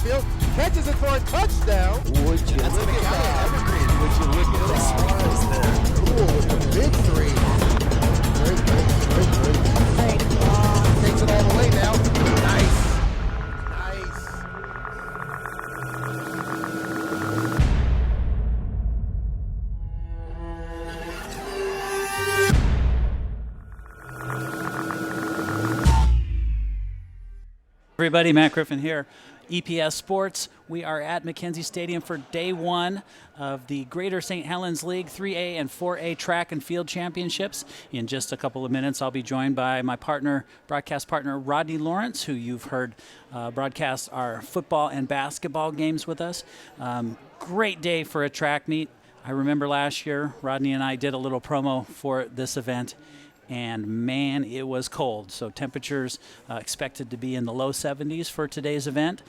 field, catches it for a touchdown. Would you look at that? Evergreen. Would you look at that? Suarez there. Cool with the big three. Great. Takes it all the way now. Nice. Everybody, Matt Griffin here, EPS Sports. We are at McKenzie Stadium for day one of the Greater St. Helens League 3A and 4A Track and Field Championships. In just a couple of minutes, I'll be joined by my broadcast partner, Rodney Lawrence, who you've heard broadcast our football and basketball games with us. Great day for a track meet. I remember last year, Rodney and I did a little promo for this event. And, man, it was cold. So temperatures expected to be in the low 70s for today's event.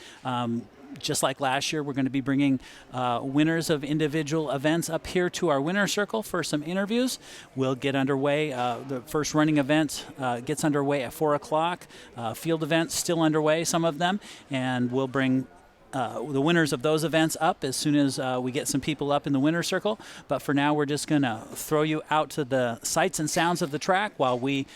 Just like last year, we're going to be bringing winners of individual events up here to our winner circle for some interviews. We'll get underway. The first running event gets underway at 4 o'clock. Field events still underway, some of them. And we'll bring the winners of those events up as soon as we get some people up in the winner's circle. But for now, we're just going to throw you out to the sights and sounds of the track while we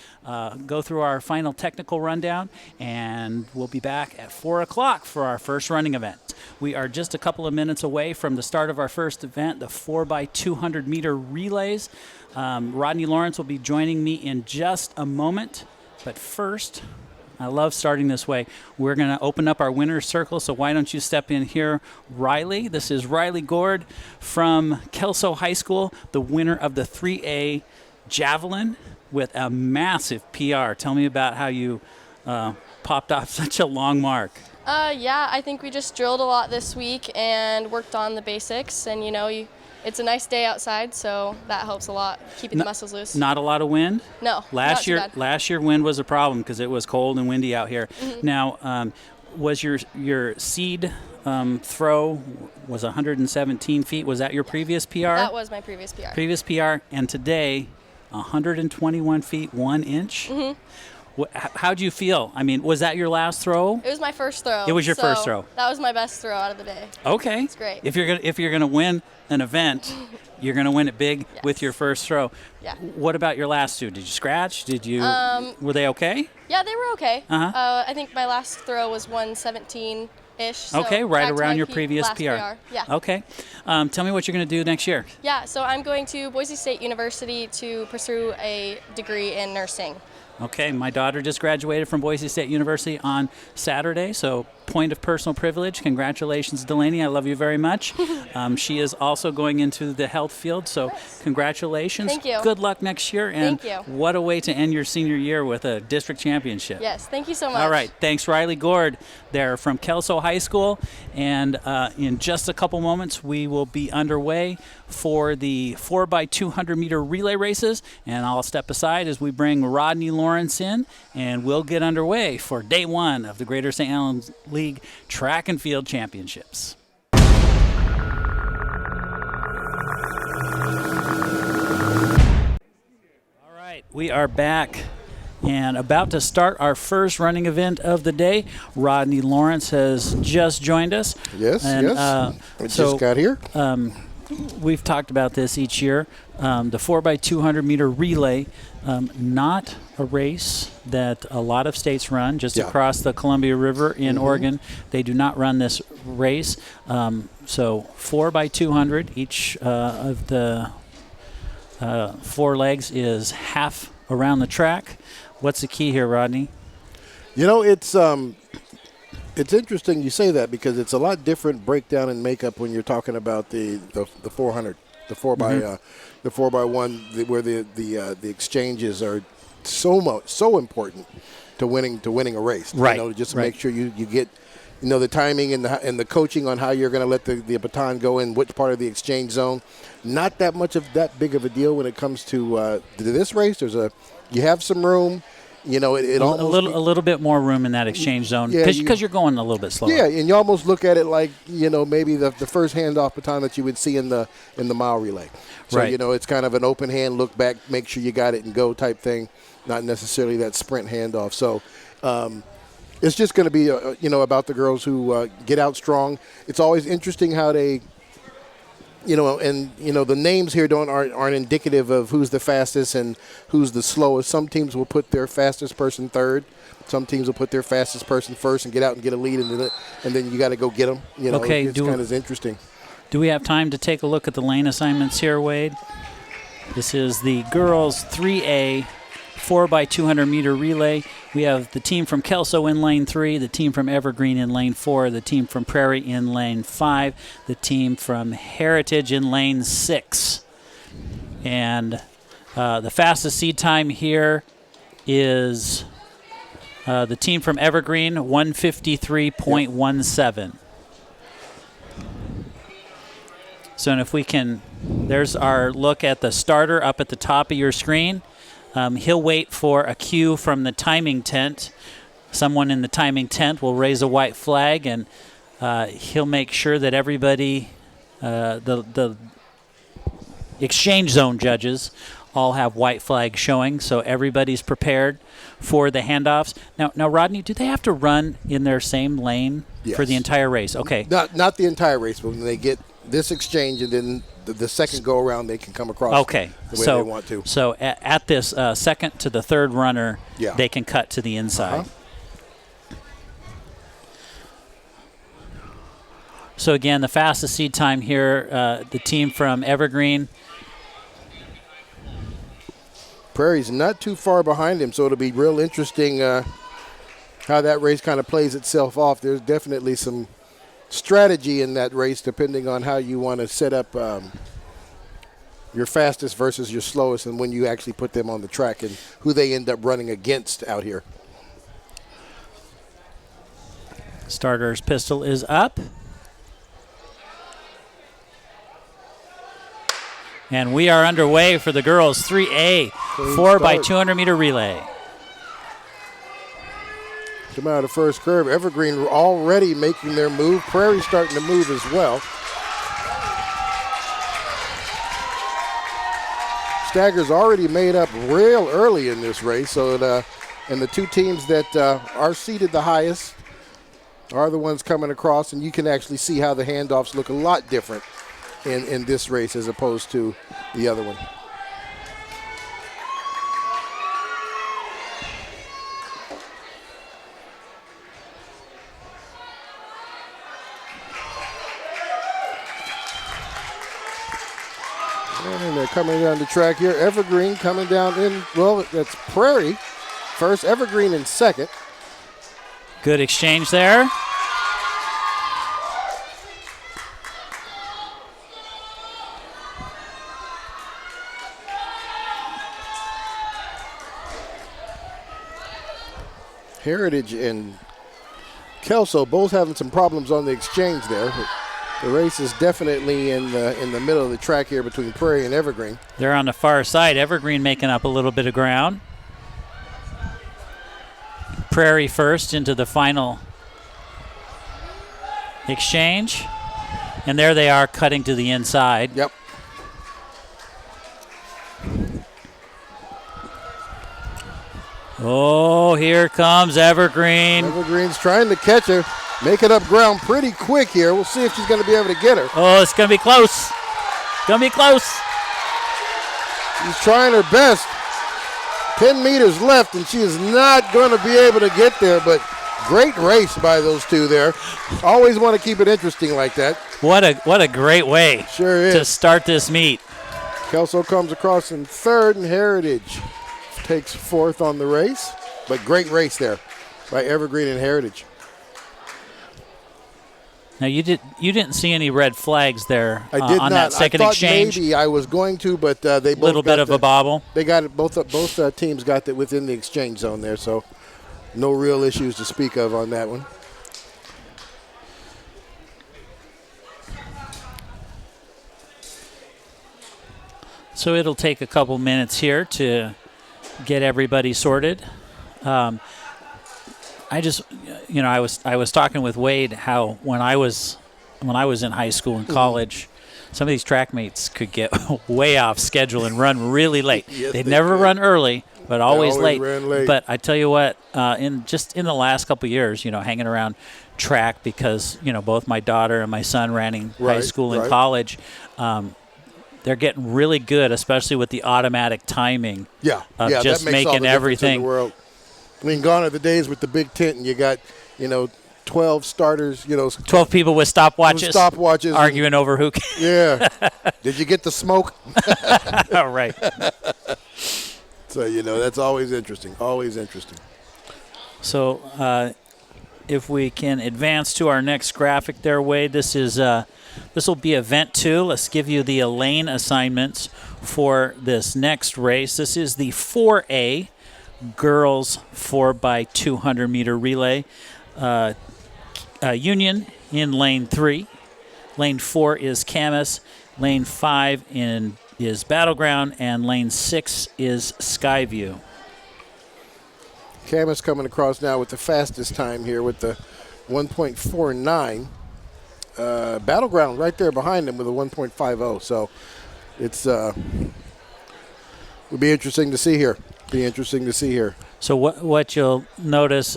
go through our final technical rundown, and we'll be back at 4 o'clock for our first running event. We are just a couple of minutes away from the start of our first event, the 4x200 meter relays. Rodney Lawrence will be joining me in just a moment, but first, I love starting this way. We're going to open up our winner's circle, so why don't you step in here, Riley. This is Riley Gord from Kelso High School, the winner of the 3A Javelin with a massive PR. Tell me about how you popped off such a long mark. Yeah, I think we just drilled a lot this week and worked on the basics, and it's a nice day outside, so that helps a lot, keeping the muscles loose. Not a lot of wind? No, Last not too bad. Last year wind was a problem because it was cold and windy out here. Mm-hmm. Now, was your seed throw was 117 feet? Was that your previous PR? That was my previous PR. Previous PR, and today 121 feet 1 inch. Mm-hmm. How'd you feel? I mean, was that your last throw? It was my first throw. It was your first throw. That was my best throw out of the day. Okay. It's great. If you're gonna win an event, you're gonna win it big with your first throw. Yeah. What about your last two? Did you scratch? Did you? Were they okay? Yeah, they were okay. Uh-huh. I think my last throw was 117-ish. So Okay, right back to around my your previous last PR. Yeah. Okay. Tell me what you're going to do next year. Yeah, so I'm going to Boise State University to pursue a degree in nursing. Okay, my daughter just graduated from Boise State University on Saturday, so point of personal privilege. Congratulations, Delaney. I love you very much. She is also going into the health field, so congratulations. Thank you. Good luck next year, and Thank you. what a way to end your senior year with a district championship. Yes, thank you so much. All right, thanks, Riley Gord. They're from Kelso High School, and in just a couple moments, we will be underway for the 4x200 meter relay races, and I'll step aside as we bring Rodney Lawrence in, and we'll get underway for day one of the Greater St. Helens League Track and Field Championships. All right, we are back and about to start our first running event of the day. Rodney Lawrence has just joined us. Yes, and, yes. I just got here. We've talked about this each year. The 4x200 meter relay, not a race that a lot of states run, just across the Columbia River in Oregon. They do not run this race. So 4x200, each of the 4 legs is half around the track. What's the key here, Rodney? It's interesting you say that because it's a lot different breakdown and makeup when you're talking about the 400, the 4x1, where the exchanges are so important to winning a race. Right. Just to make sure you get the timing and the coaching on how you're going to let the baton go in which part of the exchange zone. Not that much of that big of a deal when it comes to this race. You have some room. It almost a little bit more room in that exchange zone because you're going a little bit slower. Yeah, and you almost look at it like maybe the first handoff baton that you would see in the mile relay. So right. It's kind of an open hand, look back, make sure you got it and go type thing, not necessarily that sprint handoff. So it's just going to be, about the girls who get out strong. It's always interesting how they, the names here aren't indicative of who's the fastest and who's the slowest. Some teams will put their fastest person third. Some teams will put their fastest person first and get out and get a lead, and then you got to go get them. Okay, it's kind of interesting. Do we have time to take a look at the lane assignments here, Wade? This is the girls 3A 4x200 meter relay. We have the team from Kelso in lane 3, the team from Evergreen in lane 4, the team from Prairie in lane 5, the team from Heritage in lane 6. And the fastest seed time here is the team from Evergreen, 1:53.17. So and if we can, there's our look at the starter up at the top of your screen. He'll wait for a cue from the timing tent. Someone in the timing tent will raise a white flag, and he'll make sure that everybody, the exchange zone judges, all have white flags showing, so everybody's prepared for the handoffs. Now, Rodney, do they have to run in their same lane for the entire race? Okay. Not the entire race, but when they get this exchange and then the second go around, they can come across the way they want to. So at this second to the third runner, Yeah. they can cut to the inside. So again, the fastest seed time here, the team from Evergreen. Prairie's not too far behind him, so it'll be real interesting how that race kind of plays itself off. There's definitely some strategy in that race depending on how you want to set up your fastest versus your slowest and when you actually put them on the track and who they end up running against out here. Starter's pistol is up. And we are underway for the girls' 3A 4x200 meter relay. Come out of the first curve. Evergreen already making their move. Prairie starting to move as well. Stagger's already made up real early in this race. So, and the two teams that are seated the highest are the ones coming across, and you can actually see how the handoffs look a lot different in this race as opposed to the other one. And they're coming down the track here. Evergreen coming down in, well, that's Prairie first, Evergreen in second. Good exchange there. Heritage and Kelso both having some problems on the exchange there. But the race is definitely in the middle of the track here between Prairie and Evergreen. They're on the far side. Evergreen making up a little bit of ground. Prairie first into the final exchange. And there they are cutting to the inside. Yep. Oh, here comes Evergreen. Evergreen's trying to catch her, making up ground pretty quick here. We'll see if she's going to be able to get her. Oh, it's going to be close. Going to be close. She's trying her best. 10 meters left, and she is not going to be able to get there, but great race by those two there. Always want to keep it interesting like that. What a great way to start this meet. Kelso comes across in third, and Heritage takes fourth on the race. But great race there by Evergreen and Heritage. Now you didn't see any red flags there I did on not. that second I thought exchange. Maybe I was going to, but they both little bit of a bobble. They got it. Both teams got that within the exchange zone there, so no real issues to speak of on that one. So it'll take a couple minutes here to get everybody sorted. I was talking with Wade how when I was in high school and college, some of these track meets could get way off schedule and run really late. Yes, They'd they never could. run early, but always always late. ran late. But I tell you what, in the last couple of years, hanging around track because both my daughter and my son ran in high school and college. They're getting really good, especially with the automatic timing. Yeah, of yeah, just that makes all making the difference everything. in the world. I mean, gone are the days with the big tent, and you got 12 starters. 12 people with stopwatches. Arguing over who. Yeah. Did you get the smoke? Oh, right. So that's always interesting. Always interesting. So, if we can advance to our next graphic there, Wade, this will be event 2. Let's give you the lane assignments for this next race. This is the 4A girls 4x200 meter relay. Union in lane 3. Lane 4 is Camas. Lane 5 is Battleground, and lane 6 is Skyview. Camas coming across now with the fastest time here with the 1.49. Battleground right there behind him with a 1.50. So it's would be interesting to see here. So what you'll notice,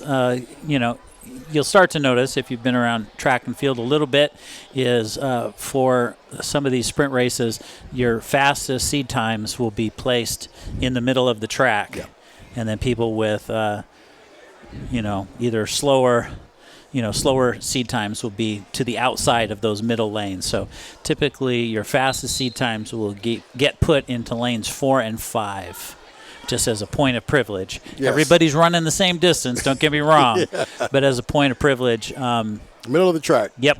you'll start to notice if you've been around track and field a little bit is for some of these sprint races, your fastest seed times will be placed in the middle of the track. Yeah. And then people with, either slower seed times will be to the outside of those middle lanes. So typically your fastest seed times will get put into lanes 4 and 5, just as a point of privilege. Yes. Everybody's running the same distance, don't get me wrong, yeah. But as a point of privilege. Middle of the track. Yep.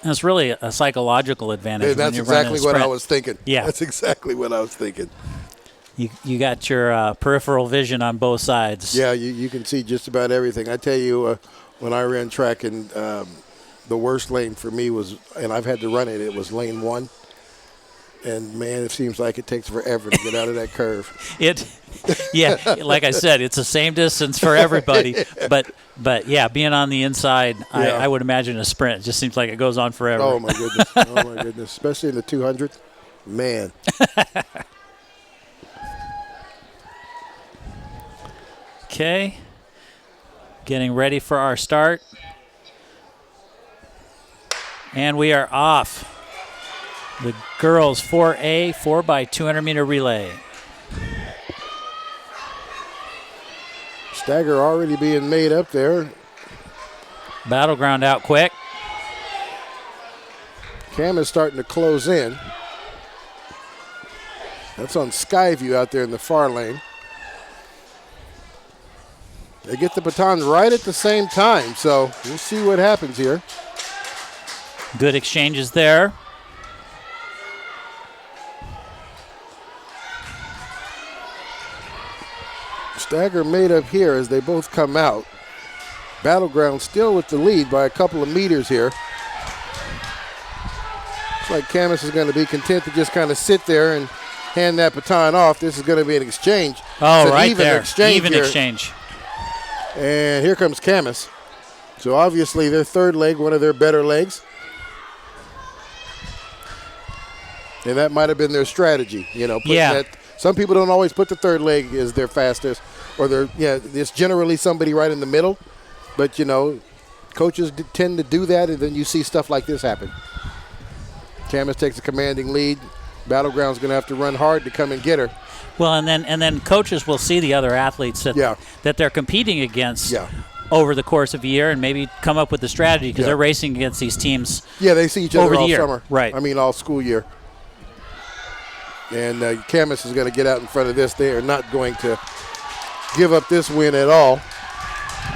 That's really a psychological advantage. Hey, that's exactly what I was thinking. Yeah. That's exactly what I was thinking. You got your peripheral vision on both sides. Yeah, you can see just about everything. I tell you, when I ran track, and the worst lane for me was, and I've had to run it, it was lane 1. And, man, it seems like it takes forever to get out of that curve. Like I said, it's the same distance for everybody. But yeah, being on the inside, yeah. I would imagine a sprint. It just seems like it goes on forever. Oh, my goodness. Especially in the 200. Man. Okay, getting ready for our start. And we are off. The girls 4A 4x200 meter relay. Stagger already being made up there. Battleground out quick. Cam is starting to close in. That's on Skyview out there in the far lane. They get the batons right at the same time, so we'll see what happens here. Good exchanges there. Stagger made up here as they both come out. Battleground still with the lead by a couple of meters here. Looks like Camas is going to be content to just kind of sit there and hand that baton off. This is going to be an exchange. Oh, right even there. Exchange here. Exchange. And here comes Camas. So obviously their third leg, one of their better legs. And that might have been their strategy, Yeah. Some people don't always put the third leg as their fastest, or it's generally somebody right in the middle. But, coaches tend to do that, and then you see stuff like this happen. Camas takes a commanding lead. Battleground's going to have to run hard to come and get her. Well, and then coaches will see the other athletes that they're competing against over the course of a year, and maybe come up with a strategy because they're racing against these teams. Yeah, they see each other all year. Summer. Right. I mean, all school year. And Camas is going to get out in front of this. They are not going to give up this win at all.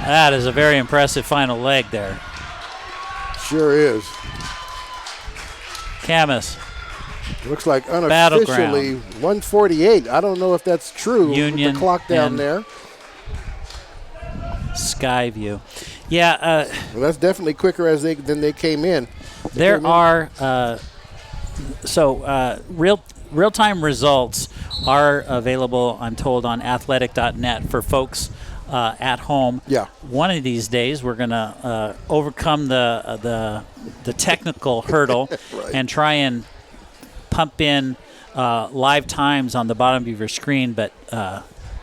That is a very impressive final leg there. Sure is. Camas. Looks like unofficially 148. I don't know if that's true. Union with the clock down there. Skyview. Yeah. Well, that's definitely quicker than they came in. There are real-time results are available, I'm told, on athletic.net for folks at home. Yeah. One of these days we're going to overcome the technical hurdle right. and try and pump in live times on the bottom of your screen, but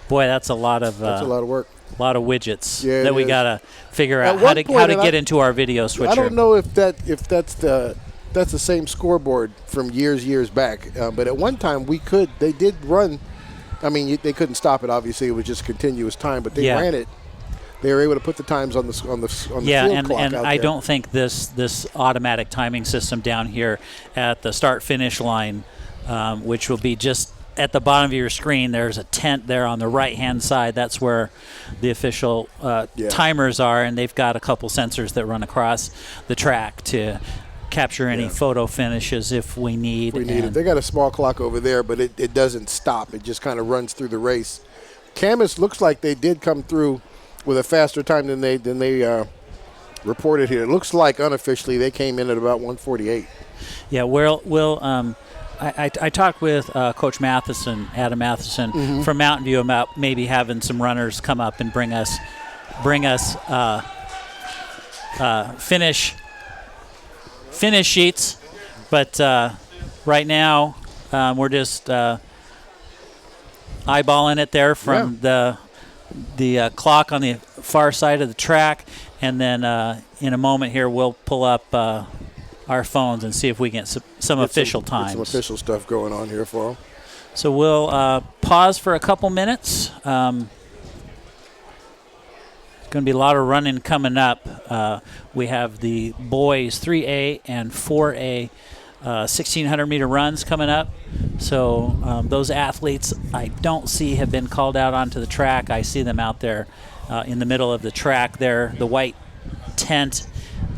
boy, that's a lot of work. A lot of widgets Yeah, that we is. got to figure out At how one to point, get into our video switcher. I don't know if that's the same scoreboard from years back, but at one time they did run. I mean, they couldn't stop it. Obviously, it was just continuous time, but they ran it. They were able to put the times on the field clock and out I there. don't think this automatic timing system down here at the start-finish line, which will be just at the bottom of your screen, there's a tent there on the right-hand side. That's where the official timers are, and they've got a couple sensors that run across the track to capture any photo finishes if we need. It. They got a small clock over there, but it doesn't stop. It just kind of runs through the race. Camas looks like they did come through with a faster time than they reported here. It looks like unofficially they came in at about 1:48. Yeah, I talked with Coach Matheson, Adam Matheson from Mountain View about maybe having some runners come up and bring us finish sheets, but right now we're just eyeballing it there from the clock on the far side of the track, and then in a moment here we'll pull up our phones and see if we get some official times. Some official stuff going on here for them. So we'll pause for a couple minutes. There's going to be a lot of running coming up. We have the boys 3A and 4A 1,600-meter runs coming up. So those athletes I don't see have been called out onto the track. I see them out there in the middle of the track there, the white tent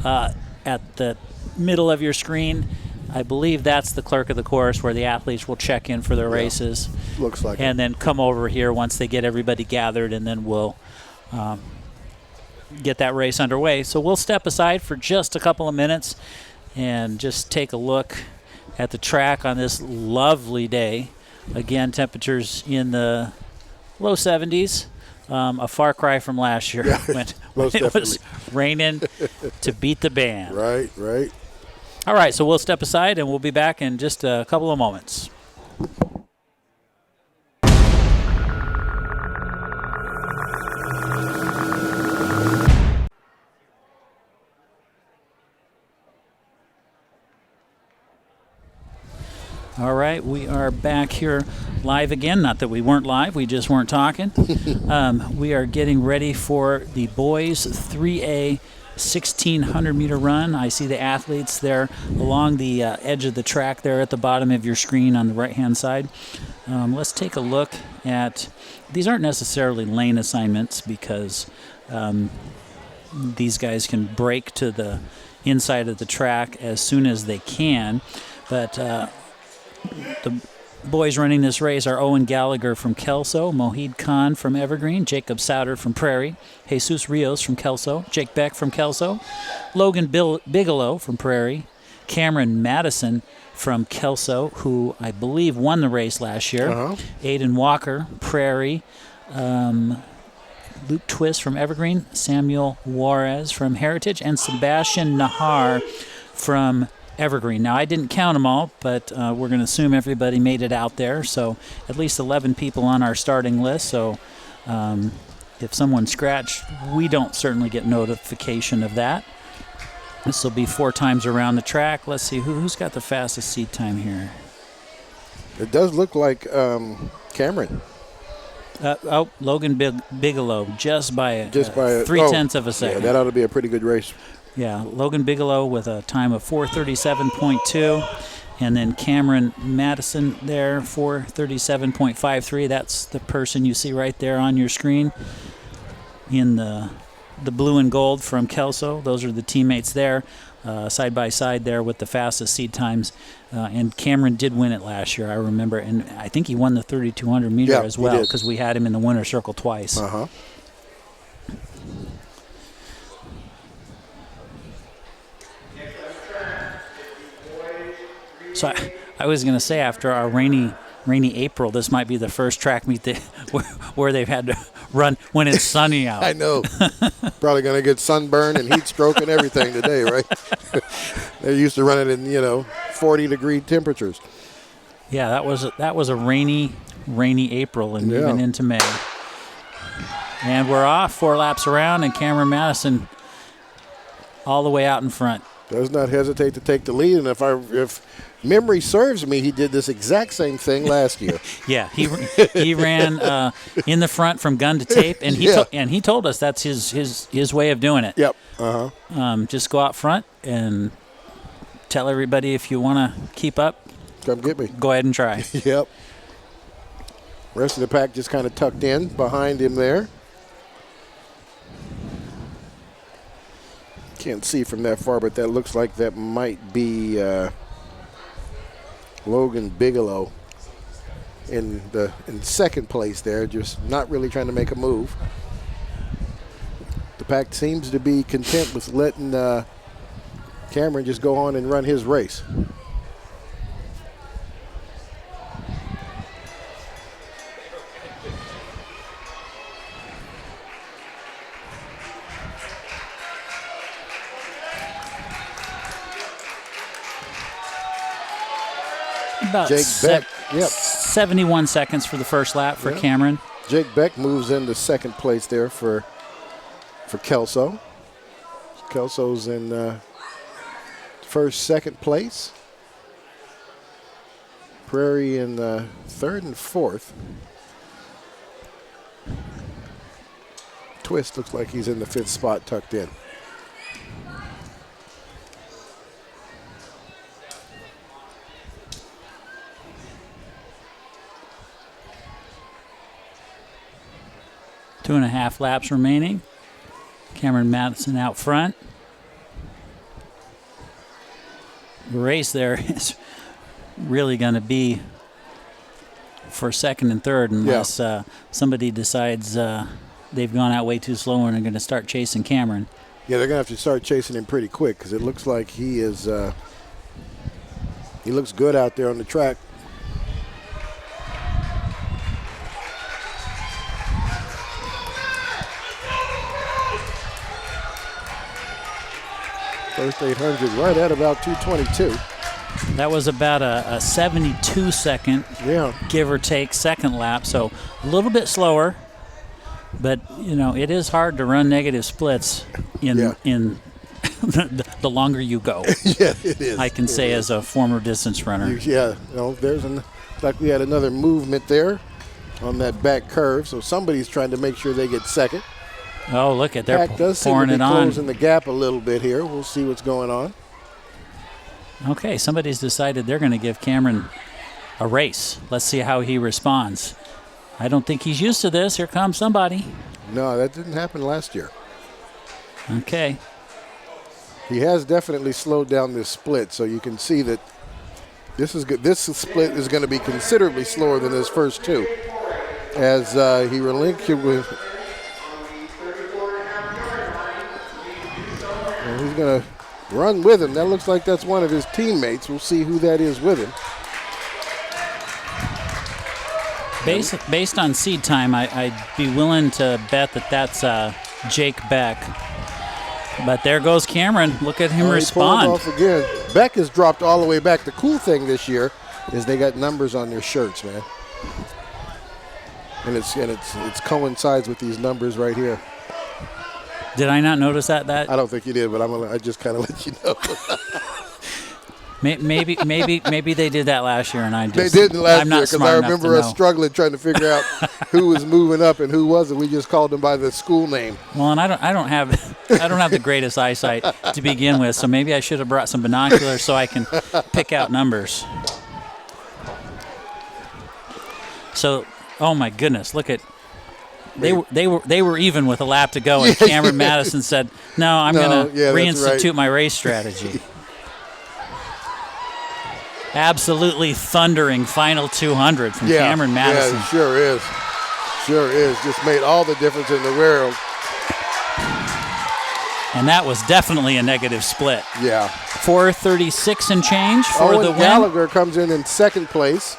at the middle of your screen. I believe that's the clerk of the course where the athletes will check in for their races. Looks like and then come over here once they get everybody gathered, and then we'll get that race underway. So we'll step aside for just a couple of minutes and just take a look at the track on this lovely day. Again, temperatures in the low 70s. A far cry from last year when it was raining to beat the band. Right. All right, so we'll step aside, and we'll be back in just a couple of moments. All right, we are back here live again. Not that we weren't live, we just weren't talking. We are getting ready for the boys 3A 1,600-meter run. I see the athletes there along the edge of the track there at the bottom of your screen on the right-hand side. Let's take a look at, these aren't necessarily lane assignments because these guys can break to the inside of the track as soon as they can, but the boys running this race are Owen Gallagher from Kelso, Mohid Khan from Evergreen, Jacob Souter from Prairie, Jesus Rios from Kelso, Jake Beck from Kelso, Logan Bigelow from Prairie, Cameron Madison from Kelso, who I believe won the race last year, Aiden Walker, Prairie, Luke Twist from Evergreen, Samuel Juarez from Heritage, and Sebastian Nahar from Evergreen. Now, I didn't count them all, but we're going to assume everybody made it out there. So at least 11 people on our starting list. So if someone scratched, we don't certainly get notification of that. This will be 4 times around the track. Let's see, who's got the fastest seat time here? It does look like Cameron. Logan Bigelow, just by 3/10 of a second. Yeah, that ought to be a pretty good race. Yeah, Logan Bigelow with a time of 4:37.2, and then Cameron Madison there, 4:37.53. That's the person you see right there on your screen in the blue and gold from Kelso. Those are the teammates there, side by side there with the fastest seed times. And Cameron did win it last year, I remember, and I think he won the 3,200 meter as well because we had him in the winner's circle twice. So I was going to say, after our rainy April, this might be the first track meet where they've had to run when it's sunny out. I know. Probably going to get sunburn and heat stroke and everything today, right? They're used to running in, 40-degree temperatures. Yeah, that was a rainy April and even into May. And we're off 4 laps around, and Cameron Madison all the way out in front. Does not hesitate to take the lead, and if memory serves me, he did this exact same thing last year. Yeah, he ran in the front from gun to tape, and he told us that's his way of doing it. Yep. Just go out front and tell everybody if you want to keep up. Come get me. Go ahead and try. Yep. Rest of the pack just kind of tucked in behind him there. Can't see from that far, but that looks like that might be Logan Bigelow in second place there, just not really trying to make a move. The pack seems to be content with letting Cameron just go on and run his race. About Jake Beck, 71 seconds for the first lap for Cameron. Jake Beck moves into second place there for Kelso. Kelso's in second place. Prairie in third and fourth. Twist looks like he's in the fifth spot tucked in. Two and a half laps remaining. Cameron Madison out front. The race there is really going to be for second and third unless somebody decides they've gone out way too slow and are going to start chasing Cameron. Yeah, they're going to have to start chasing him pretty quick because it looks like he looks good out there on the track. First 800 right at about 222. That was about a 72-second, give or take, second lap. So a little bit slower, but it is hard to run negative splits in the longer you go. Yeah, it is. I can say as a former distance runner. Like we had another movement there on that back curve. So somebody's trying to make sure they get second. Oh, look at they're pouring it on. Closing the gap a little bit here. We'll see what's going on. Okay, somebody's decided they're going to give Cameron a race. Let's see how he responds. I don't think he's used to this. Here comes somebody. No, that didn't happen last year. Okay. He has definitely slowed down this split, so you can see that this is good. This split is going to be considerably slower than his first two, as he relinquished. He's going to run with him. That looks like that's one of his teammates. We'll see who that is with him. Based on seed time, I'd be willing to bet that that's Jake Beck. But there goes Cameron. Look at him respond. He pulled off again. Beck has dropped all the way back. The cool thing this year is they got numbers on their shirts, man. And it's coincides with these numbers right here. Did I not notice that? I don't think you did, but I just kind of let you know. Maybe they did that last year, and they didn't last year because I remember us struggling trying to figure out who was moving up and who wasn't. We just called them by the school name. Well, and I don't have the greatest eyesight to begin with, so maybe I should have brought some binoculars so I can pick out numbers. So, oh my goodness, look at. They were even with a lap to go, and Cameron Madison said, "No, I'm going to reinstitute my race strategy." Absolutely thundering final 200 from Cameron Madison. Yeah, sure is. Sure is. Just made all the difference in the world. And that was definitely a negative split. Yeah. 4:36 and change for the win. Gallagher comes in second place.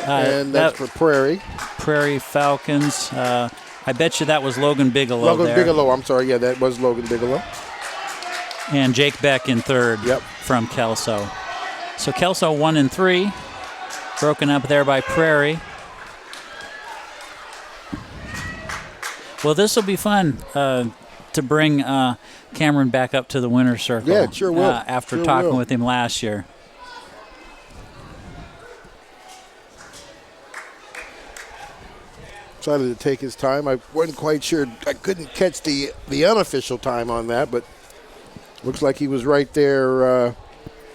And that's for Prairie. Prairie Falcons. I bet you that was Logan Bigelow. Bigelow, I'm sorry. Yeah, that was Logan Bigelow. And Jake Beck in third from Kelso. So Kelso 1 and 3. Broken up there by Prairie. Well, this will be fun to bring Cameron back up to the winner's circle. Yeah, it sure will. After Sure talking will. with him last year. Decided to take his time. I wasn't quite sure. I couldn't catch the unofficial time on that, but looks like he was right there.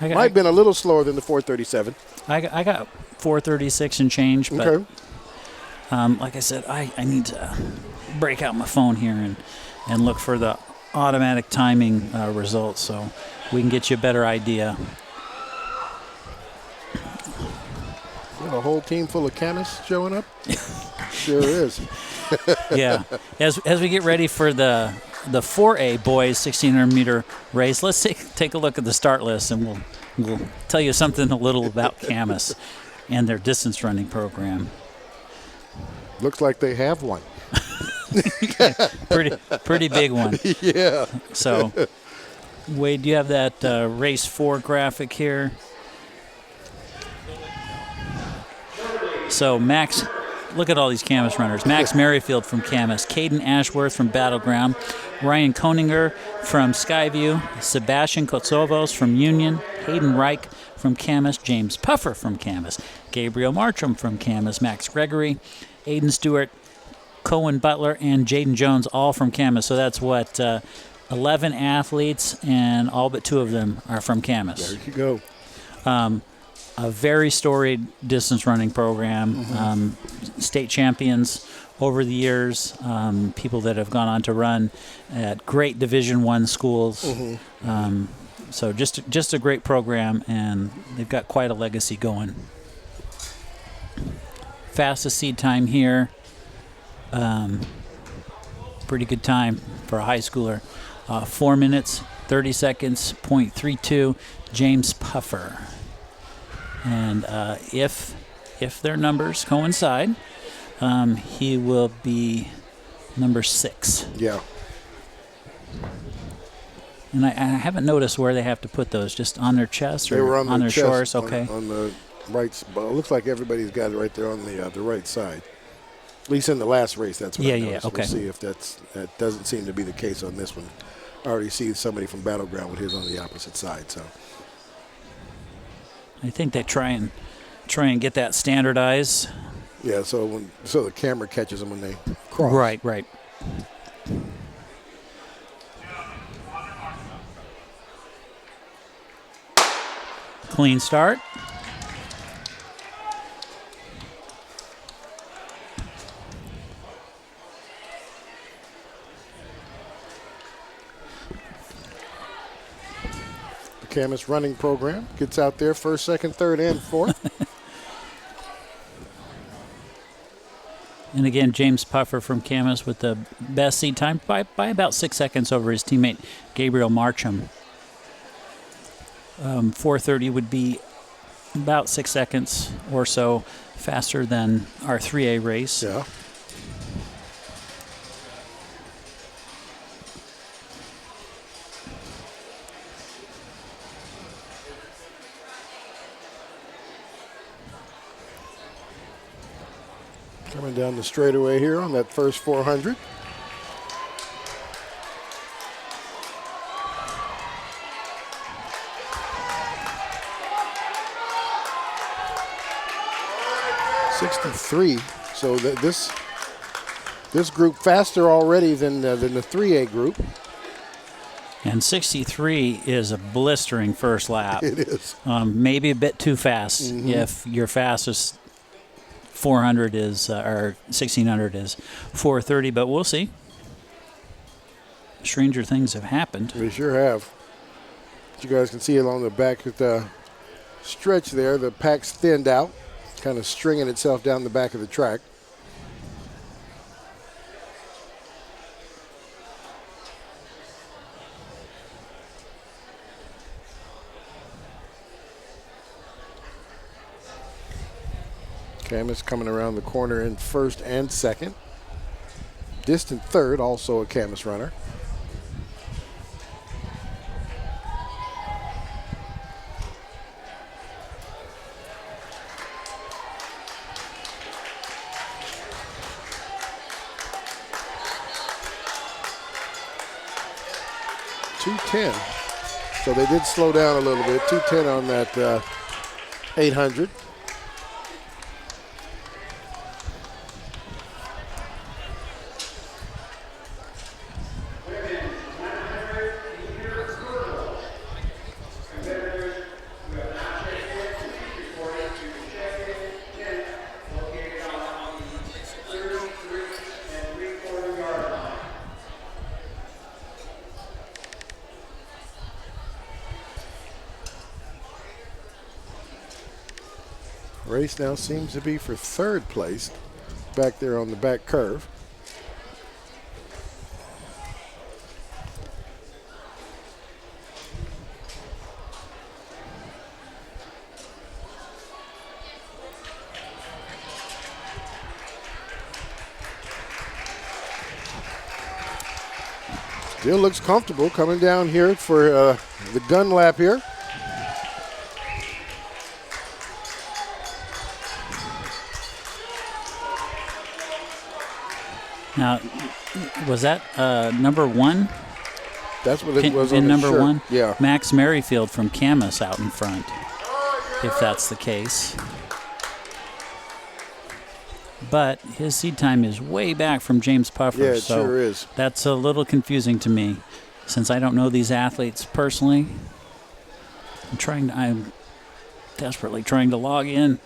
Might have been a little slower than the 4:37. I got 4:36 and change, but Okay. like I said, I need to break out my phone here and look for the automatic timing results so we can get you a better idea. Got a whole team full of chemists showing up. Sure is. Yeah. As we get ready for the 4A boys 1600 meter race, let's take a look at the start list, and we'll tell you something a little about Camas and their distance running program. Looks like they have one. Pretty big one. Yeah. So, Wade, do you have that race 4 graphic here? So Max, look at all these Camas runners. Max Merrifield from Camas, Caden Ashworth from Battleground, Ryan Koninger from Skyview, Sebastian Kotsovos from Union, Hayden Reich from Camas, James Puffer from Camas, Gabriel Martram from Camas, Max Gregory, Aiden Stewart, Cohen Butler, and Jaden Jones, all from Camas. So that's 11 athletes, and all but 2 of them are from Camas. There you go. A very storied distance running program. State champions over the years. People that have gone on to run at great Division I schools. So just a great program, and they've got quite a legacy going. Fastest seed time here. Pretty good time for a high schooler. 4 minutes, 30 seconds, .32. James Puffer. And if their numbers coincide, he will be number 6. Yeah. And I haven't noticed where they have to put those, just on their chest or They were on their chest, shoulders. Okay. On the right. Well, it looks like everybody's got it right there on the right side. At least in the last race, that's what I noticed. Okay. We'll see if that doesn't seem to be the case on this one. I already see somebody from Battleground with his on the opposite side. So I think they try and get that standardized. yeah, so the camera catches them when they cross. Right. Clean start. The Camas running program gets out there first, second, third, and fourth. And again, James Puffer from Camas with the best seed time by about 6 seconds over his teammate Gabriel Marcham. 4:30 would be about 6 seconds or so faster than our 3A race. Yeah. Coming down the straightaway here on that first 400. .63. So that this group faster already than the 3A group. And 63 is a blistering first lap. It is. Maybe a bit too fast if your fastest 400 is, or 1600 is 4:30, but we'll see. Stranger things have happened. We sure have. As you guys can see along the back of the stretch there, the pack's thinned out, kind of stringing itself down the back of the track. Camas coming around the corner in first and second. Distant third, also a Camas runner. 2:10. So they did slow down a little bit. 2:10 on that 800. Race now seems to be for third place back there on the back curve. Still looks comfortable coming down here for the gun lap here. Now, was that number one? That's what it was on in the number shirt. one? Yeah. Max Merrifield from Camas out in front, if that's the case. But his seed time is way back from James Puffer. Yeah, it so sure is. That's a little confusing to me, since I don't know these athletes personally. I'm desperately trying to log in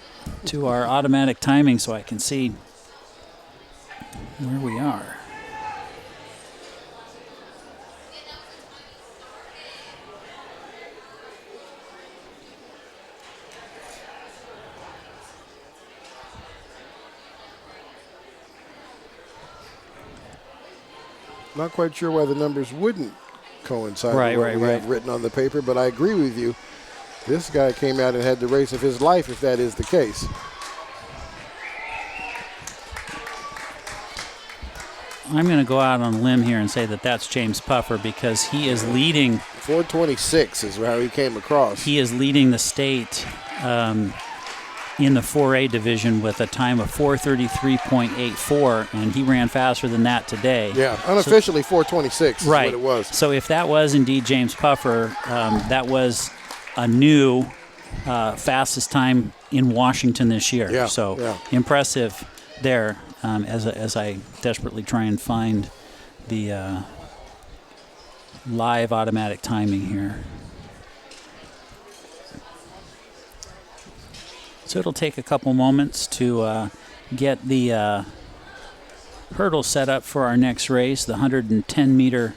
to our automatic timing so I can see where we are. Not quite sure why the numbers wouldn't coincide Right, with what we right. have written on the paper, but I agree with you. This guy came out and had the race of his life, if that is the case. I'm going to go out on a limb here and say that that's James Puffer, because he is leading. 426 is how he came across. He is leading the state in the 4A division with a time of 4:33.84, and he ran faster than that today. Yeah, unofficially 426 is Right. what it was. So if that was indeed James Puffer, that was a new fastest time in Washington this year. Yeah, So yeah. impressive there. As I desperately try and find the live automatic timing here. So it'll take a couple moments to get the hurdle set up for our next race, the 110-meter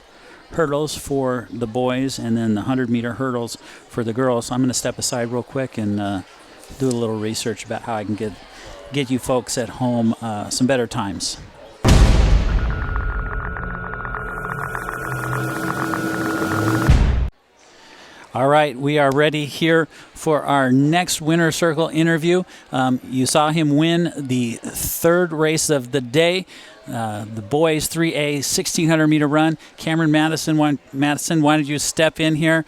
hurdles for the boys and then the 100-meter hurdles for the girls. So I'm going to step aside real quick and do a little research about how I can get you folks at home some better times. All right, we are ready here for our next Winner Circle interview. You saw him win the third race of the day, the boys 3A 1,600-meter run. Cameron Madison, why don't you step in here?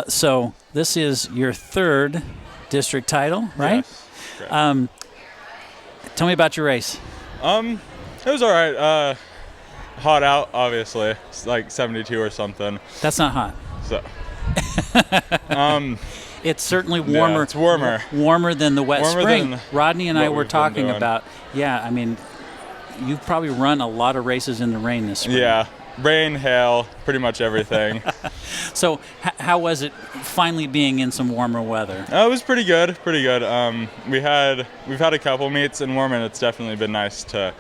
So this is your third district title, right? Yes, correct. Tell me about your race. It was all right. Hot out, obviously. It's like 72 or something. That's not hot. So, It's certainly warmer. Yeah, it's warmer. Warmer than the wet Warmer spring. than Rodney and I what were we've been talking doing. about. Yeah, I mean, you've probably run a lot of races in the rain this spring. yeah, rain, hail, pretty much everything. So how was it finally being in some warmer weather? It was pretty good, pretty good. We've had a couple meets in warm, and it's definitely been nice to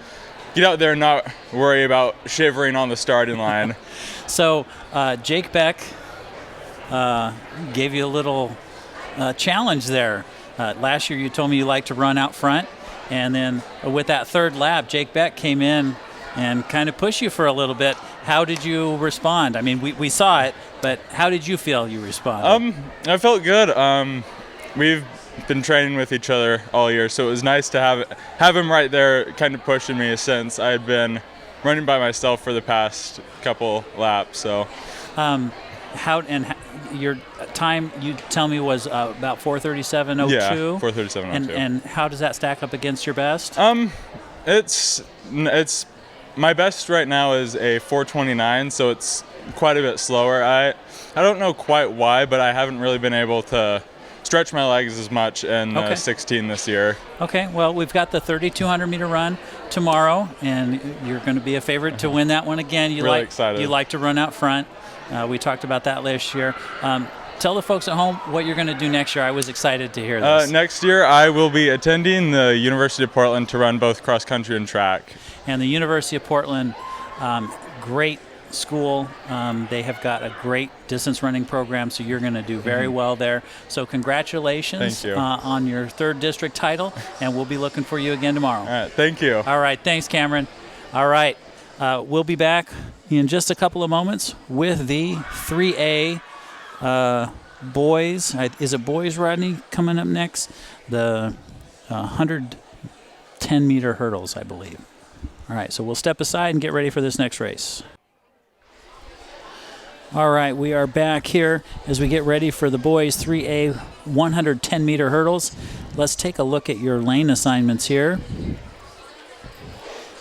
get out there and not worry about shivering on the starting line. So Jake Beck gave you a little challenge there. Last year you told me you like to run out front, and then with that third lap, Jake Beck came in and kind of pushed you for a little bit. How did you respond? I mean, we saw it, but how did you feel you responded? I felt good. We've been training with each other all year, so it was nice to have him right there kind of pushing me, since I had been running by myself for the past couple laps. So your time, you tell me, was about 4:37.02? yeah, 4:37.02. And how does that stack up against your best? It's my best right now is a 4:29, so it's quite a bit slower. I don't know quite why, but I haven't really been able to stretch my legs as much in Okay. 16 this year. Okay, well, we've got the 3,200-meter run tomorrow, and you're going to be a favorite to win that one again. You Really excited. You like to run out front. We talked about that last year. Tell the folks at home what you're going to do next year. I was excited to hear this. Next year, I will be attending the University of Portland to run both cross country and track. And the University of Portland, great school. They have got a great distance running program, so you're going to do very well there. So congratulations Thank you. on your 3rd district title, and we'll be looking for you again tomorrow. All right, thank you. All right, thanks, Cameron. All right, we'll be back in just a couple of moments with the 3A boys. Is it boys, Rodney, coming up next? The 110-meter hurdles, I believe. All right, so we'll step aside and get ready for this next race. All right, we are back here as we get ready for the boys 3A 110-meter hurdles. Let's take a look at your lane assignments here.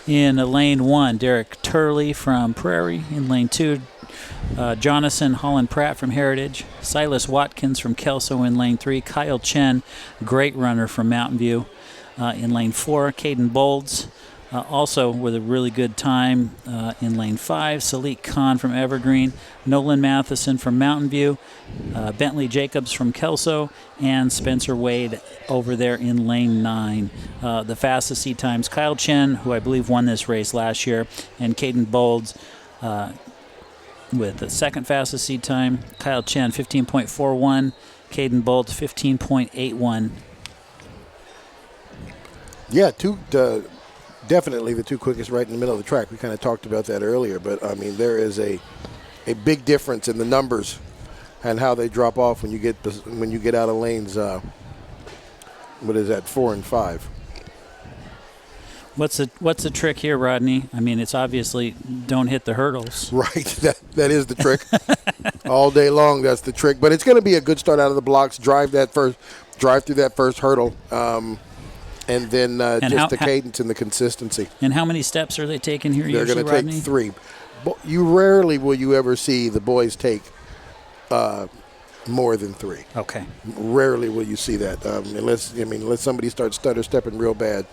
In lane 1, Derek Turley from Prairie. In lane 2, Jonathan Holland Pratt from Heritage. Silas Watkins from Kelso in lane 3. Kyle Chen, great runner from Mountain View. In lane 4, Caden Bolds. Also with a really good time in lane 5, Salik Khan from Evergreen, Nolan Matheson from Mountain View, Bentley Jacobs from Kelso, and Spencer Wade over there in lane 9. The fastest seed times, Kyle Chen, who I believe won this race last year, and Caden Bolds with the second fastest seed time. Kyle Chen, 15.41, Caden Bolds, 15.81. Yeah, definitely the 2 quickest right in the middle of the track. We kind of talked about that earlier, but I mean there is a big difference in the numbers and how they drop off when you get out of lanes. What is that, 4 and 5? What's the trick here, Rodney? I mean, it's obviously don't hit the hurdles. Right, that is the trick. All day long, that's the trick. But it's going to be a good start out of the blocks. Drive through that first hurdle. And then the cadence and the consistency. And how many steps are they taking here? They're going to take 3. You rarely will you ever see the boys take more than 3. Okay. Rarely will you see that unless somebody starts stutter stepping real bad.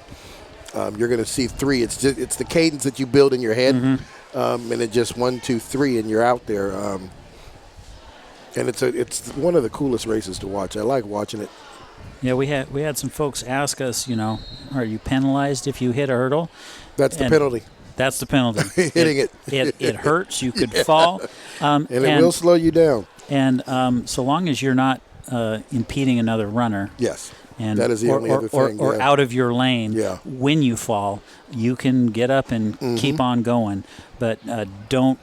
You're going to see 3. It's the cadence that you build in your head, and it just 1, 2, 3, and you're out there. And it's one of the coolest races to watch. I like watching it. Yeah, we had some folks ask us, are you penalized if you hit a hurdle? That's the penalty. That's the penalty. Hitting it hurts. You could fall. And it will slow you down. And so long as you're not impeding another runner. Yes. And that is the only other thing. Or out of your lane. Yeah. When you fall, you can get up and keep on going. But don't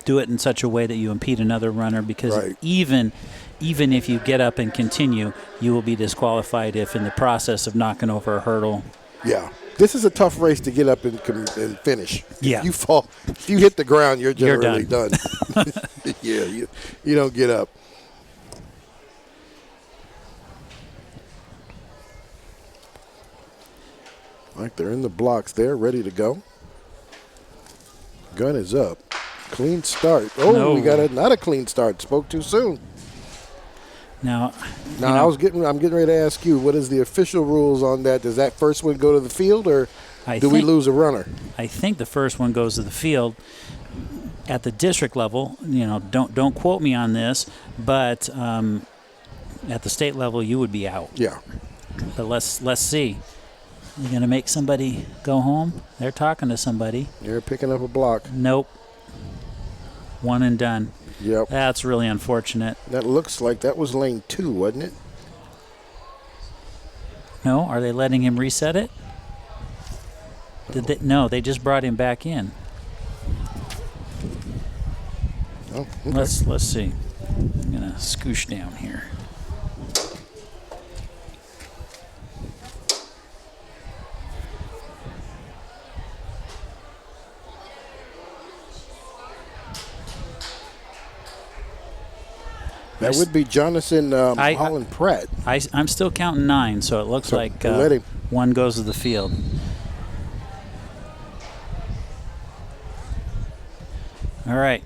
do it in such a way that you impede another runner, because even if you get up and continue, you will be disqualified if in the process of knocking over a hurdle. Yeah. This is a tough race to get up and finish. Yeah. If you fall, if you hit the ground, you're generally done. Yeah, you don't get up. Like they're in the blocks there, ready to go. Gun is up. Clean start. Oh, no. We got not a clean start. Spoke too soon. Now I'm getting ready to ask you, what is the official rules on that? Does that first one go to the field, or do we lose a runner? I think the first one goes to the field. At the district level, don't quote me on this, but at the state level, you would be out. Yeah. But let's see. You gonna make somebody go home? They're talking to somebody. They're picking up a block. Nope. One and done. Yep. That's really unfortunate. That looks like that was lane 2, wasn't it? No, are they letting him reset it? No, they just brought him back in. Oh, okay. Let's see. I'm gonna scoosh down here. That would be Jonathan Holland Pratt. I'm still counting 9, so it looks like one goes to the field. All right.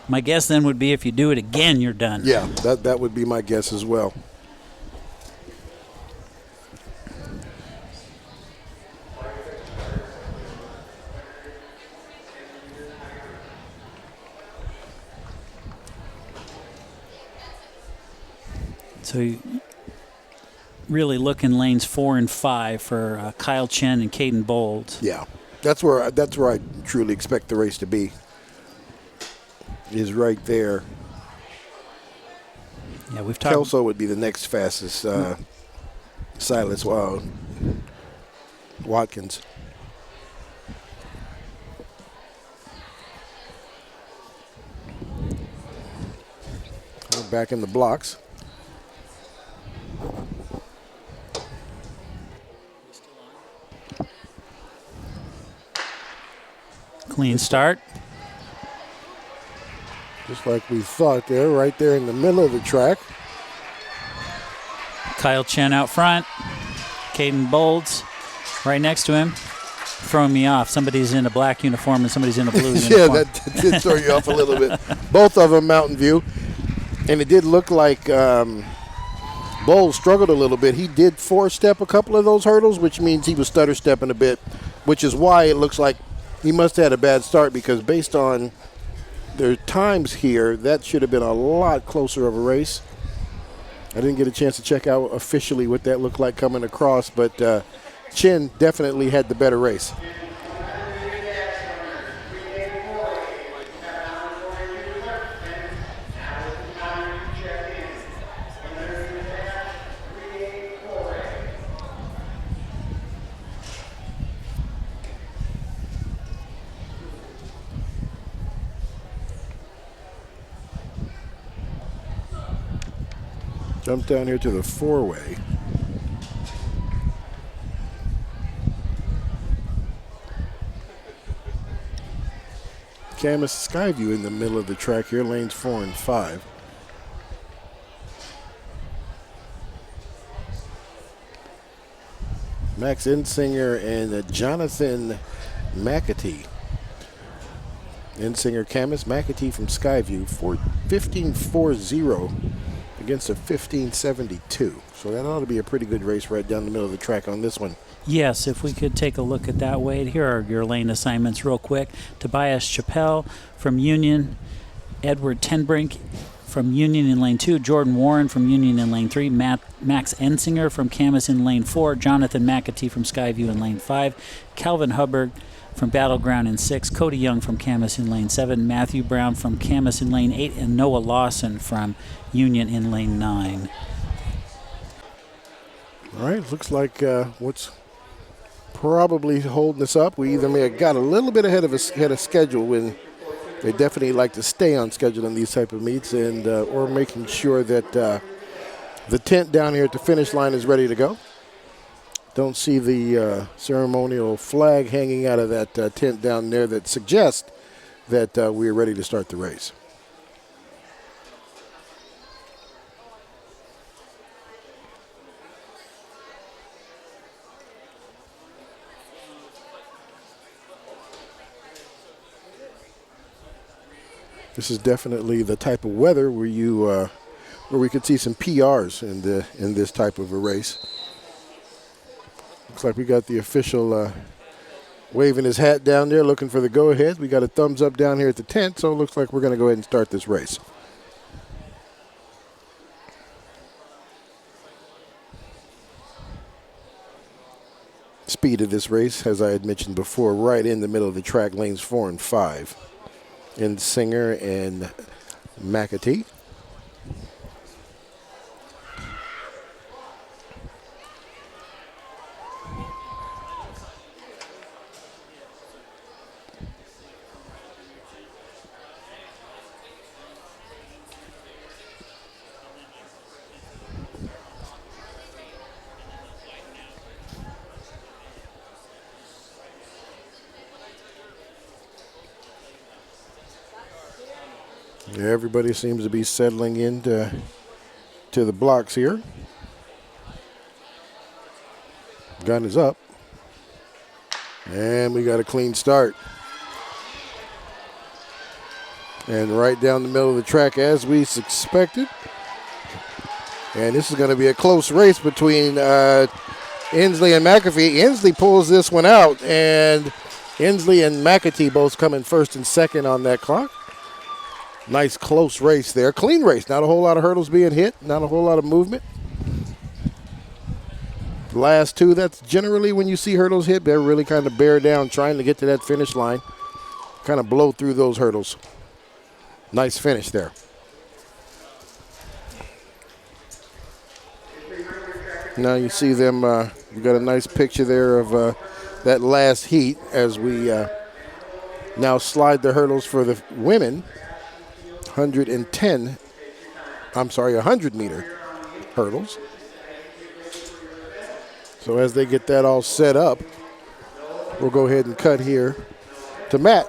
My guess then would be if you do it again, you're done. Yeah, that would be my guess as well. So you really look in lanes 4 and 5 for Kyle Chen and Caden Bold. Yeah, that's where I truly expect the race to be. Is right there. Yeah, we've talked. Kelso would be the next fastest. Silas Watkins. We're back in the blocks. Clean start. Just like we thought there, right there in the middle of the track. Kyle Chen out front. Caden Bolds right next to him. Throwing me off. Somebody's in a black uniform and somebody's in a blue uniform. Yeah, that did throw you off a little bit. Both of them Mountain View. And it did look like Bowles struggled a little bit. He did four-step a couple of those hurdles, which means he was stutter-stepping a bit, which is why it looks like he must have had a bad start, because based on their times here, that should have been a lot closer of a race. I didn't get a chance to check out officially what that looked like coming across, but Chin definitely had the better race. Jump down here to the four-way. Camas Skyview in the middle of the track here, lanes 4 and 5. Max Ensinger and Jonathan McAtee. Ensinger, Camas, McAtee from Skyview for 15.40 against a 15.72. So that ought to be a pretty good race right down the middle of the track on this one. Yes, if we could take a look at that, Wade. Here are your lane assignments real quick. Tobias Chappelle from Union, Edward Tenbrink from Union in lane 2, Jordan Warren from Union in lane 3, Max Ensinger from Camas in lane 4, Jonathan McAtee from Skyview in lane 5, Calvin Hubbard from Battleground in 6, Cody Young from Camas in lane 7, Matthew Brown from Camas in lane 8, and Noah Lawson from Union in lane 9. All right, looks like what's probably holding us up, we either may have got a little bit ahead of schedule, when they definitely like to stay on schedule in these type of meets, and or making sure that the tent down here at the finish line is ready to go. Don't see the ceremonial flag hanging out of that tent down there that suggests that we're ready to start the race. This is definitely the type of weather where you where we could see some PRs in this type of a race. Looks like we got the official waving his hat down there, looking for the go-ahead. We got a thumbs up down here at the tent, so it looks like we're going to go ahead and start this race. Speed of this race, as I had mentioned before, right in the middle of the track, lanes 4 and 5. Ensinger and McAtee. Everybody seems to be settling into the blocks here. Gun is up. And we got a clean start. And right down the middle of the track as we expected. And this is going to be a close race between Inslee and McAfee. Inslee pulls this one out, and Inslee and McAtee both come in first and second on that clock. Nice close race there. Clean race. Not a whole lot of hurdles being hit. Not a whole lot of movement. Last two, that's generally when you see hurdles hit, they're really kind of bear down trying to get to that finish line. Kind of blow through those hurdles. Nice finish there. Now you see them, we got a nice picture there of that last heat as we now slide the hurdles for the women. 100 meter hurdles. So as they get that all set up, we'll go ahead and cut here to Matt.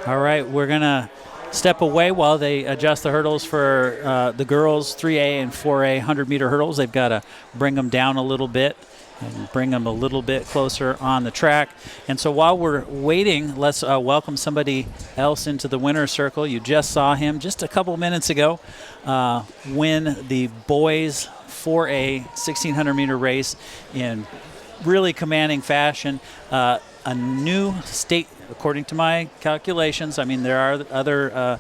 All right, we're going to step away while they adjust the hurdles for the girls' 3A and 4A 100-meter hurdles. They've got to bring them down a little bit and bring them a little bit closer on the track. And so while we're waiting, let's welcome somebody else into the winner's circle. You just saw him just a couple minutes ago win the boys' 4A 1,600-meter race in really commanding fashion. A new state, according to my calculations. I mean, there are other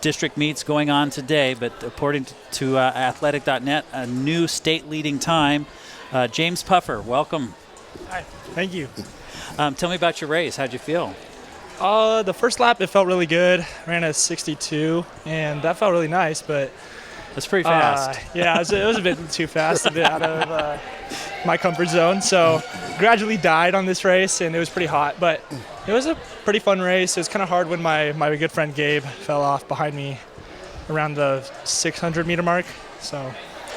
district meets going on today, but according to athletic.net, a new state leading time. James Puffer, welcome. Hi, thank you. Tell me about your race. How'd you feel? The first lap, it felt really good. Ran a 62, and that felt really nice, but That's pretty fast. Yeah, it was a bit too fast, a bit out of my comfort zone. So gradually died on this race, and it was pretty hot. But it was a pretty fun race. It was kind of hard when my good friend Gabe fell off behind me around the 600-meter mark. So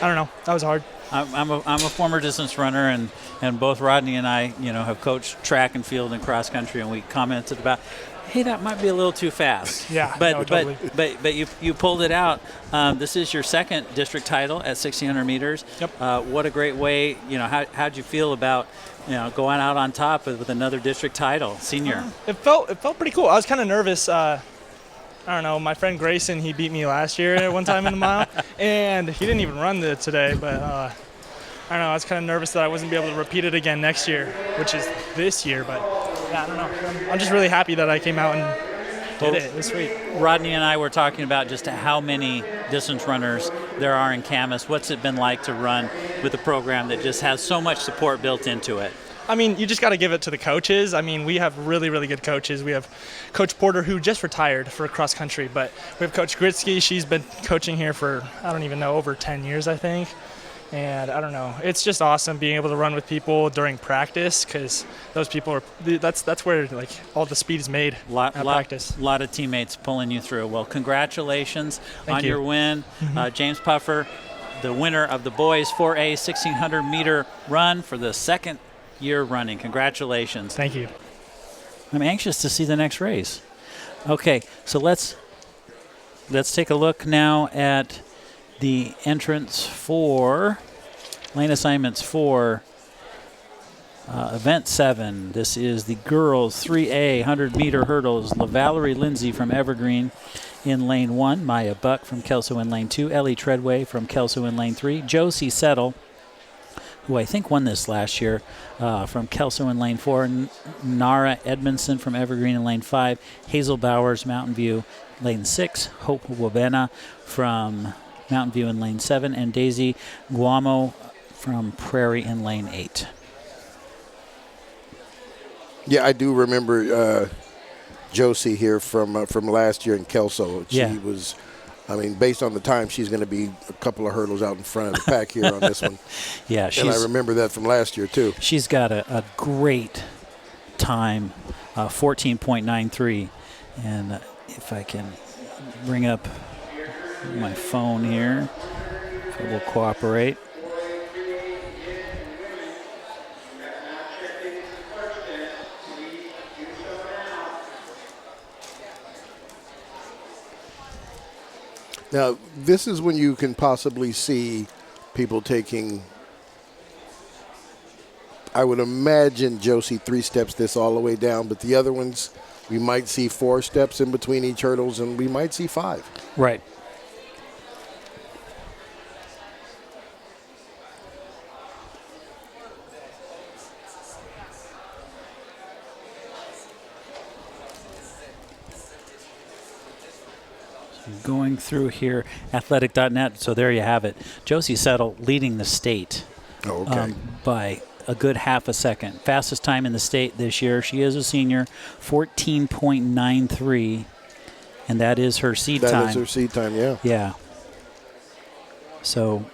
I don't know. That was hard. I'm a former distance runner, and both Rodney and I, have coached track and field and cross country, and we commented about, hey, that might be a little too fast. Yeah, but no, totally. but you pulled it out. This is your second district title at 1,600 meters. Yep. What a great way. How'd you feel about going out on top with another district title, senior? It felt pretty cool. I was kind of nervous. I don't know, my friend Grayson, he beat me last year at one time in the mile, and he didn't even run today, but I don't know, I was kind of nervous that I wasn't be able to repeat it again next year, which is this year, but yeah, I don't know. I'm just really happy that I came out and did it this week. Rodney and I were talking about just how many distance runners there are in Camas. What's it been like to run with a program that just has so much support built into it? I mean, you just got to give it to the coaches. I mean, we have really, really good coaches. We have Coach Porter, who just retired for cross country, but we have Coach Gritsky. She's been coaching here for, I don't even know, over 10 years, I think. And I don't know. It's just awesome being able to run with people during practice, because those people are, that's where like all the speed is made at practice. A lot of teammates pulling you through. Well, congratulations on you. your win. James Puffer, the winner of the boys 4A 1,600-meter run for the second year running. Congratulations. Thank you. I'm anxious to see the next race. Okay, so let's take a look now at the entrance for lane assignments for event 7. This is the girls 3A 100-meter hurdles. LaValerie Lindsay from Evergreen in lane 1, Maya Buck from Kelso in lane 2, Ellie Treadway from Kelso in lane 3, Josie Settle, who I think won this last year, from Kelso in lane 4, Nara Edmondson from Evergreen in lane 5, Hazel Bowers, Mountain View, lane 6, Hope Wabena from Mountain View in lane 7, and Daisy Guamo from Prairie in lane 8. Yeah, I do remember Josie here from last year in Kelso. She was, I mean, based on the time, she's going to be a couple of hurdles out in front of the pack here on this one. Yeah, and I remember that from last year too. She's got a great time, 14.93, and if I can bring up my phone here, if it will cooperate. Now, this is when you can possibly see people taking I would imagine Josie 3 steps this all the way down, but the other ones, we might see 4 steps in between each hurdles, and we might see 5. Right. Going through here, athletic.net. So there you have it. Josie Settle leading the state by a good half a second. Fastest time in the state this year. She is a senior, 14.93, and that is her seed time. That is her seed time, yeah. Yeah. So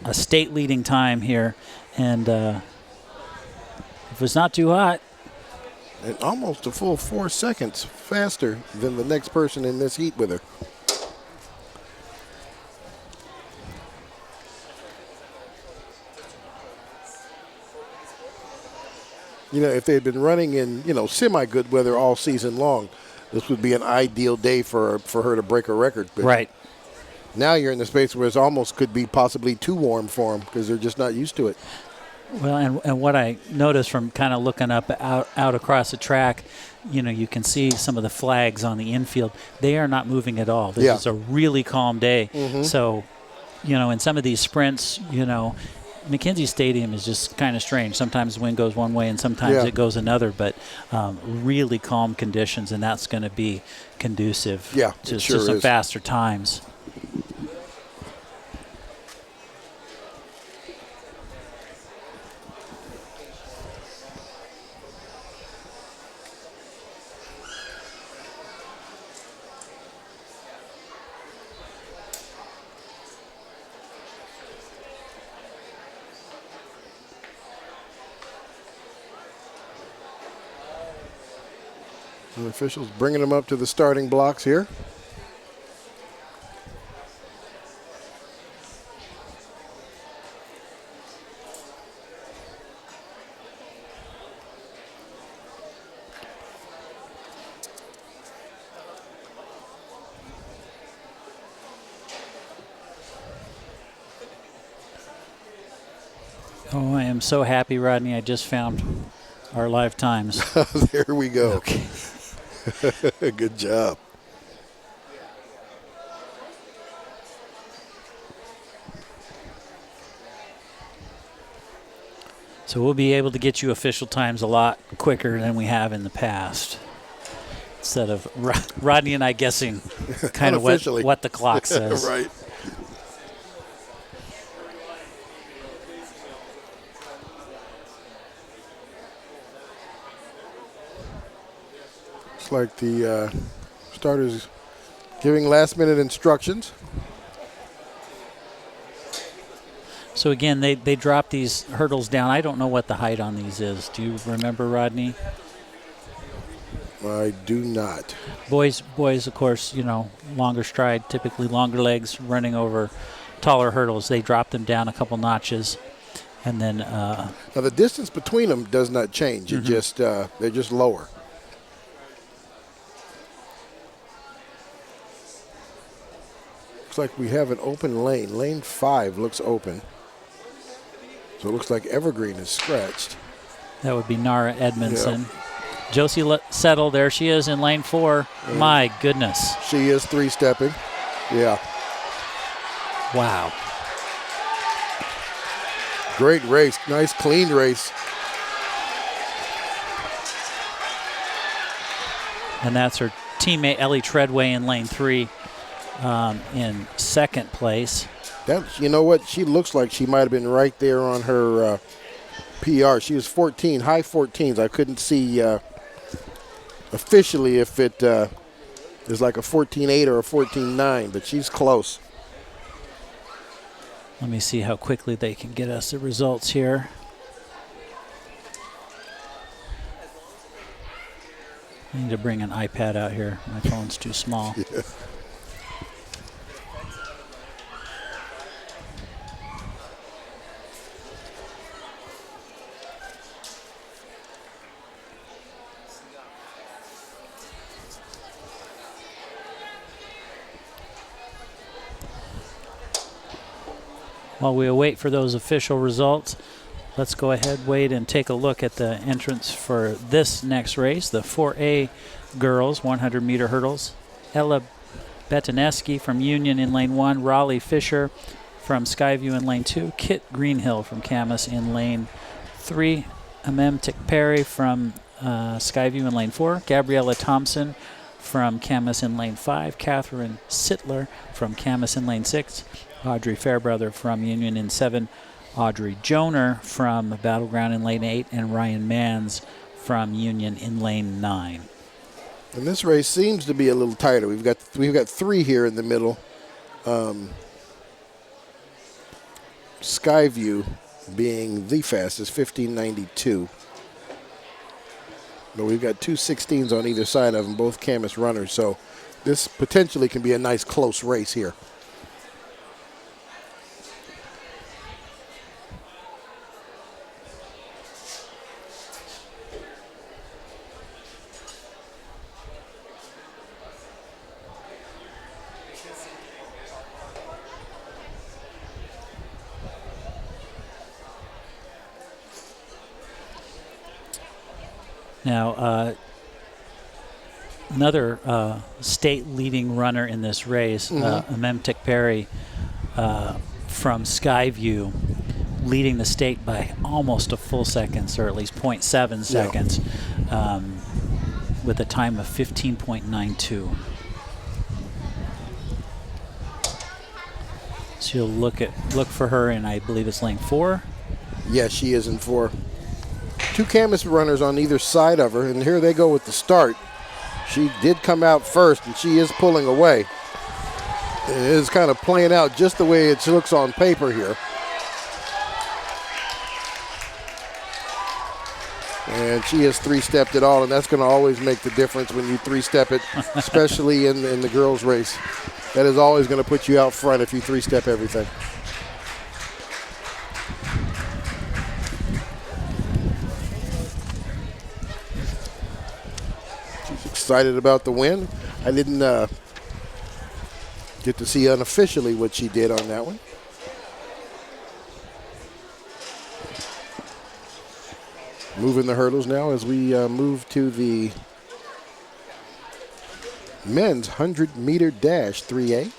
a state leading time here, and if it's not too hot. And almost a full 4 seconds faster than the next person in this heat with her. You know, if they had been running in, semi-good weather all season long, this would be an ideal day for her to break a record. But right. Now you're in the space where it almost could be possibly too warm for them because they're just not used to it. Well, and what I noticed from kind of looking up out across the track, you can see some of the flags on the infield. They are not moving at all. This is a really calm day. Mm-hmm. So, in some of these sprints, Mackenzie Stadium is just kind of strange. Sometimes the wind goes one way and sometimes it goes another, but really calm conditions, and that's going to be conducive to some faster times. The officials bringing them up to the starting blocks here. Oh, I am so happy, Rodney. I just found our live times. There we go. Okay. Good job. So we'll be able to get you official times a lot quicker than we have in the past. Instead of Rodney and I guessing kind of what the clock says. Right. Looks like the starters giving last-minute instructions. So, again, they drop these hurdles down. I don't know what the height on these is. Do you remember, Rodney? I do not. Boys, of course, longer stride, typically longer legs, running over taller hurdles. They drop them down a couple notches. And then now the distance between them does not change. It just they're just lower. Looks like we have an open lane. Lane 5 looks open. So it looks like Evergreen is scratched. That would be Nara Edmondson. Yep. Josie Settle, there she is in lane 4. And my goodness. She is 3-stepping. Yeah. Wow. Great race. Nice, clean race. And that's her teammate Ellie Treadway in lane 3 in second place. You know what? She looks like she might have been right there on her PR. She was 14, high 14s. I couldn't see officially if it is like a 14.8 or a 14.9, but she's close. Let me see how quickly they can get us the results here. I need to bring an iPad out here. My phone's too small. Yeah. While we await for those official results, let's go ahead, Wade, and take a look at the entrance for this next race, the 4A girls 100-meter hurdles. Ella Betaneski from Union in lane 1, Raleigh Fisher from Skyview in lane 2, Kit Greenhill from Camas in lane 3, Amem Tikperi from Skyview in lane 4, Gabriella Thompson from Camas in lane 5, Catherine Sittler from Camas in lane 6, Audrey Fairbrother from Union in 7, Audrey Joner from Battleground in lane 8, and Ryan Manns from Union in lane 9. And this race seems to be a little tighter. We've got 3 here in the middle. Skyview being the fastest, 15:92. But we've got 2 16s on either side of them, both Camas runners. So this potentially can be a nice close race here. Now, another state leading runner in this race, Amem Tikperi from Skyview, leading the state by almost a full second, or at least 0.7 seconds, with a time of 15.92. So you'll look for her in, I believe it's lane 4. Yes, she is in 4. 2 Camas runners on either side of her, and here they go with the start. She did come out first, and she is pulling away. It is kind of playing out just the way it looks on paper here. And she has 3-stepped it all, and that's going to always make the difference when you 3-step it, especially in the girls' race. That is always going to put you out front if you 3-step everything. Excited about the win. I didn't get to see unofficially what she did on that one. Moving the hurdles now as we move to the men's 100-meter dash 3A.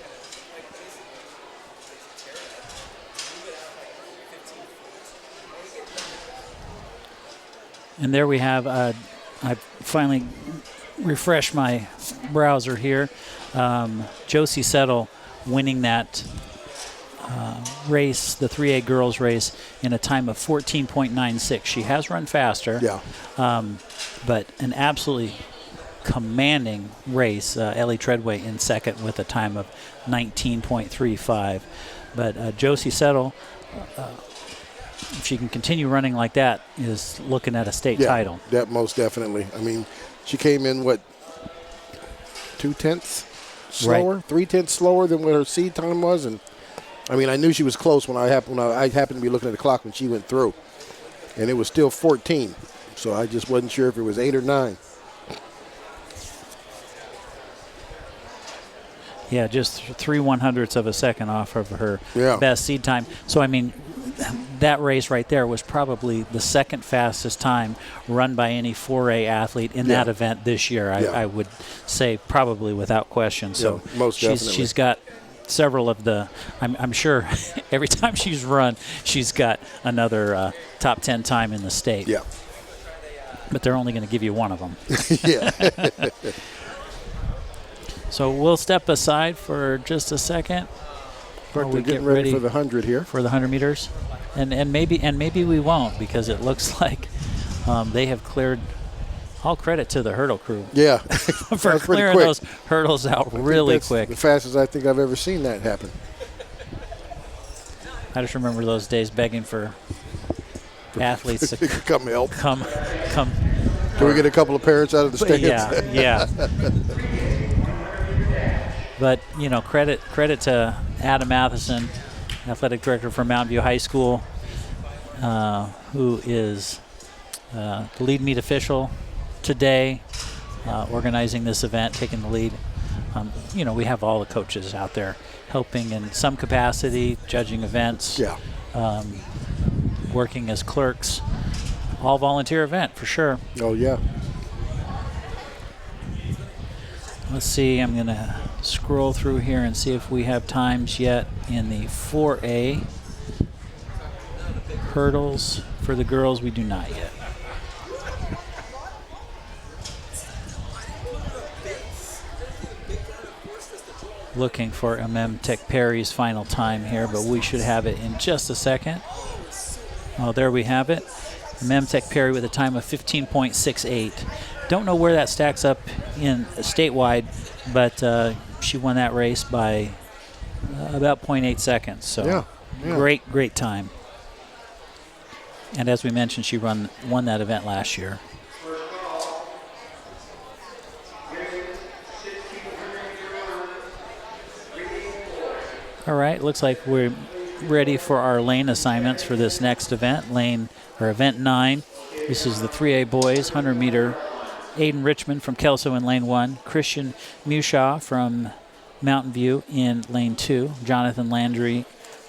And there we have, I finally refresh my browser here. Josie Settle winning that race, the 3A girls race, in a time of 14.96. She has run faster, but an absolutely commanding race. Ellie Treadway in second with a time of 19.35. But Josie Settle, if she can continue running like that, is looking at a state title. That most definitely. I mean, she came in, 2/10 slower, right. 3/10 slower than what her seed time was, and I mean, I knew she was close when I happened to be looking at the clock when she went through, and it was still 14, so I just wasn't sure if it was 8 or 9. Yeah, just 3/100ths of a second off of her best seed time. So I mean, that race right there was probably the second fastest time run by any 4A athlete in that event this year. I would say probably without question. So most definitely. She's got several of the, I'm sure every time she's run, she's got another top 10 time in the state. Yeah. But they're only going to give you one of them. Yeah. So we'll step aside for just a second. We're getting ready for the 100 here. For the 100 meters. And maybe we won't, because it looks like they have cleared. All credit to the hurdle crew. Yeah. For clearing those hurdles out really quick. The fastest I think I've ever seen that happen. I just remember those days begging for athletes to come help. Come. Can we get a couple of parents out of the stands? Yeah. But, credit to Adam Matheson, athletic director for Mountain View High School, who is the lead meet official today, organizing this event, taking the lead. We have all the coaches out there helping in some capacity, judging events, working as clerks. All volunteer event for sure. Oh, yeah. Let's see, I'm going to scroll through here and see if we have times yet in the 4A hurdles. For the girls, we do not yet. Looking for Tech Perry's final time here, but we should have it in just a second. Oh, there we have it. Tech Perry with a time of 15.68. Don't know where that stacks up in statewide, but she won that race by about 0.8 seconds. So yeah. Great time. And as we mentioned, she won that event last year. All right, looks like we're ready for our lane assignments for this next event, event 9. This is the 3A boys 100-meter. Aiden Richmond from Kelso in lane 1, Christian Mushaw from Mountain View in lane 2, Jonathan Landry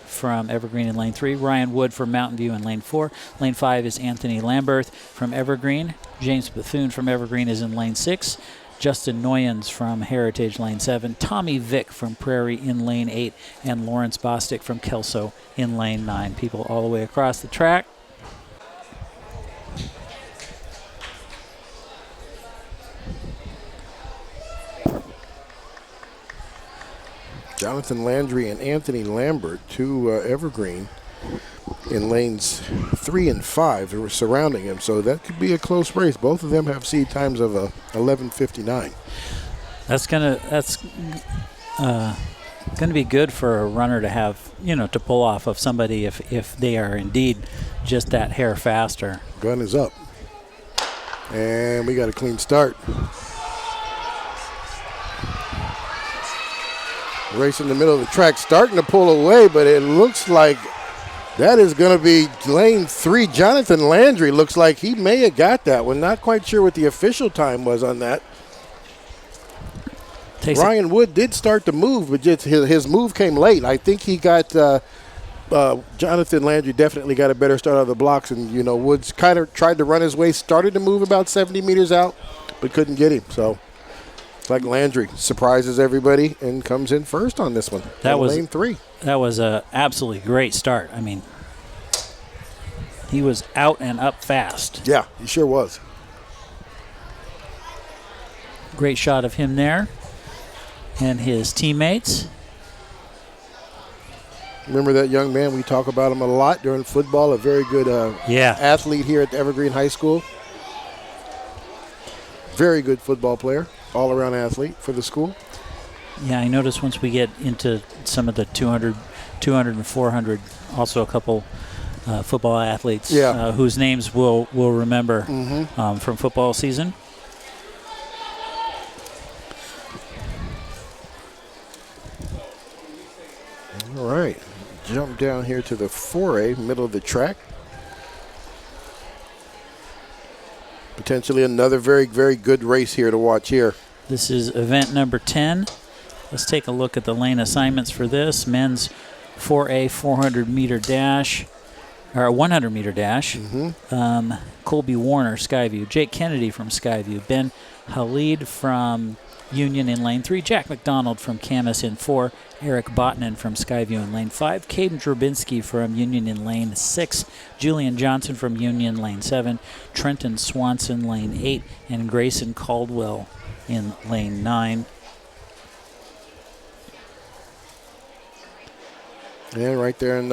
from Evergreen in lane 3, Ryan Wood from Mountain View in lane 4. Lane 5 is Anthony Lamberth from Evergreen. James Bethune from Evergreen is in lane 6. Justin Noyens from Heritage lane 7, Tommy Vick from Prairie in lane 8, and Lawrence Bostic from Kelso in lane 9. People all the way across the track. Jonathan Landry and Anthony Lambert, two Evergreen, in lanes 3 and 5 that were surrounding him. So that could be a close race. Both of them have seed times of 11:59. That's gonna be good for a runner to have, to pull off of somebody if they are indeed just that hair faster. Gun is up, and we got a clean start. Race in the middle of the track, starting to pull away, but it looks like that is going to be lane 3. Jonathan Landry looks like he may have got that one. Not quite sure what the official time was on that. Ryan Wood did start to move, but just his move came late. I think he got Jonathan Landry definitely got a better start out of the blocks, and Woods kind of tried to run his way, started to move about 70 meters out, but couldn't get him. So it's like Landry surprises everybody and comes in first on this one. That was lane 3. That was a absolutely great start. I mean, he was out and up fast. Yeah, he sure was. Great shot of him there and his teammates. Remember that young man? We talk about him a lot during football. A very good athlete here at Evergreen High School. Very good football player, all-around athlete for the school. Yeah, I noticed once we get into some of the 200 and 400, also a couple football athletes whose names we'll remember from football season. All right, jump down here to the 4A, middle of the track. Potentially another very, very good race here to watch here. This is event number 10. Let's take a look at the lane assignments for this. Men's 4A 400-meter dash, or 100-meter dash. Colby Warner, Skyview. Jake Kennedy from Skyview. Ben Halid from Union in lane 3. Jack McDonald from Camas in 4. Eric Botnan from Skyview in lane 5. Caden Drabinski from Union in lane 6. Julian Johnson from Union lane 7. Trenton Swanson lane 8. And Grayson Caldwell in lane 9. And right there in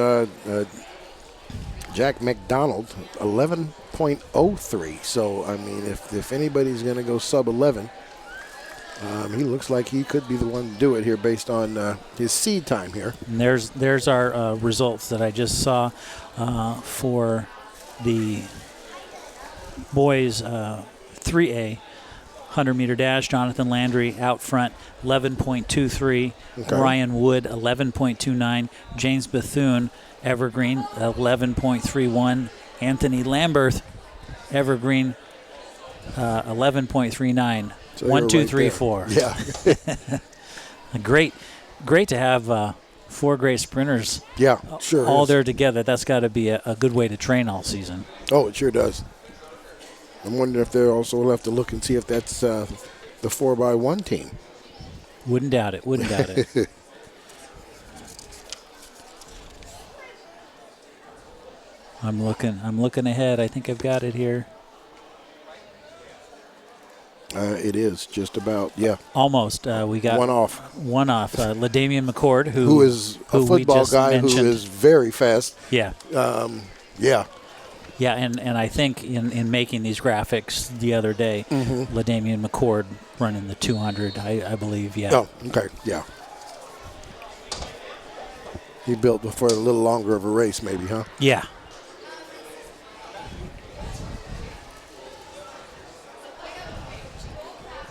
Jack McDonald, 11.03. So, I mean, if anybody's going to go sub 11, he looks like he could be the one to do it here based on his seed time here. And there's our results that I just saw for the boys 3A 100-meter dash. Jonathan Landry out front, 11.23. Okay. Ryan Wood, 11.29. James Bethune, Evergreen, 11.31. Anthony Lamberth, Evergreen, 11.39. So 1, 2, 3, 4. Yeah. Great to have 4 great sprinters Yeah, sure. all is. there together. That's got to be a good way to train all season. Oh, it sure does. I'm wondering if they're also will have to look and see if that's the 4x1 team. Wouldn't doubt it. Wouldn't doubt it. I'm looking ahead. I think I've got it here. It is just about, yeah. Almost. We got One off. LaDamian McCord, Who is a we football just guy mentioned. who is very fast. Yeah. Yeah. Yeah, and I think in making these graphics the other day, LaDamian McCord running the 200, I believe, yeah. Oh, okay, yeah. He built for a little longer of a race, maybe, huh? Yeah.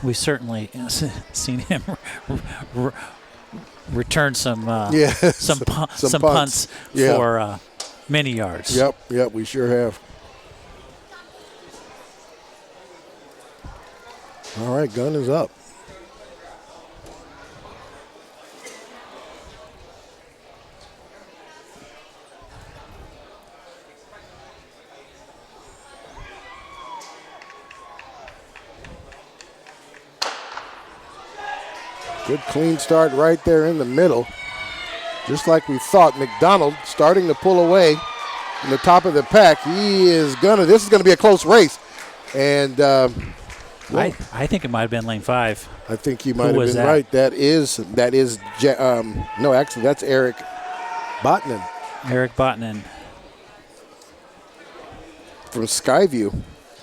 We've certainly seen him return some some punts Yeah. for many yards. Yep, we sure have. All right, gun is up. Good clean start right there in the middle. Just like we thought. McDonald starting to pull away in the top of the pack. This is gonna be a close race. And I think it might have been lane 5. I think you might have was been that? right. No, actually that's Eric Botnan Eric Botnan. from Skyview,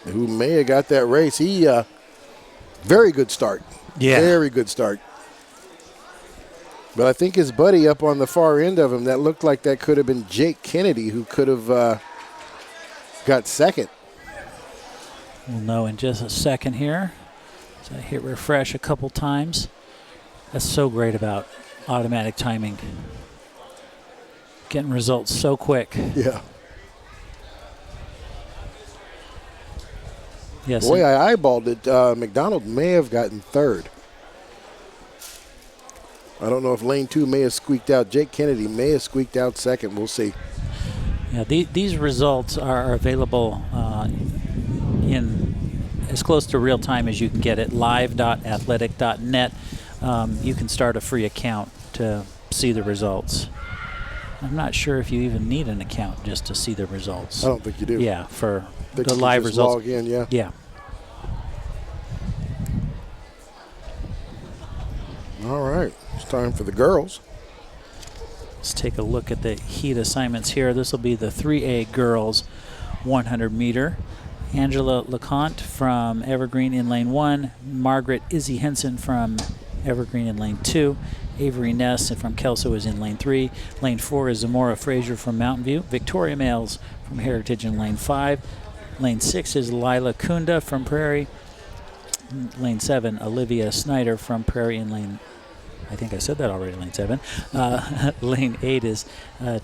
who may have got that race. He very good start. Yeah. Very good start. But I think his buddy up on the far end of him, that looked like that could have been Jake Kennedy, who could have got second. We'll know in just a second here. So I hit refresh a couple times. That's so great about automatic timing. Getting results so quick. Yeah. Yes. The way I eyeballed it, McDonald may have gotten third. I don't know if lane 2 may have squeaked out. Jake Kennedy may have squeaked out second. We'll see. Yeah, these results are available in as close to real time as you can get it. live.athletic.net. You can start a free account to see the results. I'm not sure if you even need an account just to see the results. I don't think you do. Yeah, for I think the you live just results. log in, yeah. Yeah. All right. It's time for the girls. Let's take a look at the heat assignments here. This will be the 3A girls 100 meter. Angela LeConte from Evergreen in lane 1. Margaret Izzy Henson from Evergreen in lane 2. Avery Ness from Kelso is in lane 3. Lane 4 is Zamora Frazier from Mountain View. Victoria Males from Heritage in lane 5. Lane 6 is Lila Kunda from Prairie. Lane 7, Olivia Snyder from Prairie in lane, I think I said that already, lane 7. Lane 8 is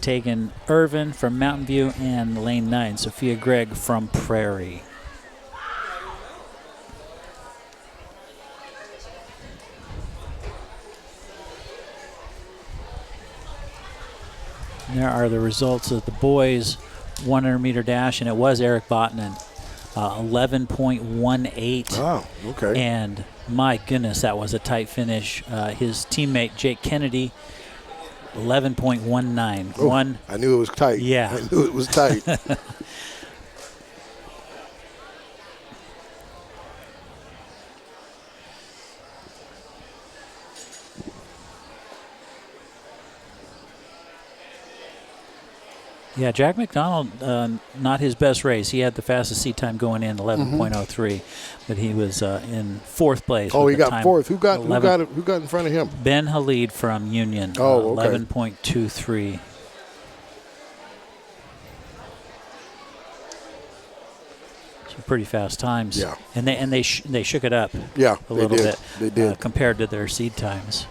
Tegan Irvin from Mountain View, and lane 9, Sophia Gregg from Prairie. And there are the results of the boys 100 meter dash, and it was Eric Botnan. 11.18. Oh, okay. And my goodness, that was a tight finish. His teammate, Jake Kennedy, 11.19. Oh, I knew it was tight. Yeah. I knew it was tight. Yeah, Jack McDonald, not his best race. He had the fastest seat time going in, 11.03, but he was in fourth place. Oh, with he the got time fourth. Who got in front of him? Ben Halid from Union. Oh, okay. 11.23. So pretty fast times. Yeah. And they shook it up. Yeah, a little did. bit. They did. Compared to their seed times.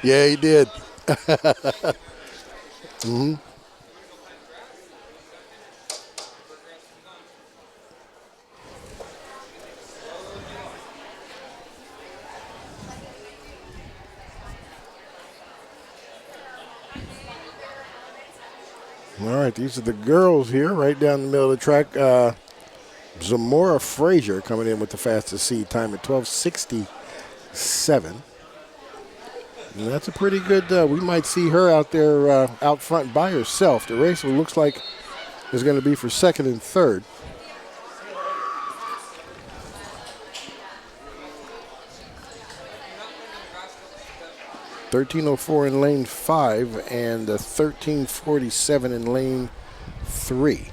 Yeah, he did. All right, these are the girls here, right down the middle of the track. Zamora Frazier coming in with the fastest seed time at 12:67. And that's a pretty good, we might see her out there out front by herself. The race looks like is going to be for second and third. .13:04 in lane 5 and 13:47 in lane 3.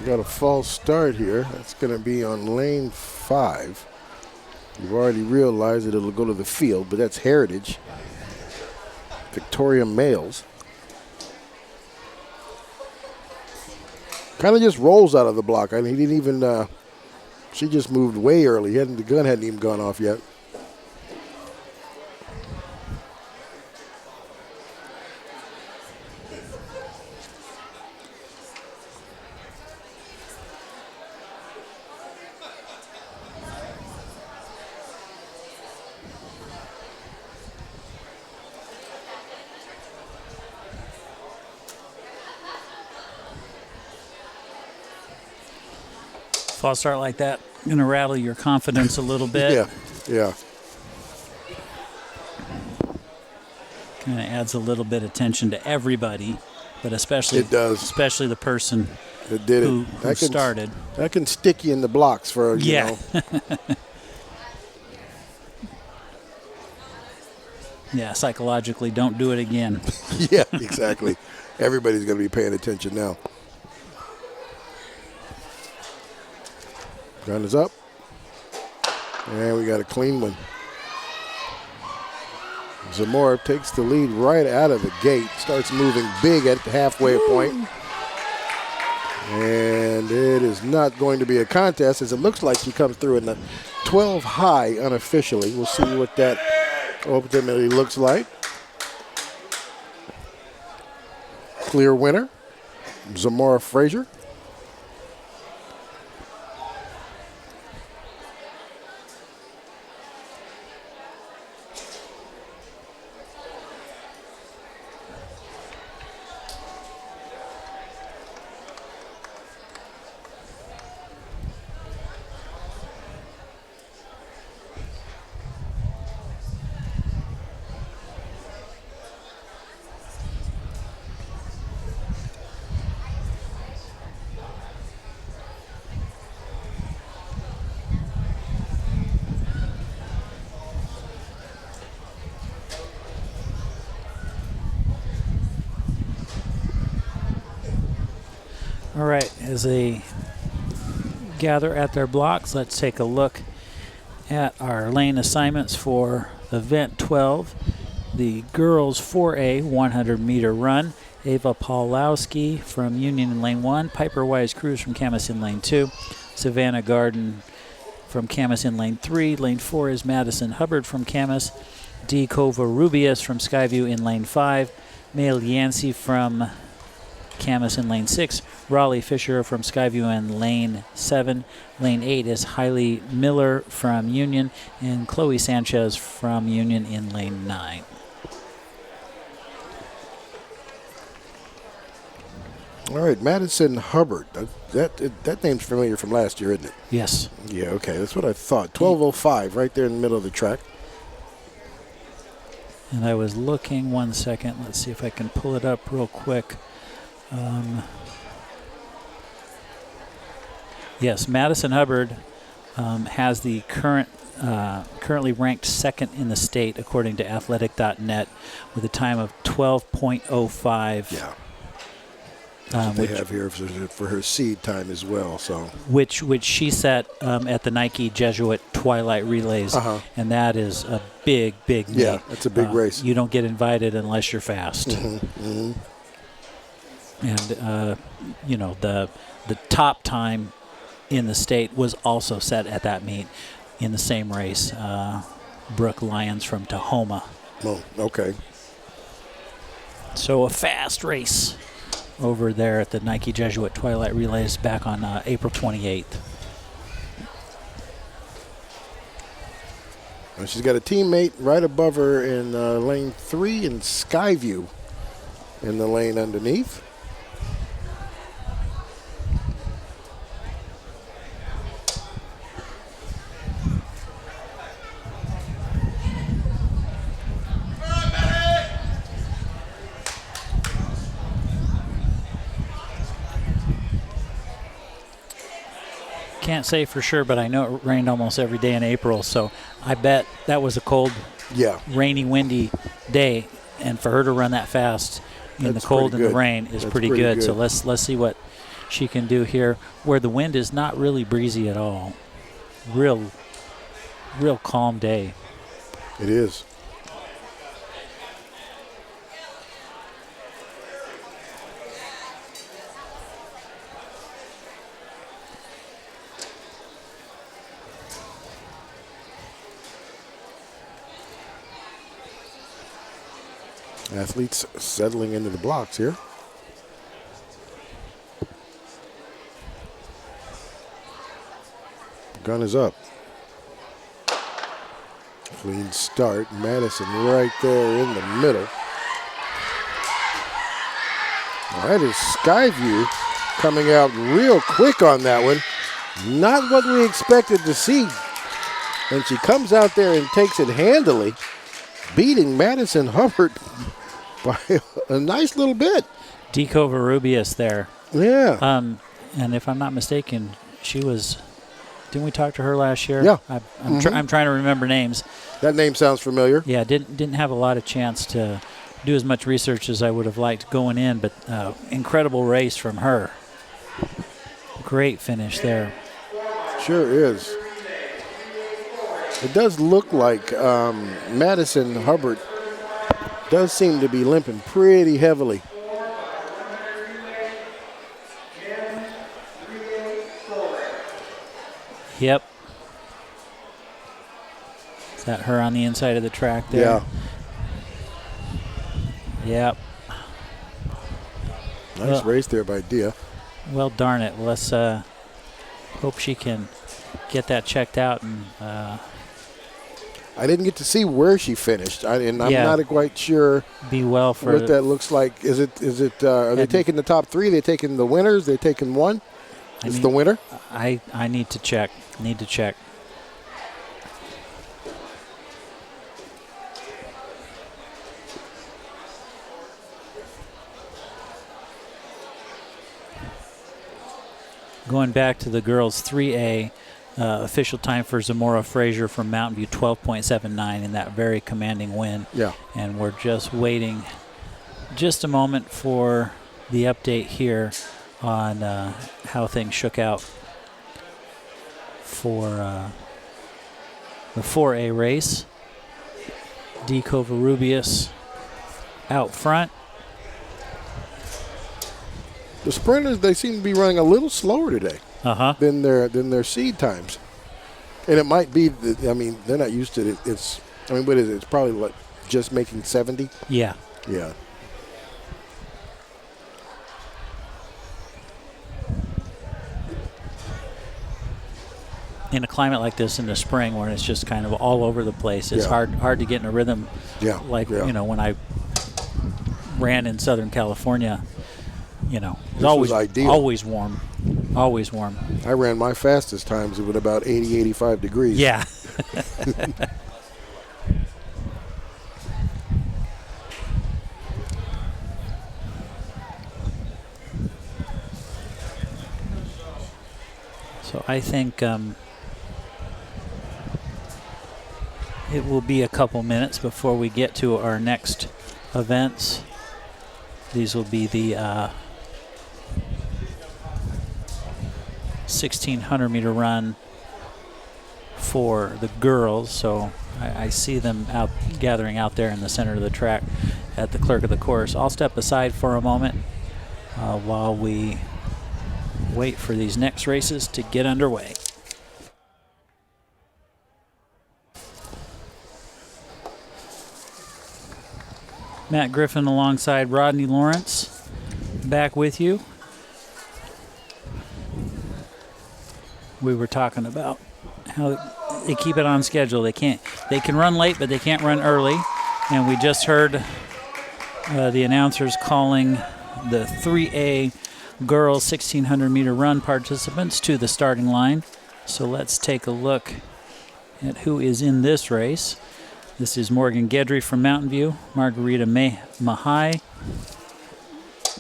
Got a false start here. That's going to be on lane 5. You've already realized that it'll go to the field, but that's Heritage. Victoria Males. Kind of just rolls out of the block. I mean, he didn't even, she just moved way early. The gun hadn't even gone off yet. False start like that, going to rattle your confidence a little bit. Yeah. Kind of adds a little bit of tension to everybody, but especially It does. especially the person It did who it. started. That can stick you in the blocks for, you know. Yeah, psychologically, don't do it again. Yeah, exactly. Everybody's going to be paying attention now. Gun is up. And we got a clean one. Zamora takes the lead right out of the gate. Starts moving big at the halfway point. And it is not going to be a contest, as it looks like she comes through in the 12 high unofficially. We'll see what that ultimately looks like. Clear winner, Zamora Frazier. All right, as they gather at their blocks, let's take a look at our lane assignments for event 12, the girls 4A 100-meter run. Ava Paulowski from Union in lane 1, Piper Wise Cruz from Camas in lane 2, Savannah Garden from Camas in lane 3. Lane 4 is Madison Hubbard from Camas, D. Covarrubias from Skyview in lane 5, Mail Yancey from Camas in lane 6, Raleigh Fisher from Skyview in lane 7. Lane 8 is Hailey Miller from Union, and Chloe Sanchez from Union in lane 9. All right, Madison Hubbard. That name's familiar from last year, isn't it? Yes. Yeah, okay, that's what I thought. 12:05, right there in the middle of the track. And I was looking, one second. Let's see if I can pull it up real quick. Yes, Madison Hubbard has the currently ranked second in the state according to athletic.net with a time of 12.05. Yeah. That's what they have here for her seed time as well. So which she set at the Nike Jesuit Twilight Relays, and that is a big meet. Yeah, it's a big race. You don't get invited unless you're fast. Mm-hmm. And the top time in the state was also set at that meet in the same race. Brooke Lyons from Tahoma. Oh, okay. So a fast race over there at the Nike Jesuit Twilight Relays back on April 28th. And she's got a teammate right above her in lane 3 and Skyview in the lane underneath. Can't say for sure, but I know it rained almost every day in April, so I bet that was a cold, rainy, windy day, and for her to run that fast in the cold and the rain is pretty good. So let's see what she can do here, where the wind is not really breezy at all. Real calm day. It is. Athletes settling into the blocks here. Gun is up. Clean start. Madison right there in the middle. That is Skyview coming out real quick on that one. Not what we expected to see. And she comes out there and takes it handily, beating Madison Hubbard by a nice little bit. Deco Varubius there. Yeah. And if I'm not mistaken, she was. Didn't we talk to her last year? Yeah. I'm trying to remember names. That name sounds familiar. Yeah, didn't have a lot of chance to do as much research as I would have liked going in, but incredible race from her. Great finish there. Sure is. It does look like Madison Hubbard does seem to be limping pretty heavily. Yep. Is that her on the inside of the track there? Yeah. Yep. Nice race there by Dia. Well, darn it. Let's hope she can get that checked out. And I didn't get to see where she finished, and I'm not quite sure be well for what that looks like. Is it? Are they taking the top 3? They taking the winners? They taking one? It's the winner. I need to check. Going back to the girls 3A, official time for Zamora Frazier from Mountain View, 12.79 in that very commanding win. Yeah. And we're just waiting just a moment for the update here on how things shook out for the 4A race. D. Covarrubias out front. The sprinters, they seem to be running a little slower today than their seed times. And it might be, they're not used to it. What is it? It's probably like just making 70? Yeah. Yeah. In a climate like this in the spring where it's just kind of all over the place, it's hard to get in a rhythm. Yeah. When I ran in Southern California, it's always warm. Always warm. I ran my fastest times with about 80, 85 degrees. Yeah. So I think It will be a couple minutes before we get to our next events. These will be the 1,600 meter run for the girls. So I see them gathering out there in the center of the track at the clerk of the course. I'll step aside for a moment while we wait for these next races to get underway. Matt Griffin alongside Rodney Lawrence, back with you. We were talking about how they keep it on schedule. They can run late, but they can't run early. And we just heard the announcers calling the 3A girls 1,600 meter run participants to the starting line. So let's take a look at who is in this race. This is Morgan Gedry from Mountain View, Margarita Mahai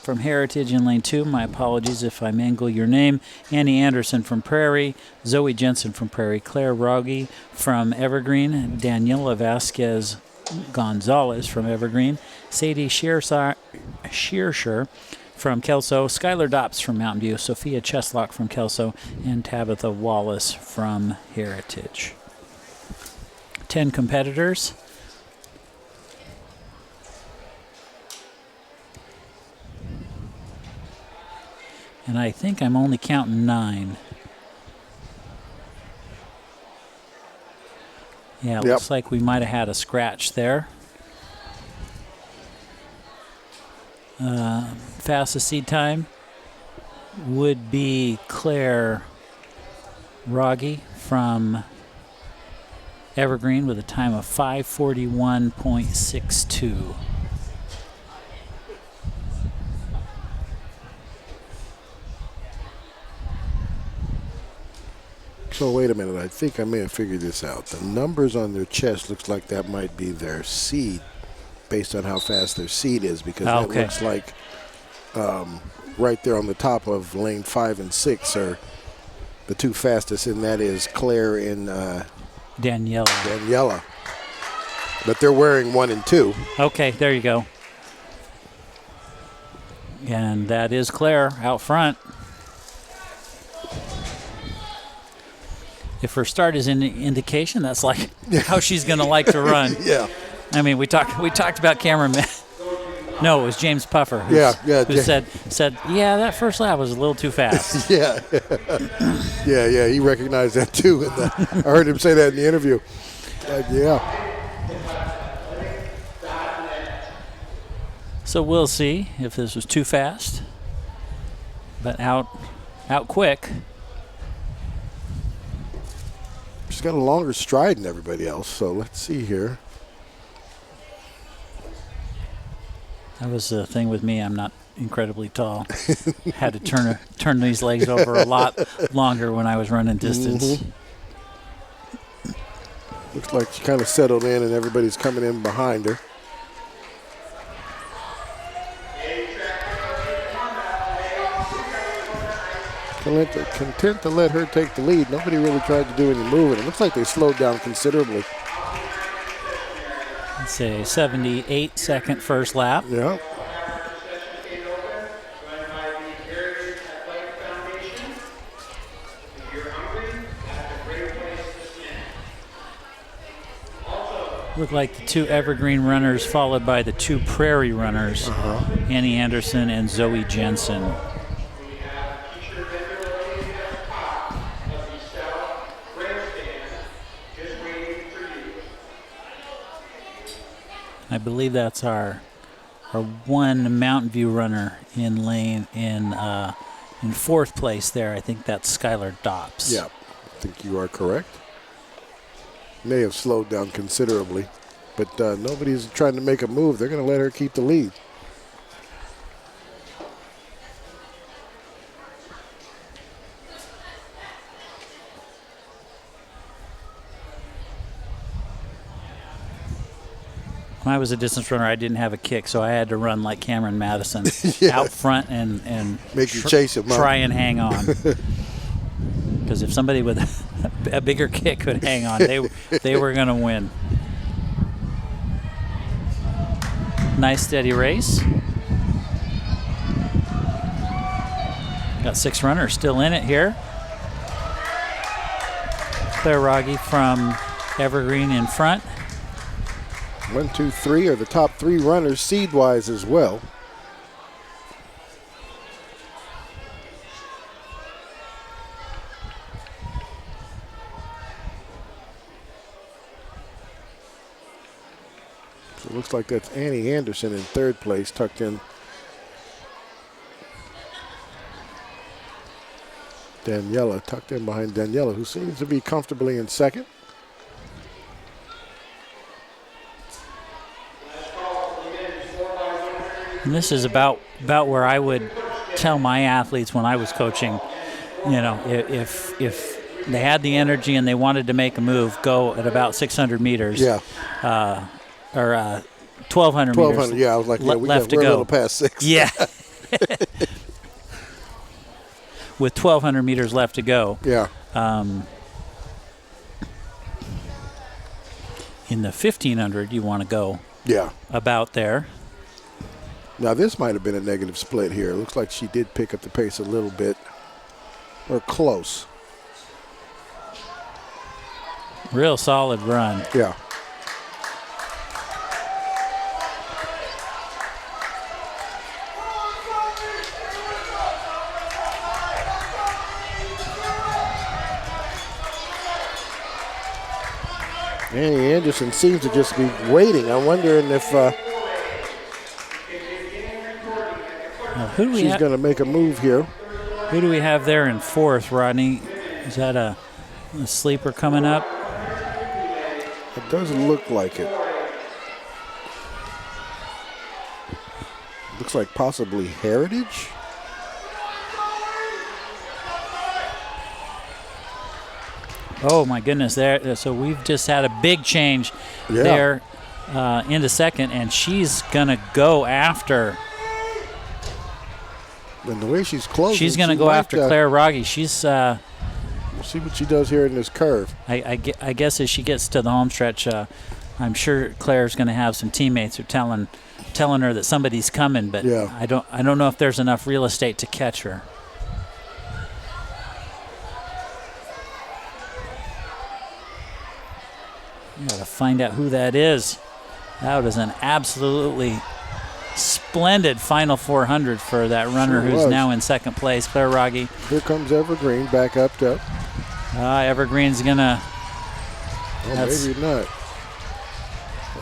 from Heritage in lane 2. My apologies if I mangle your name. Annie Anderson from Prairie, Zoe Jensen from Prairie, Claire Rogge from Evergreen, Daniela Vasquez Gonzalez from Evergreen, Sadie Shearsher from Kelso, Skylar Dops from Mountain View, Sophia Cheslock from Kelso, and Tabitha Wallace from Heritage. 10 competitors. And I think I'm only counting 9. Yeah, it looks like we might have had a scratch there. Fastest seed time would be Claire Rogge from Evergreen with a time of 5:41.62. So wait a minute, I think I may have figured this out. The numbers on their chest looks like that might be their seed based on how fast their seed is, because that looks like right there on the top of lane 5 and 6 are the two fastest, and that is Claire and Daniela. But they're wearing 1 and 2. Okay, there you go. And that is Claire out front. If her start is an indication, that's like how she's going to like to run. Yeah. I mean, we talked about Cameron. No, it was James Puffer. Who said, yeah, that first lap was a little too fast. yeah, he recognized that too. I heard him say that in the interview. Yeah. So we'll see if this was too fast, but out quick. She's got a longer stride than everybody else, so let's see here. That was the thing with me. I'm not incredibly tall. Had to turn these legs over a lot longer when I was running distance. Looks like she kind of settled in and everybody's coming in behind her. Content to let her take the lead. Nobody really tried to do any moving. It looks like they slowed down considerably. It's a 78-second first lap. Yeah. Look like the 2 Evergreen runners followed by the 2 Prairie runners, Annie Anderson and Zoe Jensen. I believe that's our 1 Mountain View runner in 4th place there. I think that's Skylar Dops. Yeah, I think you are correct. May have slowed down considerably, but nobody's trying to make a move. They're going to let her keep the lead. When I was a distance runner, I didn't have a kick, so I had to run like Cameron Madison, out front and make you chase him. Try and hang on. Because if somebody with a bigger kick could hang on, they were going to win. Nice steady race. Got 6 runners still in it here. Claire Rogge from Evergreen in front. 1, 2, 3 are the top 3 runners seed-wise as well. So it looks like that's Annie Anderson in 3rd place, tucked in. Daniela, tucked in behind Daniela, who seems to be comfortably in 2nd. And this is about where I would tell my athletes when I was coaching, you know, if they had the energy and they wanted to make a move, go at about 600 meters. Yeah. Or 1,200 meters. 1,200, yeah. I was like, yeah, we're left to a go. little past 6. Yeah. With 1,200 meters left to go. Yeah. In the 1,500, you want to go Yeah. about there. Now, this might have been a negative split here. It looks like she did pick up the pace a little bit. Or close. Real solid run. Yeah. Annie Anderson seems to just be waiting. I'm wondering if Who do we she's going to make a move here. Who do we have there in 4th, Rodney? Is that a sleeper coming up? It doesn't look like it. Looks like possibly Heritage. Oh my goodness! There, so we've just had a big change Yeah. there into 2nd, and she's gonna go after. And the way she's closing, She's gonna she go might, after Claire Rogge. She's. We'll see what she does here in this curve. I guess as she gets to the home stretch, I'm sure Claire's going to have some teammates who are telling her that somebody's coming, but Yeah. I don't know if there's enough real estate to catch her. We got to find out who that is. That was an absolutely splendid final 400 for that runner Sure who's was. now in 2nd place, Claire Rogge. Here comes Evergreen back up to. Evergreen's gonna. Oh, That's- maybe not.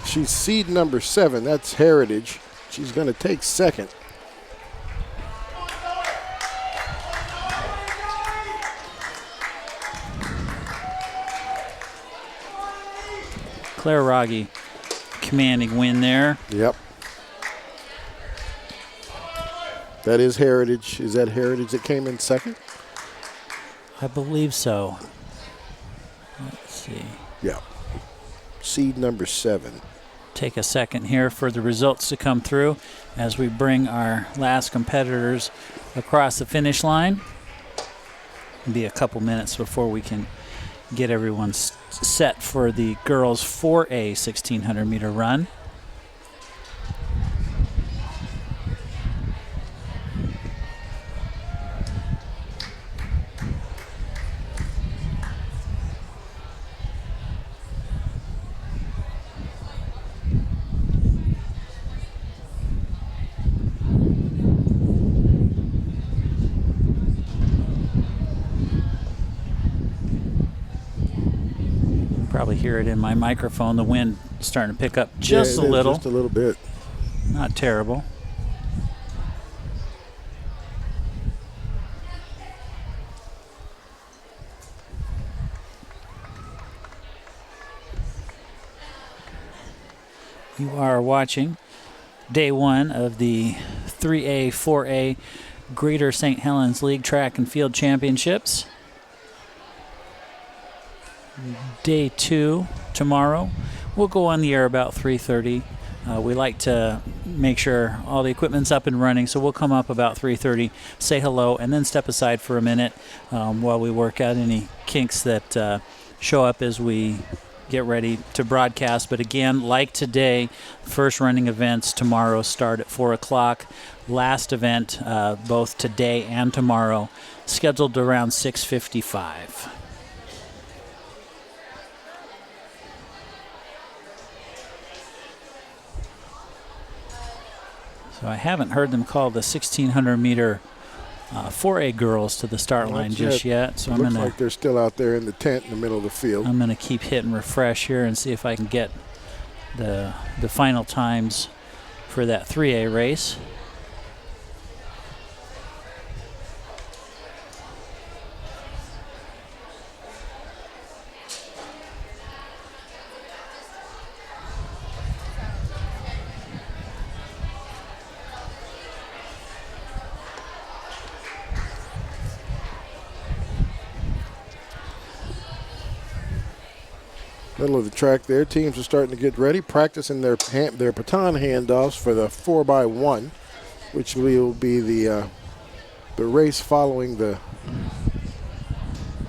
She's seed number 7. That's Heritage. She's going to take 2nd. Claire Rogge, commanding win there. Yep. That is Heritage. Is that Heritage that came in 2nd? I believe so. Let's see. Yeah. Seed number 7. Take a second here for the results to come through as we bring our last competitors across the finish line. It'll be a couple minutes before we can get everyone set for the girls 4A 1,600 meter run. Probably hear it in my microphone. The wind starting to pick up just Yeah, a it is, little. Just a little bit. Not terrible. You are watching day 1 of the 3A, 4A Greater St. Helens League Track and Field Championships. Day 2 tomorrow. We'll go on the air about 3:30. We like to make sure all the equipment's up and running, so we'll come up about 3:30, say hello, and then step aside for a minute while we work out any kinks that show up as we get ready to broadcast. But again, like today, first running events tomorrow start at 4 o'clock. Last event, both today and tomorrow, scheduled around 6:55. So I haven't heard them call the 1,600-meter 4A girls to the start line just yet. So Looks like they're still out there in the tent in the middle of the field. I'm going to keep hitting refresh here and see if I can get the final times for that 3A race. Middle of the track there. Teams are starting to get ready, practicing their baton handoffs for the 4x1, which will be the race following the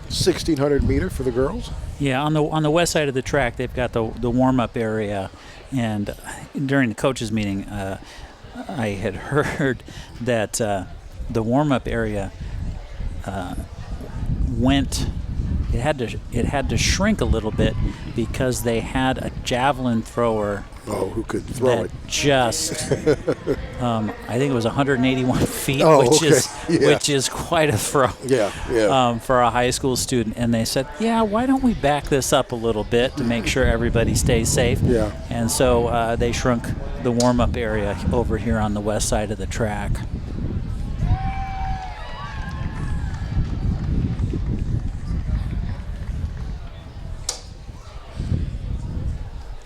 1,600 meter for the girls. Yeah, on the west side of the track, they've got the warm-up area, and during the coaches meeting, I had heard that the warm-up area it had to shrink a little bit because they had a javelin thrower. Oh, who could throw it? Just, I think it was 181 feet, which is quite a throw. Yeah. For a high school student, and they said, "Yeah, why don't we back this up a little bit to make sure everybody stays safe?" Yeah. And so they shrunk the warm-up area over here on the west side of the track.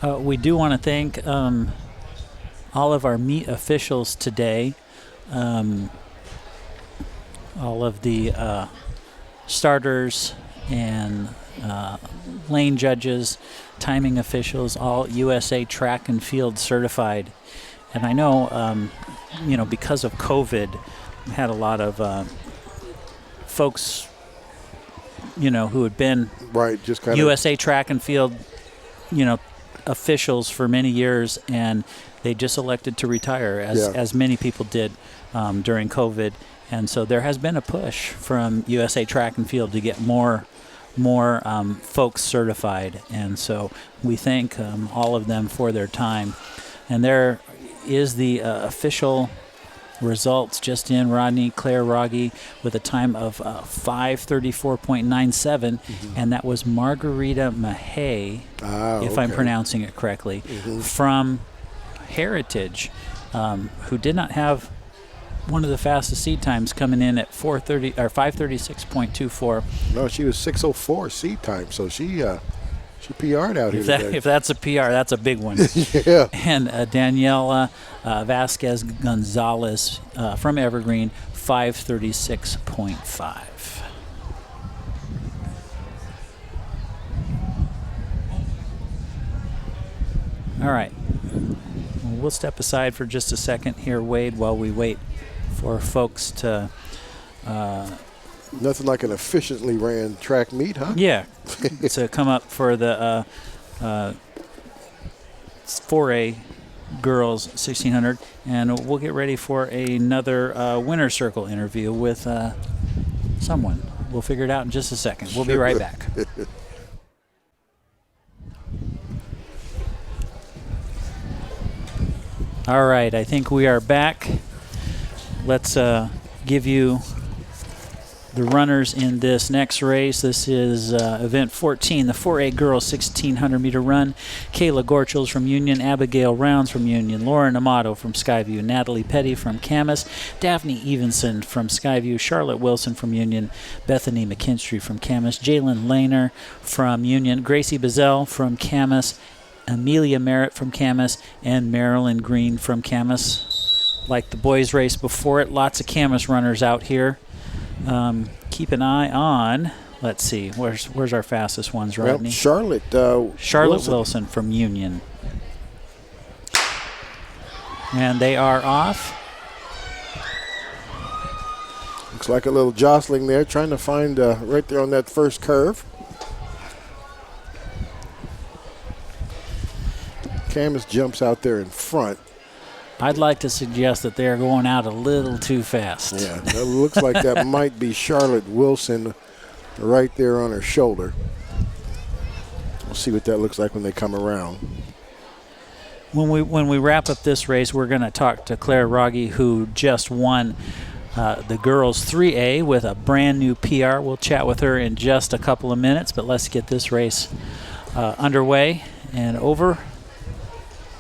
We do want to thank all of our meet officials today, all of the starters and lane judges, timing officials, all USA Track and Field certified. And I know, because of COVID, we had a lot of folks, who had been just kind USA Track and Field, officials for many years, and they just elected to retire, as many people did during COVID. And so there has been a push from USA Track and Field to get more folks certified. And so we thank all of them for their time. And there is the official results just in. Rodney Claire Rogge with a time of 5:34.97, and that was Margarita Mahay, if I'm pronouncing it correctly, from Heritage, who did not have one of the fastest seed times, coming in at 5:36.24. No, she was 6:04 seed time, so she PR'd out here today. If that's a PR, that's a big one. Yeah. And Daniela Vasquez Gonzalez from Evergreen, 5:36.5. All right. We'll step aside for just a second here, Wade, while we wait for folks to... Nothing like an efficiently ran track meet, huh? Yeah, to come up for the 4A girls 1,600, and we'll get ready for another winner's circle interview with someone. We'll figure it out in just a second. We'll be right back. All right, I think we are back. Let's give you the runners in this next race. This is event 14, the 4A girls 1,600-meter run. Kayla Gorchels from Union, Abigail Rounds from Union, Lauren Amato from Skyview, Natalie Petty from Camas, Daphne Evenson from Skyview, Charlotte Wilson from Union, Bethany McKinstry from Camas, Jalen Lehner from Union, Gracie Bazell from Camas, Amelia Merritt from Camas, and Marilyn Green from Camas. Like the boys' race before it, lots of Camas runners out here. Keep an eye on, let's see, where's our fastest ones, Rodney? Well, Charlotte Wilson from Union. And they are off. Looks like a little jostling there, trying to find right there on that first curve. Camus jumps out there in front. I'd like to suggest that they're going out a little too fast. Yeah, that looks like that might be Charlotte Wilson right there on her shoulder. We'll see what that looks like when they come around. When we wrap up this race, we're going to talk to Claire Rogge, who just won the girls 3A with a brand new PR. We'll chat with her in just a couple of minutes, but let's get this race underway and over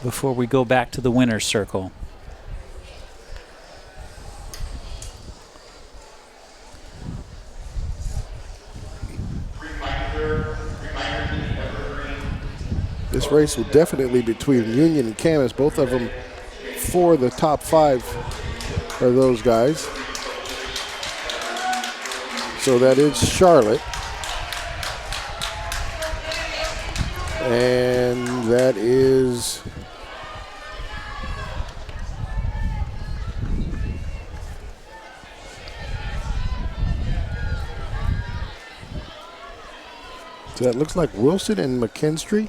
before we go back to the winner's circle. This race will definitely be between Union and Camas. Both of them for the top 5 are those guys. So that is Charlotte. And that is so that looks like Wilson and McKinstry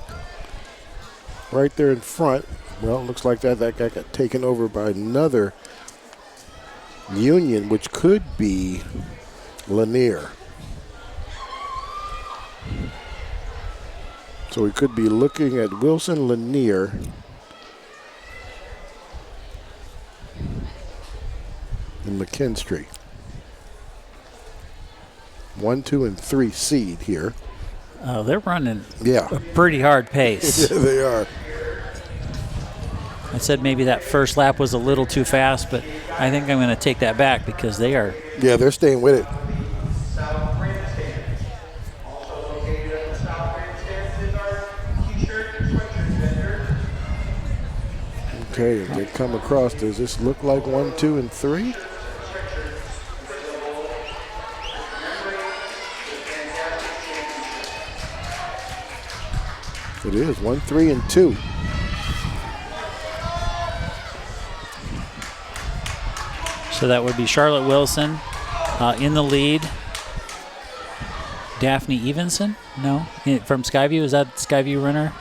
right there in front. Well, it looks like that guy got taken over by another Union, which could be Lanier. So we could be looking at Wilson, Lanier, and McKinstry. 1, 2, and 3 seed here. Oh, they're running Yeah. a pretty hard pace. Yeah, they are. I said maybe that first lap was a little too fast, but I think I'm going to take that back because they are. Yeah, they're staying with it. Okay, as they come across, does this look like 1, 2, and 3? It is 1, 3, and 2. So that would be Charlotte Wilson in the lead. Daphne Evenson? No, from Skyview. Is that Skyview runner?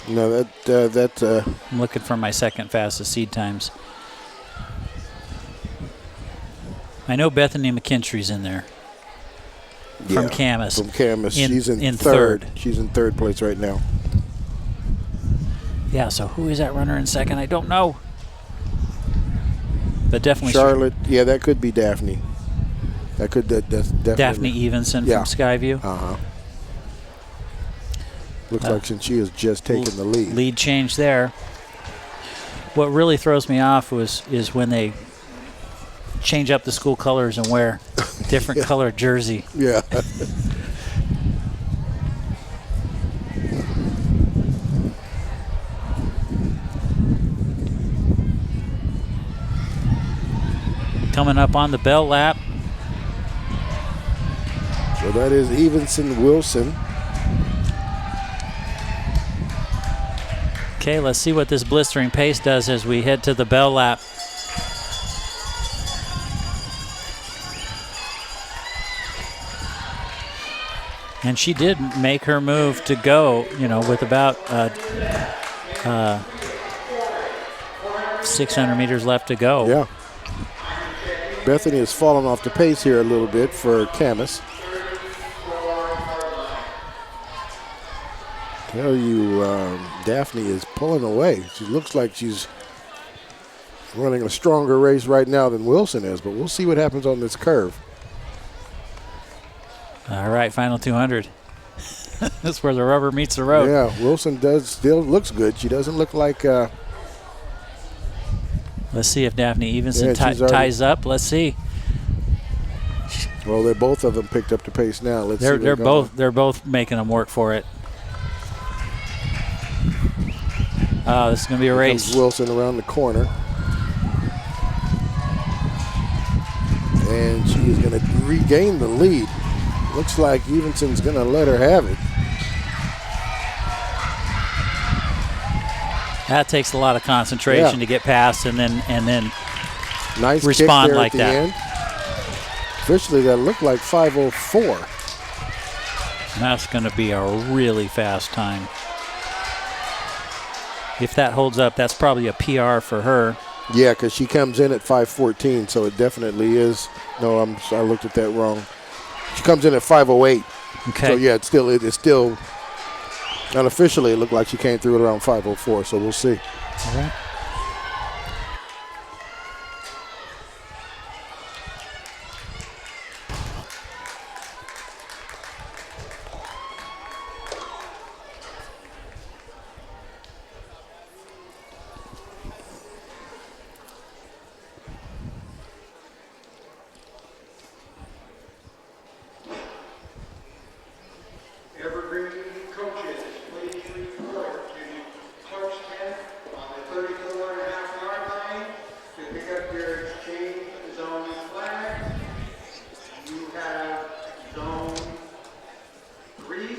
No, that's I'm looking for my second fastest seed times. I know Bethany McKinstry's in there. From yeah, Camas. From Camas. In- She's in in third. third. She's in third place right now. Yeah, so who is that runner in second? I don't know. But definitely Charlotte. Yeah, that could be Daphne. That's definitely Daphne Evenson Yeah. from Skyview. Uh-huh. Looks like since she has just taken the lead. Lead change there. What really throws me off is when they change up the school colors and wear different colored jersey. Yeah. Coming up on the bell lap. So that is Evenson Wilson. Okay, let's see what this blistering pace does as we head to the bell lap. And she did make her move to go, with about 600 meters left to go. Yeah. Bethany has fallen off the pace here a little bit for Camas. Tell you, Daphne is pulling away. She looks like she's running a stronger race right now than Wilson is, but we'll see what happens on this curve. All right, final 200. That's where the rubber meets the road. Yeah, Wilson still looks good. She doesn't look like. Let's see if Daphne Evenson she's ties up. Let's see. Well, both of them picked up the pace now. Let's see. They're both making them work for it. Oh, this is going to be a race. Comes Wilson around the corner. And she is going to regain the lead. Looks like Evenson's going to let her have it. That takes a lot of concentration to get past and then Nice respond kick there like at the that. end. Officially, that looked like 5:04. And that's going to be a really fast time. if that holds up, that's probably a PR for her. Yeah, because she comes in at 5:14, so it definitely is. No, I looked at that wrong. She comes in at 5:08. Okay. So yeah, it's still unofficially it looked like she came through at around 5:04. So we'll see. All right. Evergreen coaches, please report to Coach Ken on the 34.5-yard line to pick up your exchange zone flag. You have zone 3.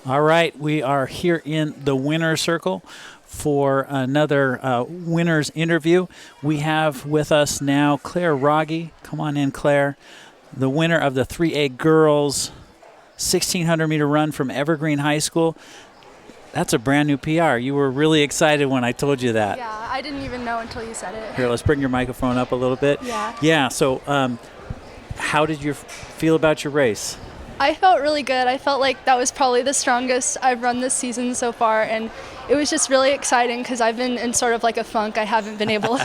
All right, we are here in the winner's circle for another winner's interview. We have with us now Claire Rogge. Come on in, Claire. The winner of the 3A girls 1,600-meter run from Evergreen High School. That's a brand new PR. You were really excited when I told you that. Yeah, I didn't even know until you said it. Here, let's bring your microphone up a little bit. Yeah. Yeah, so how did you feel about your race? I felt really good. I felt like that was probably the strongest I've run this season so far, and it was just really exciting because I've been in sort of like a funk. I haven't been able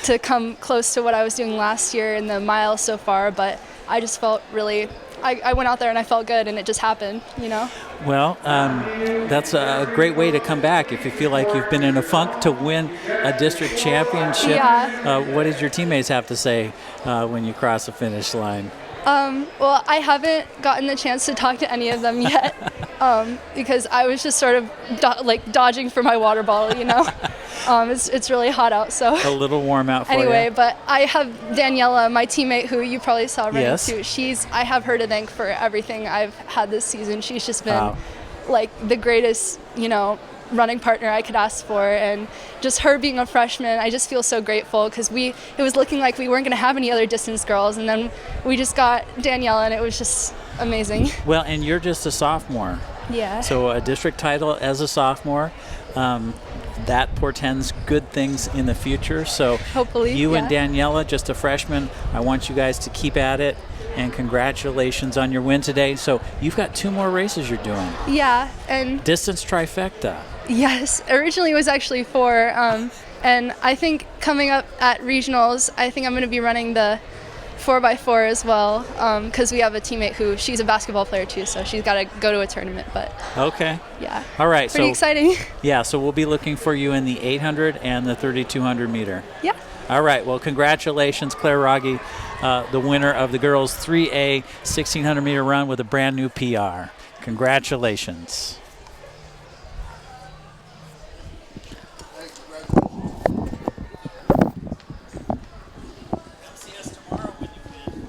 to come close to what I was doing last year in the miles so far, but I just felt really, I went out there and I felt good, and it just happened, you know? Well, that's a great way to come back if you feel like you've been in a funk to win a district championship. Yeah. What did your teammates have to say when you cross the finish line? Well, I haven't gotten the chance to talk to any of them yet because I was just sort of dodging for my water bottle, you know. It's really hot out, so. A little warm out for anyway, you. but I have Daniela, my teammate, who you probably saw running Yes. too. I have her to thank for everything I've had this season. She's just been Wow. like the greatest, you know, running partner I could ask for, and just her being a freshman, I just feel so grateful because it was looking like we weren't going to have any other distance girls, and then we just got Daniela, and it was just amazing. Well, and you're just a sophomore. Yeah. So a district title as a sophomore, that portends good things in the future. So Hopefully, you and yeah. Daniela, just a freshman, I want you guys to keep at it. And congratulations on your win today. So you've got 2 more races you're doing. Yeah, and Distance trifecta. yes, originally it was actually 4, and I think coming up at regionals, I think I'm going to be running the 4x4 as well, because we have a teammate who, she's a basketball player too, so she's got to go to a tournament, but Okay. yeah. All right. Pretty exciting. Yeah, so we'll be looking for you in the 800 and the 3,200 meter. Yeah. All right. Well, congratulations, Claire Rogge, the winner of the girls 3A 1,600 meter run with a brand new PR. Congratulations. See us tomorrow when you win.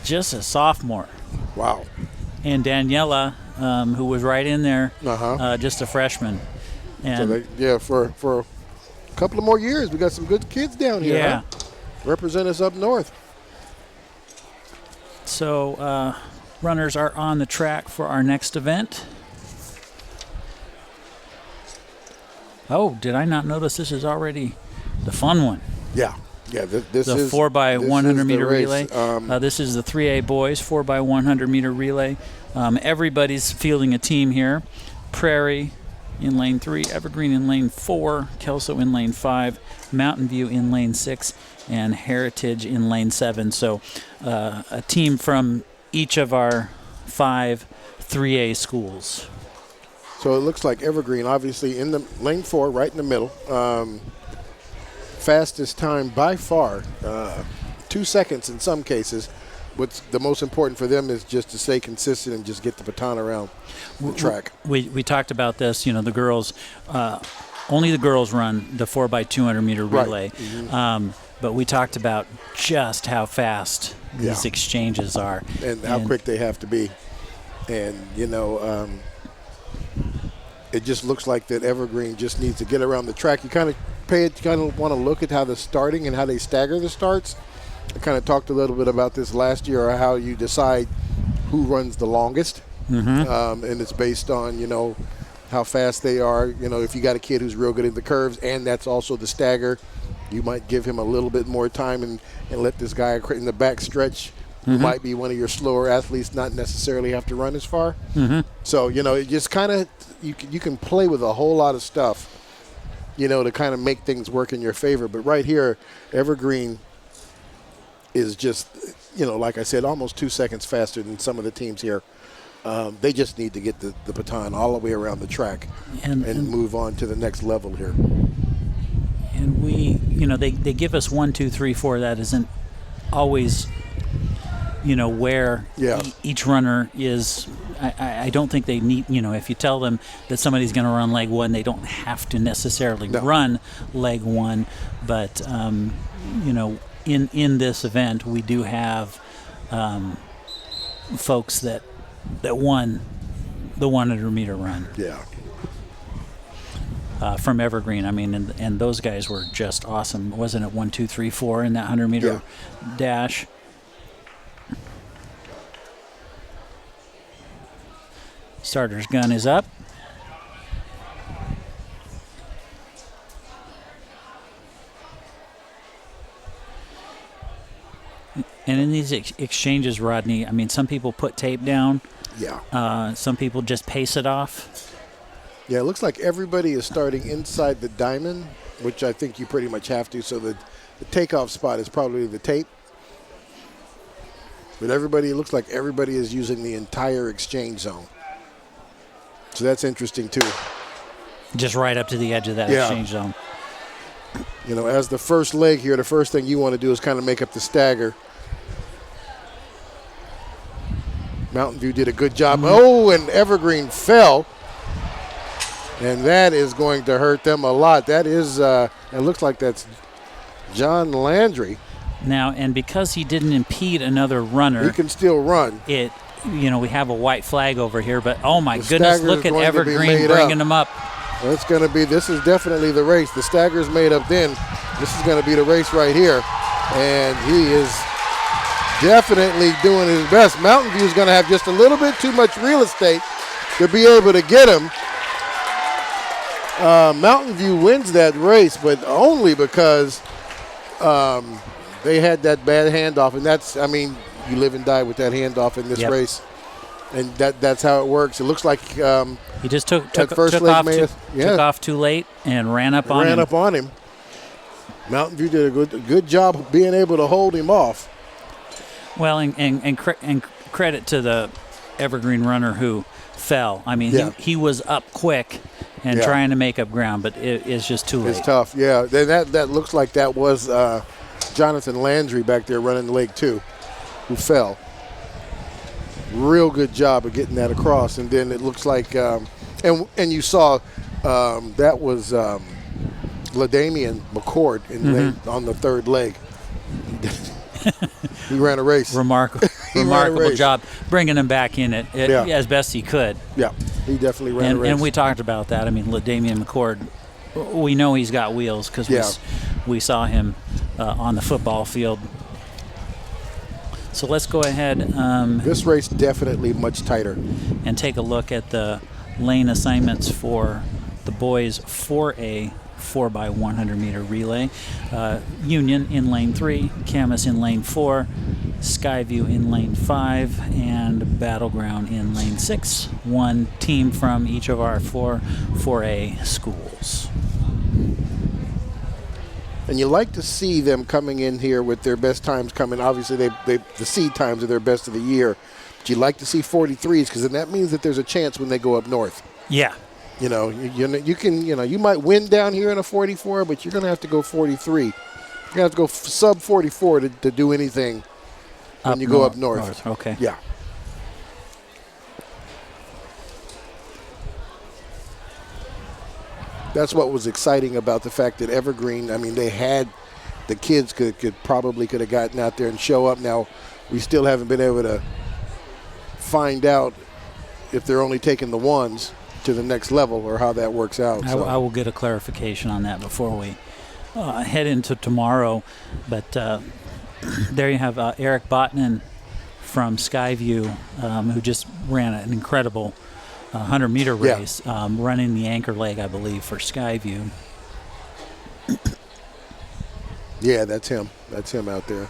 Just a sophomore. Wow. And Daniela, who was right in there, Uh-huh. just a freshman. So And for a couple of more years, we got some good kids down here. yeah, Huh? Represent us up north. so runners are on the track for our next event. Oh, did I not notice this is already the fun one? Yeah. Yeah, this The is 4x100 meter race. relay. This is the 3A boys 4x100 meter relay. Everybody's fielding a team here. Prairie in lane 3, Evergreen in lane 4, Kelso in lane 5, Mountain View in lane 6, and Heritage in lane 7. So a team from each of our 5 3A schools. So it looks like Evergreen, obviously in the lane 4, right in the middle. Fastest time by far, 2 seconds in some cases. What's the most important for them is just to stay consistent and just get the baton around the track. We talked about this. You know, the girls only the girls run the 4x200 meter Right. relay. But we talked about just how fast these exchanges are. And how quick they have to be. And, it just looks like that Evergreen just needs to get around the track. You kind of want to look at how the starting and how they stagger the starts. I kind of talked a little bit about this last year, or how you decide who runs the longest. And it's based on, how fast they are. If you got a kid who's real good in the curves, and that's also the stagger, you might give him a little bit more time and let this guy in the back stretch, who might be one of your slower athletes, not necessarily have to run as far. So, it just kind of, you can play with a whole lot of stuff, to kind of make things work in your favor. But right here, Evergreen is just, like I said, almost 2 seconds faster than some of the teams here. They just need to get the baton all the way around the track and move on to the next level here. And we, they give us 1, 2, 3, 4. That isn't always, where each runner is. I don't think they need, if you tell them that somebody's going to run leg 1, they don't have to necessarily run leg 1. But, in this event, we do have folks that won the 100-meter run. Yeah. From Evergreen. I mean, and those guys were just awesome. Wasn't it 1, 2, 3, 4 in that 100-meter dash? Starter's gun is up. And in these exchanges, Rodney, I mean, some people put tape down. Yeah. Some people just pace it off. Yeah, it looks like everybody is starting inside the diamond, which I think you pretty much have to. So the takeoff spot is probably the tape. But it looks like everybody is using the entire exchange zone. So that's interesting, too. Just right up to the edge of that exchange zone. As the first leg here, the first thing you want to do is kind of make up the stagger. Mountain View did a good job. Oh, and Evergreen fell. And that is going to hurt them a lot. That is, it looks like that's John Landry. Now, and because he didn't impede another runner. He can still run. We have a white flag over here, but oh my goodness, look at Evergreen bringing them up. This is definitely the race. The stagger's made up then. This is going to be the race right here. And he is definitely doing his best. Mountain View is going to have just a little bit too much real estate to be able to get him. Mountain View wins that race, but only because they had that bad handoff. And that's, you live and die with that handoff in this race. And that's how it works. It looks like he just took off too late and ran up on him. Mountain View did a good job of being able to hold him off. Well, and credit to the Evergreen runner who fell. I mean, he was up quick and trying to make up ground, but it's just too late. It's tough, yeah. That looks like that was Jonathan Landry back there running leg 2, who fell. Real good job of getting that across, and then it looks like, and you saw that was LaDamian McCord on the third leg. He ran a race. Remarkable job bringing him back in it as best he could. Yeah, he definitely ran a race. And we talked about that. I mean, LaDamian McCord, we know he's got wheels because we saw him on the football field. So let's go ahead. This race definitely much tighter. And take a look at the lane assignments for the boys 4A 4x100 meter relay. Union in lane 3, Camas in lane 4, Skyview in lane 5, and Battleground in lane 6. One team from each of our 4A schools. And you like to see them coming in here with their best times coming. Obviously, the seed times are their best of the year. But you like to see 43s because then that means that there's a chance when they go up north. Yeah. You might win down here in a 44, but you're going to have to go 43. You're going to have to go sub 44 to do anything when you go up north. Okay. Yeah. that's what was exciting about the fact that Evergreen, I mean, they had the kids could have gotten out there and show up. Now, we still haven't been able to find out if they're only taking the ones to the next level or how that works out. I will get a clarification on that before we head into tomorrow. But there you have Eric Botnan from Skyview, who just ran an incredible 100-meter race, running the anchor leg, I believe, for Skyview. Yeah, that's him. That's him out there.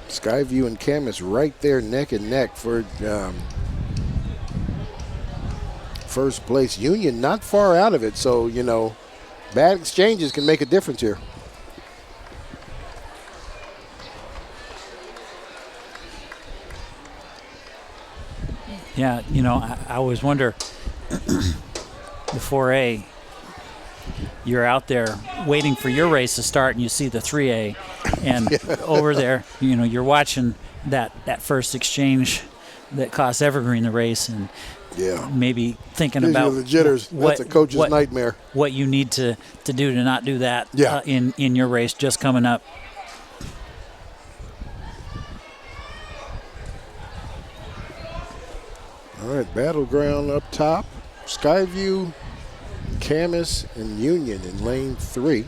Skyview and Camus right there neck and neck for first place. Union not far out of it, so, you know, bad exchanges can make a difference here. Yeah, you know, I always wonder, the 4A, you're out there waiting for your race to start and you see the 3A, and over there, you know, you're watching that first exchange that cost Evergreen the race, and maybe thinking Gives about you the jitters. That's a coach's nightmare. What you need to do to not do that in your race just coming up. All right, battleground up top. Skyview, Camus, and Union in lane 3.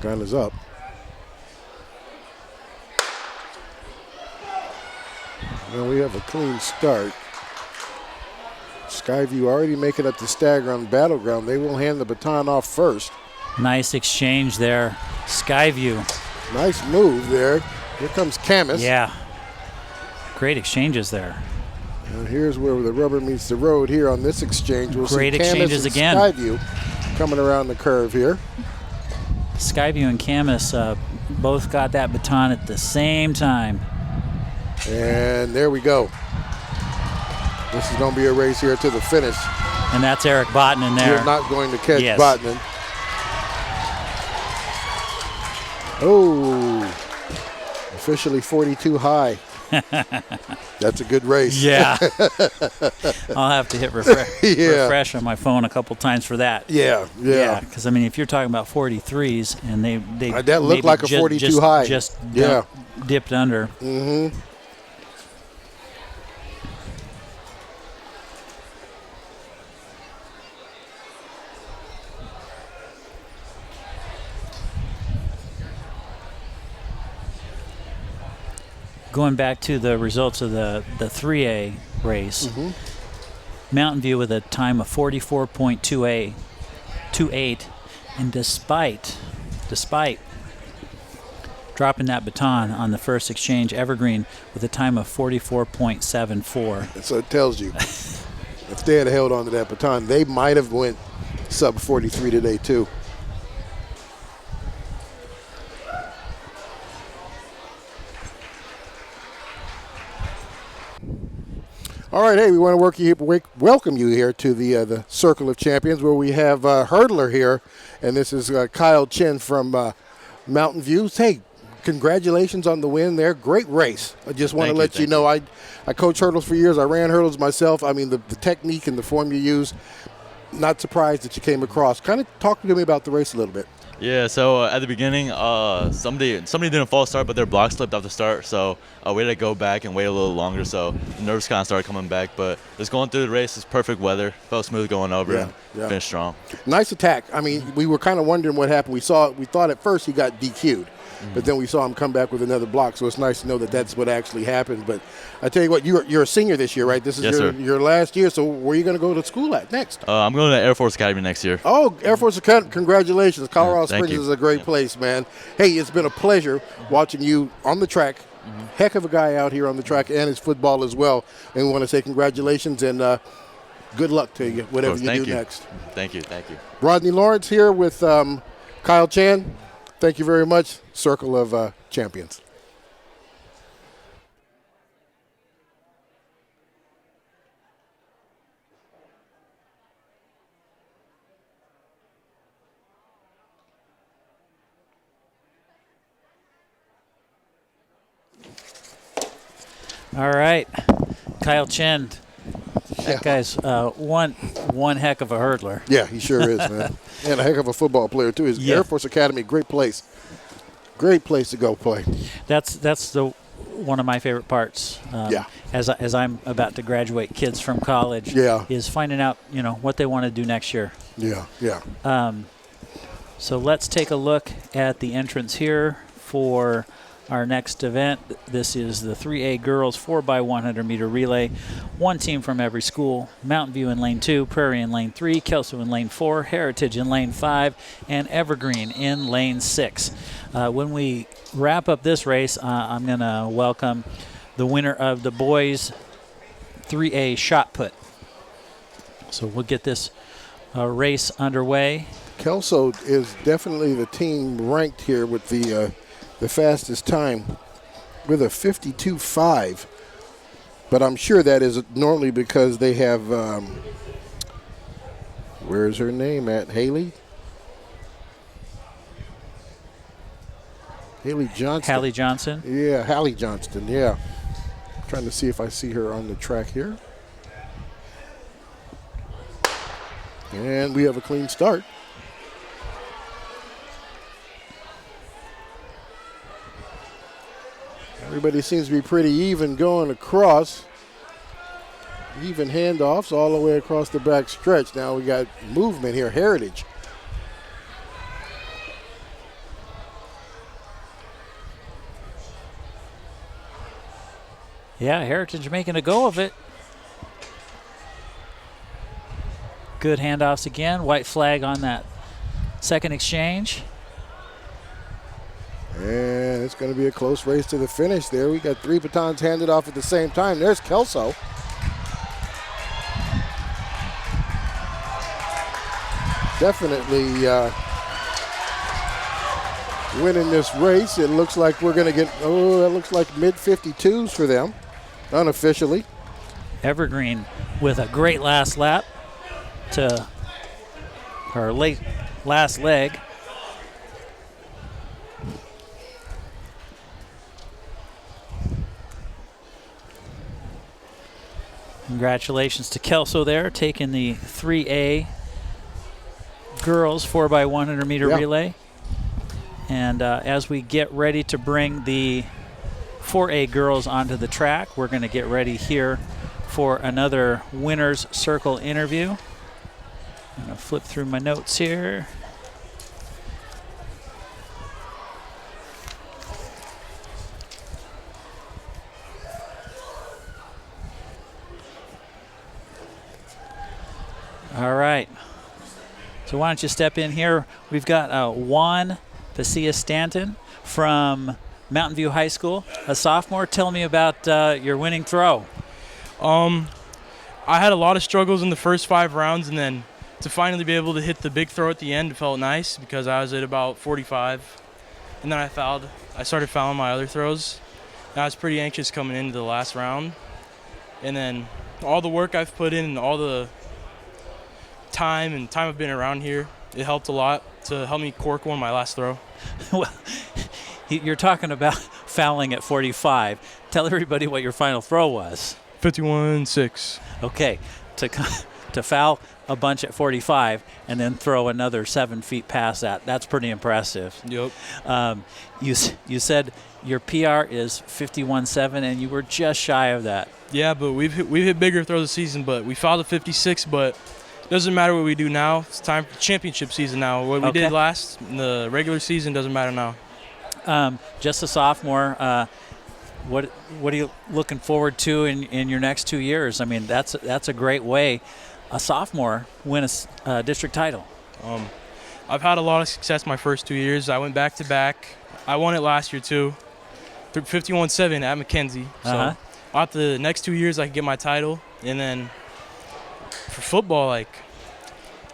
Gun is up. Now we have a clean start. Skyview already making up the stagger on battleground. They will hand the baton off first. Nice exchange there. Skyview. Nice move there. Here comes Camus. Yeah. Great exchanges there. And here's where the rubber meets the road here on this exchange. We'll Great see Camus exchanges and again. Skyview coming around the curve here. Skyview and Camus both got that baton at the same time. And there we go. This is going to be a race here to the finish. And that's Eric Botnan there. You're not going to catch Yes. Botnan. Oh, officially 42 high. That's a good race. Yeah. I'll have to hit refresh on my phone a couple times for that. Yeah. Because, I mean, if you're talking about 43s and they that looked like a 42 high. Just dipped under. Mm-hmm. Going back to the results of the 3A race, Mountain View with a time of 44.28, and despite dropping that baton on the first exchange, Evergreen with a time of 44.74. So it tells you, if they had held on to that baton, they might have went sub 43 today too. All right, hey, we want to welcome you here to the Circle of Champions, where we have a hurdler here, and this is Kyle Chen from Mountain View. Hey, congratulations on the win there. Great race. I just want to let you know I coached hurdles for years. I ran hurdles myself. I mean, the technique and the form you use, not surprised that you came across. Kind of talk to me about the race a little bit. Yeah, so at the beginning, somebody didn't false start, but their block slipped off the start, so we had to go back and wait a little longer, so the nerves kind of started coming back. But just going through the race, it's perfect weather, felt smooth going over, and finished strong. Nice attack. I mean, we were kind of wondering what happened. We thought at first he got DQ'd. But then we saw him come back with another block, so it's nice to know that that's what actually happened. But I tell you what, you're a senior this year, right? This is your last year, so where are you going to go to school at next? I'm going to Air Force Academy next year. Oh, Air Force Academy, congratulations. Colorado Springs you. is a great place, man. Hey, it's been a pleasure watching you on the track. Heck of a guy out here on the track, and his football as well. And we want to say congratulations and good luck to you, whatever you do next. Thank you. Rodney Lawrence here with Kyle Chan. Thank you very much. Circle of Champions. All right. Kyle Chen. That guy's one heck of a hurdler. Yeah, he sure is, man. And a heck of a football player, too. His Air Force Academy, great place. Great place to go play. That's the one of my favorite parts. As I'm about to graduate kids from college. Is finding out what they want to do next year. So let's take a look at the entrance here for our next event. This is the 3A girls 4x100 meter relay. One team from every school. Mountain View in lane 2, Prairie in lane 3, Kelso in lane 4, Heritage in lane 5, and Evergreen in lane 6. When we wrap up this race, I'm going to welcome the winner of the boys 3A shot put. So we'll get this race underway. Kelso is definitely the team ranked here with the fastest time with a 52.5. But I'm sure that is normally because they have, where's her name at? Haley Johnston. Hallie Johnson. Yeah, Hallie Johnston, yeah. Trying to see if I see her on the track here. And we have a clean start. Everybody seems to be pretty even going across. Even handoffs all the way across the back stretch. Now we got movement here. Heritage. Yeah, Heritage making a go of it. Good handoffs again. White flag on that second exchange. And it's going to be a close race to the finish there. We got 3 batons handed off at the same time. There's Kelso. Definitely winning this race. It looks like we're going to get, that looks like mid-52s for them, unofficially. Evergreen with a great last lap to her last leg. Congratulations to Kelso there, taking the 3A girls 4x100 meter relay. And as we get ready to bring the 4A girls onto the track, we're going to get ready here for another winner's circle interview. I'm going to flip through my notes here. All right. So why don't you step in here? We've got Juan Pacia Stanton from Mountain View High School, a sophomore. Tell me about your winning throw. I had a lot of struggles in the first 5 rounds, and then to finally be able to hit the big throw at the end felt nice because I was at about 45. And then I fouled. I started fouling my other throws. And I was pretty anxious coming into the last round. And then all the work I've put in and all the time I've been around here, it helped a lot to help me cork one my last throw. Well, you're talking about fouling at 45. Tell everybody what your final throw was. 51-6. Okay, to foul a bunch at 45 and then throw another 7 feet past that, that's pretty impressive. Yep. You said your PR is 51-7 and you were just shy of that. Yeah, but we've hit bigger throws this season, but we fouled at 56, but it doesn't matter what we do now. It's time for championship season now. What we did last in the regular season doesn't matter now. Just a sophomore. What are you looking forward to in your next 2 years? I mean, that's a great way a sophomore win a district title. I've had a lot of success my first 2 years. I went back-to-back. I won it last year too, 51-7 at Mackenzie. So out the next 2 years, I can get my title, and then for football, I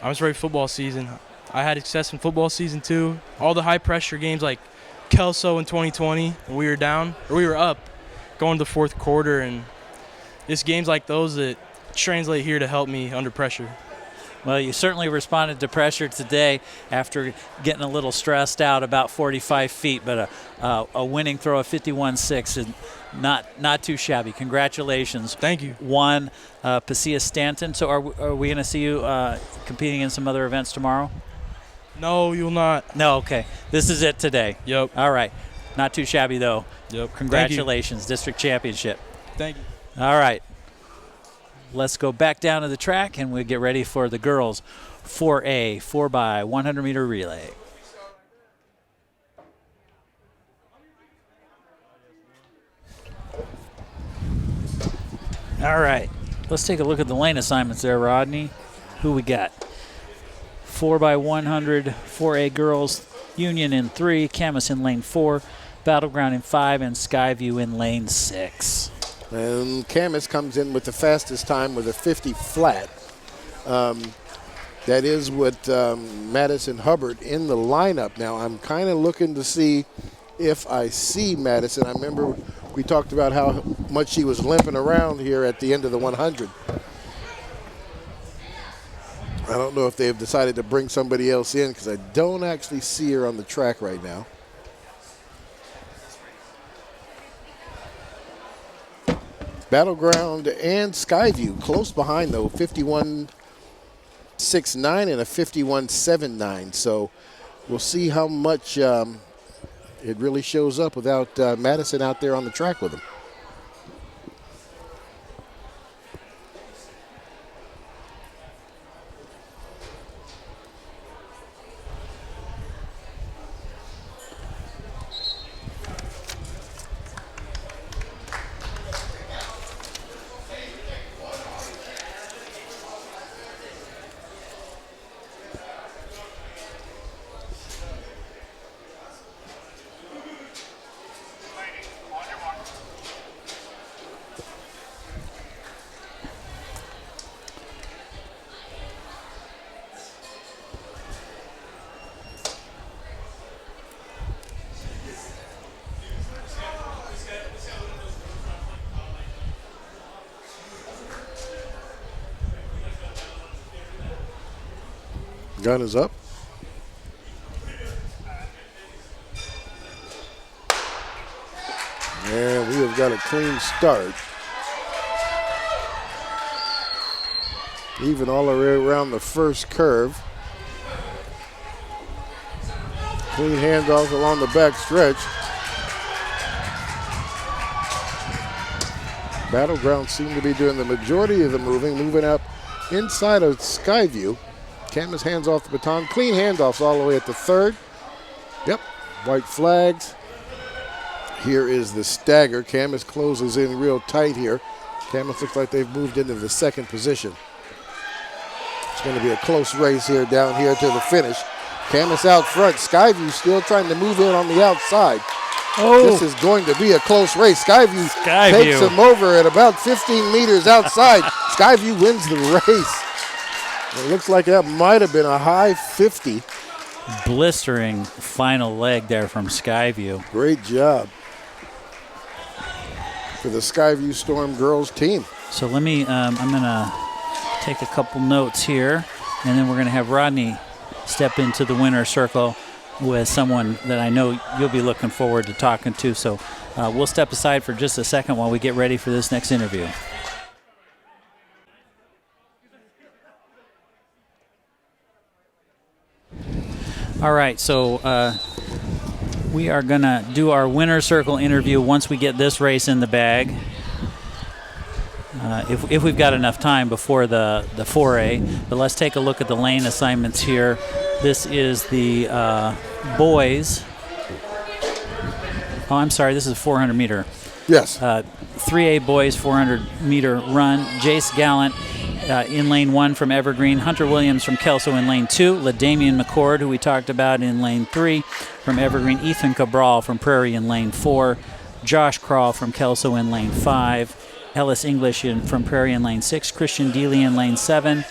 was ready for football season. I had success in football season too. All the high pressure games like Kelso in 2020, when we were up going to the fourth quarter, and it's games like those that translate here to help me under pressure. Well, you certainly responded to pressure today after getting a little stressed out about 45 feet, but a winning throw of 51.6 is not too shabby. Congratulations. Thank you. One, Pacia Stanton. So are we going to see you competing in some other events tomorrow? No, you'll not. No, okay. This is it today. Yep. All right. Not too shabby, though. Yep. Congratulations, district championship. Thank you. All right. Let's go back down to the track, and we'll get ready for the girls' 4A 4x100 meter relay. All right. Let's take a look at the lane assignments there, Rodney. Who we got? 4x100, 4A girls, Union in 3, Camas in lane 4, Battleground in 5, and Skyview in lane 6. And Camas comes in with the fastest time with a 50 flat. That is with Madison Hubbard in the lineup. Now, I'm kind of looking to see if I see Madison. I remember we talked about how much she was limping around here at the end of the 100. I don't know if they've decided to bring somebody else in because I don't actually see her on the track right now. Battleground and Skyview close behind, though, 51.69 and a 51.79. So we'll see how much it really shows up without Madison out there on the track with them. Gun is up. And we have got a clean start. Even all the way around the first curve. Clean handoff along the back stretch. Battleground seem to be doing the majority of the moving up inside of Skyview. Camas hands off the baton. Clean handoffs all the way at the third. Yep, white flags. Here is the stagger. Camas closes in real tight here. Camas looks like they've moved into the second position. It's going to be a close race here down here to the finish. Camas out front. Skyview still trying to move in on the outside. Oh. This is going to be a close race. Skyview takes him over at about 15 meters outside. Skyview wins the race. It looks like that might have been a high 50. Blistering final leg there from Skyview. Great job for the Skyview Storm girls team. So let me, I'm going to take a couple notes here, and then we're going to have Rodney step into the winner's circle with someone that I know you'll be looking forward to talking to. So we'll step aside for just a second while we get ready for this next interview. All right, so we are going to do our winner's circle interview once we get this race in the bag. If we've got enough time before the 4A. But let's take a look at the lane assignments here. This is the boys. Oh, I'm sorry, this is a 400 meter. Yes. 3A boys 400 meter run. Jace Gallant in lane 1 from Evergreen. Hunter Williams from Kelso in lane 2. LaDamian McCord, who we talked about, in lane 3 from Evergreen. Ethan Cabral from Prairie in lane 4. Josh Crawl from Kelso in lane 5. Ellis English from Prairie in lane 6. Christian Dealey in lane 7.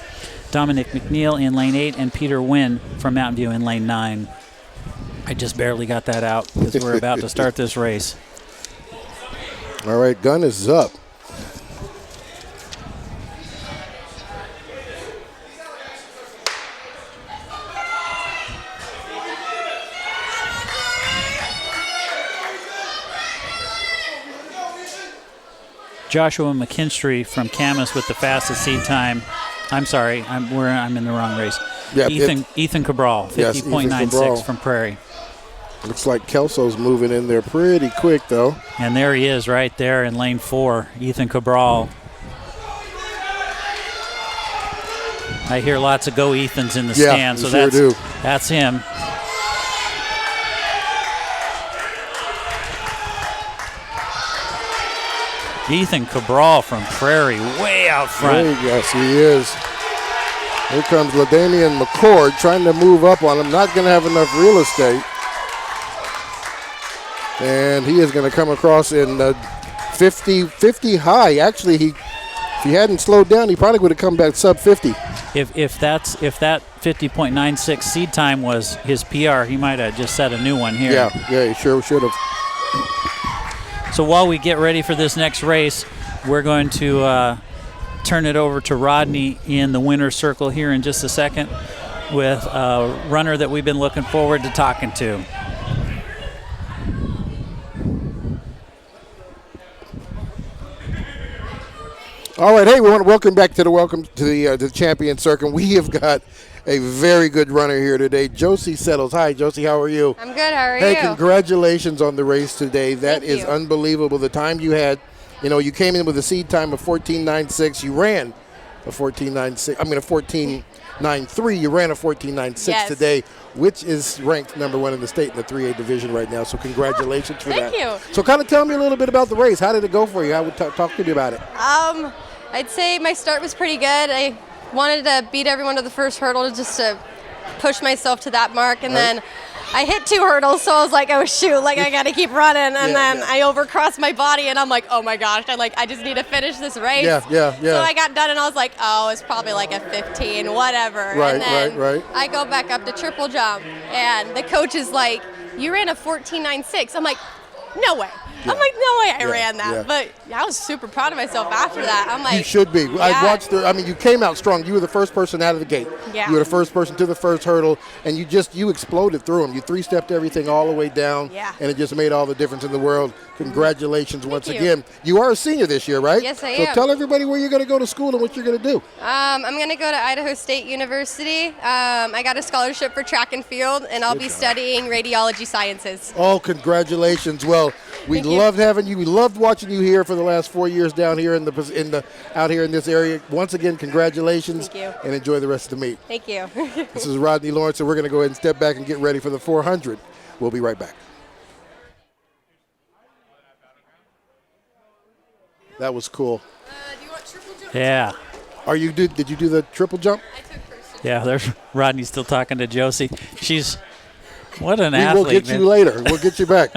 Dominic McNeil in lane 8. And Peter Wynn from Mountain View in lane 9. I just barely got that out because we're about to start this race. All right, gun is up. Joshua McKinstry from Camas with the fastest seed time. I'm sorry, I'm in the wrong race. Yeah, Ethan Cabral, 50.96 from Prairie. Looks like Kelso's moving in there pretty quick, though. And there he is right there in lane 4, Ethan Cabral. I hear lots of go Ethans in the stand, so that's him. Ethan Cabral from Prairie, way out front. Yes, he is. Here comes LaDamian McCord trying to move up on him. Not going to have enough real estate. And he is going to come across in 50 high. Actually, if he hadn't slowed down, he probably would have come back sub 50. If that 50.96 seed time was his PR, he might have just set a new one here. Yeah, he sure should have. So while we get ready for this next race, we're going to turn it over to Rodney in the winner's circle here in just a second with a runner that we've been looking forward to talking to. All right, hey, we want to welcome the champion circle. We have got a very good runner here today, Josie Settles. Hi, Josie, how are you? I'm good, how are you? Hey, congratulations on the race today. That is unbelievable. The time you had, you came in with a seed time of 14.96. You ran a 14.93. You ran a 14.96 today, which is ranked #1 in the state in the 3A division right now. So congratulations for that. Thank you. So kind of tell me a little bit about the race. How did it go for you? Talk to me about it. I'd say my start was pretty good. I wanted to beat everyone to the first hurdle just to push myself to that mark, and then I hit 2 hurdles, so I was like, oh shoot, I got to keep running, and I overcrossed my body, and I'm like, oh my gosh, I just need to finish this race. Yeah. So I got done, and I was like, oh, it's probably like a 15, whatever. Right, and then right. I go back up to triple jump, and the coach is like, you ran a 14.96. I'm like, no way. I'm like, no way I ran that. But I was super proud of myself after that. I'm like, you should be. I watched you came out strong. You were the first person out of the gate. Yeah. You were the first person to the first hurdle, and you exploded through them. You 3-stepped everything all the way down, and it just made all the difference in the world. Congratulations once again. You are a senior this year, right? Yes, I am. So tell everybody where you're going to go to school and what you're going to do. I'm going to go to Idaho State University. I got a scholarship for track and field, and I'll be studying radiology sciences. Oh, congratulations. Well, we loved having you. We loved watching you here for the last 4 years down here out here in this area. Once again, congratulations. Thank you. And enjoy the rest of the meet. Thank you. This is Rodney Lawrence, and we're going to go ahead and step back and get ready for the 400. We'll be right back. That was cool. Do you want triple jump? Yeah. Did you do the triple jump? I took first. Yeah, there's Rodney still talking to Josie. What an athlete. We'll get you later. We'll get you back.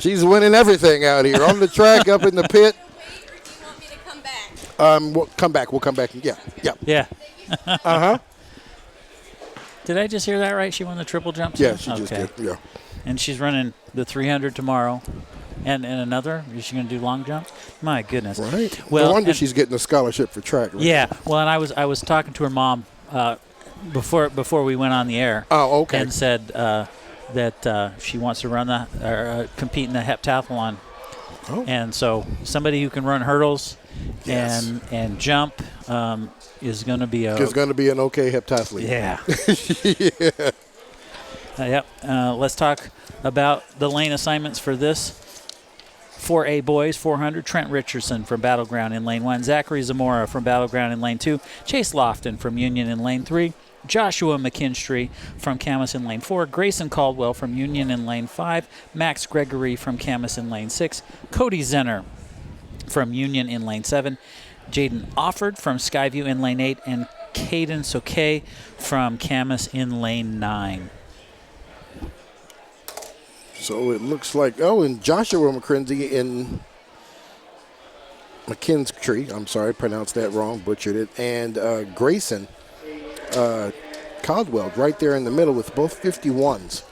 She's winning everything out here on the track, up in the pit. Wait, or do you want me to come back? We'll come back. We'll come back. Yeah. Did I just hear that right? She won the triple jump? Yeah, she just did. Yeah. And she's running the 300 tomorrow. And another? Is she going to do long jump? My goodness. Right. Well, no wonder she's getting a scholarship for track. Right? Yeah. Well, and I was talking to her mom before we went on the air. Oh, okay. And said that she wants to compete in the heptathlon. Oh. And so somebody who can run hurdles and jump is going to be an okay heptathlete. Yeah. Yep. Let's talk about the lane assignments for this. 4A boys, 400, Trent Richardson from Battleground in lane 1, Zachary Zamora from Battleground in lane 2, Chase Lofton from Union in lane 3, Joshua McKinstry from Camas in lane 4, Grayson Caldwell from Union in lane 5, Max Gregory from Camas in lane 6, Cody Zenner from Union in lane 7, Jaden Offord from Skyview in lane 8, and Caden Soke from Camas in lane 9. So it looks like, and Joshua McKenzie in McKinstry, I'm sorry, pronounced that wrong, butchered it, and Grayson Caldwell right there in the middle with both 51s.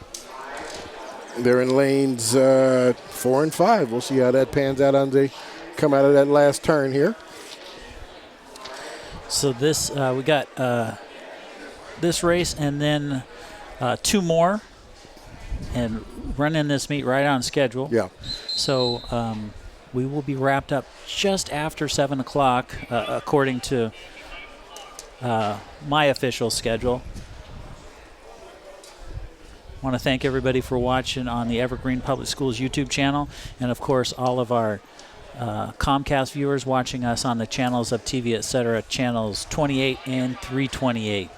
They're in lanes 4 and 5. We'll see how that pans out as they come out of that last turn here. So this, we got this race and then 2 more. And running this meet right on schedule. Yeah. So We will be wrapped up just after 7 o'clock, according to my official schedule. I want to thank everybody for watching on the Evergreen Public Schools YouTube channel, and of course all of our Comcast viewers watching us on the channels of TV, etc., channels 28 and 328.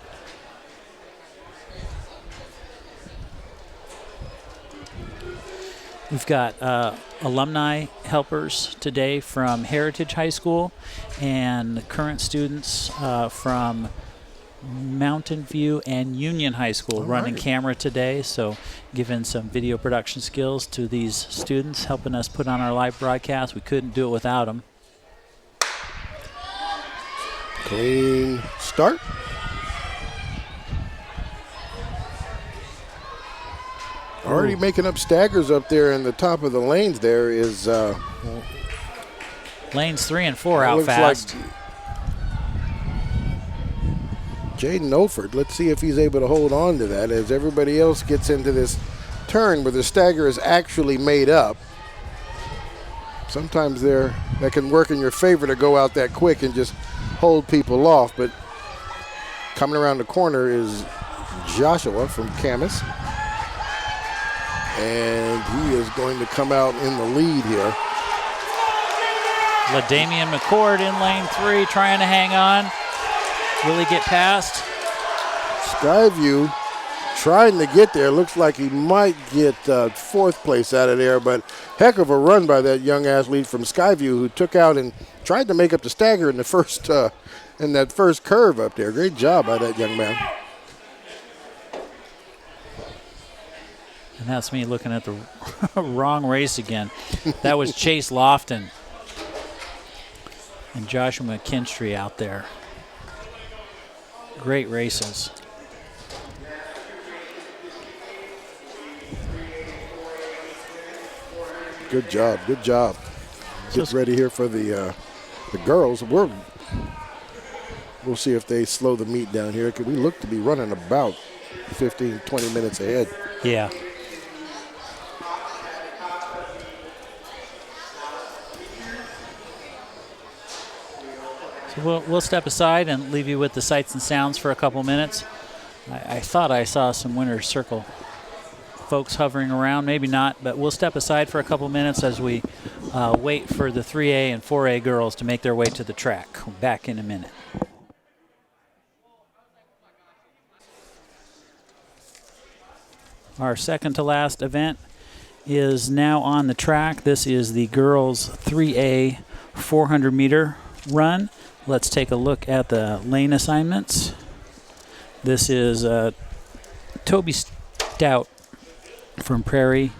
We've got alumni helpers today from Heritage High School and current students from Mountain View and Union High School running camera today, so giving some video production skills to these students, helping us put on our live broadcast. We couldn't do it without them. Clean start. Already making up staggers up there in the top of the lanes. There is lanes 3 and 4 out fast. Like Jaden Olford, let's see if he's able to hold on to that as everybody else gets into this turn where the stagger is actually made up. Sometimes that can work in your favor to go out that quick and just hold people off, but coming around the corner is Joshua from Camas, and he is going to come out in the lead here. LaDamian McCord in lane 3 trying to hang on. Will he get past? Skyview trying to get there. Looks like he might get 4th place out of there, but heck of a run by that young athlete from Skyview who took out and tried to make up the stagger in the first in that first curve up there. Great job by that young man. And that's me looking at the wrong race again. That was Chase Lofton and Joshua McKinstry out there. Great races. Good job, good job. Get ready here for the girls. We'll see if they slow the meet down here. We look to be running about 15, 20 minutes ahead. Yeah. So we'll step aside and leave you with the sights and sounds for a couple minutes. I thought I saw some winner's circle folks hovering around. Maybe not, but we'll step aside for a couple minutes as we wait for the 3A and 4A girls to make their way to the track. Back in a minute. Our second to last event is now on the track. This is the girls 3A 400 meter run. Let's take a look at the lane assignments. This is Toby Stout from Prairie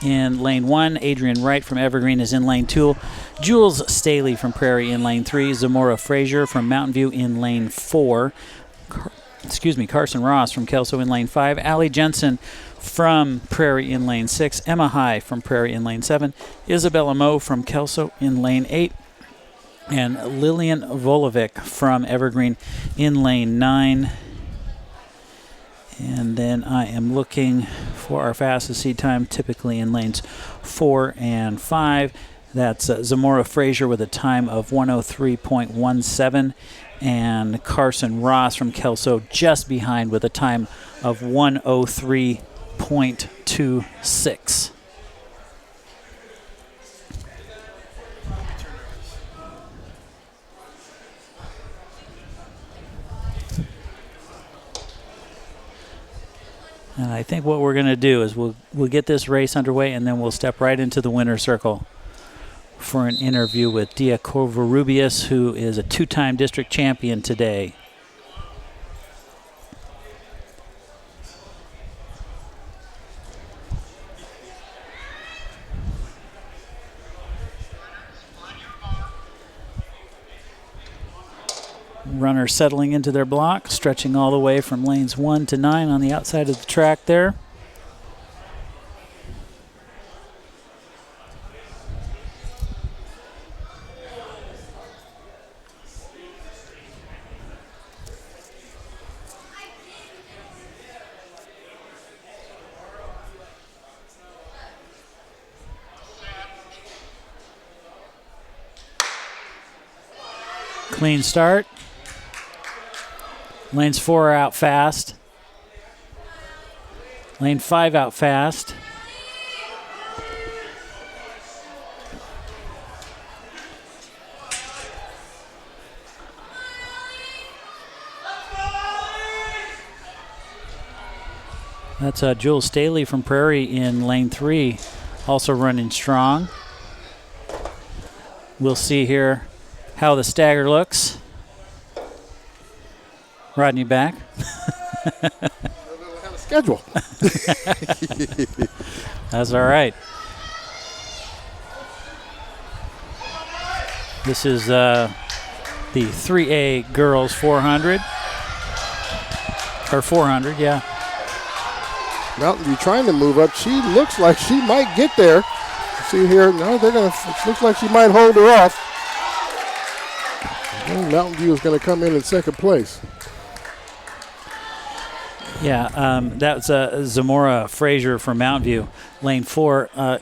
in lane 1. Adrian Wright from Evergreen is in lane 2. Jules Staley from Prairie in lane 3. Zamora Frazier from Mountain View in lane 4. Carson Ross from Kelso in lane 5. Allie Jensen from Prairie in lane 6. Emma High from Prairie in lane 7. Isabella Moe from Kelso in lane 8. And Lillian Volovic from Evergreen in lane 9. And then I am looking for our fastest seed time, typically in lanes 4 and 5. That's Zamora Frazier with a time of 103.17. And Carson Ross from Kelso just behind with a time of 103.26. And I think what we're going to do is we'll get this race underway, and then we'll step right into the winner's circle for an interview with Dia Covarrubias, who is a 2-time district champion today. Runners settling into their block, stretching all the way from lanes 1 to 9 on the outside of the track there. Clean start. Lanes 4 are out fast. Lane 5 out fast. That's Jules Staley from Prairie in lane 3, also running strong. We'll see here how the stagger looks. Rodney back. Schedule. That's all right. This is the 3A girls 400. Or 400, yeah. Mountain View trying to move up. She looks like she might get there. See here, no, they're gonna. It looks like she might hold her off. And Mountain View is going to come in second place. Yeah, that's Zamora Frazier from Mountain View, lane 4.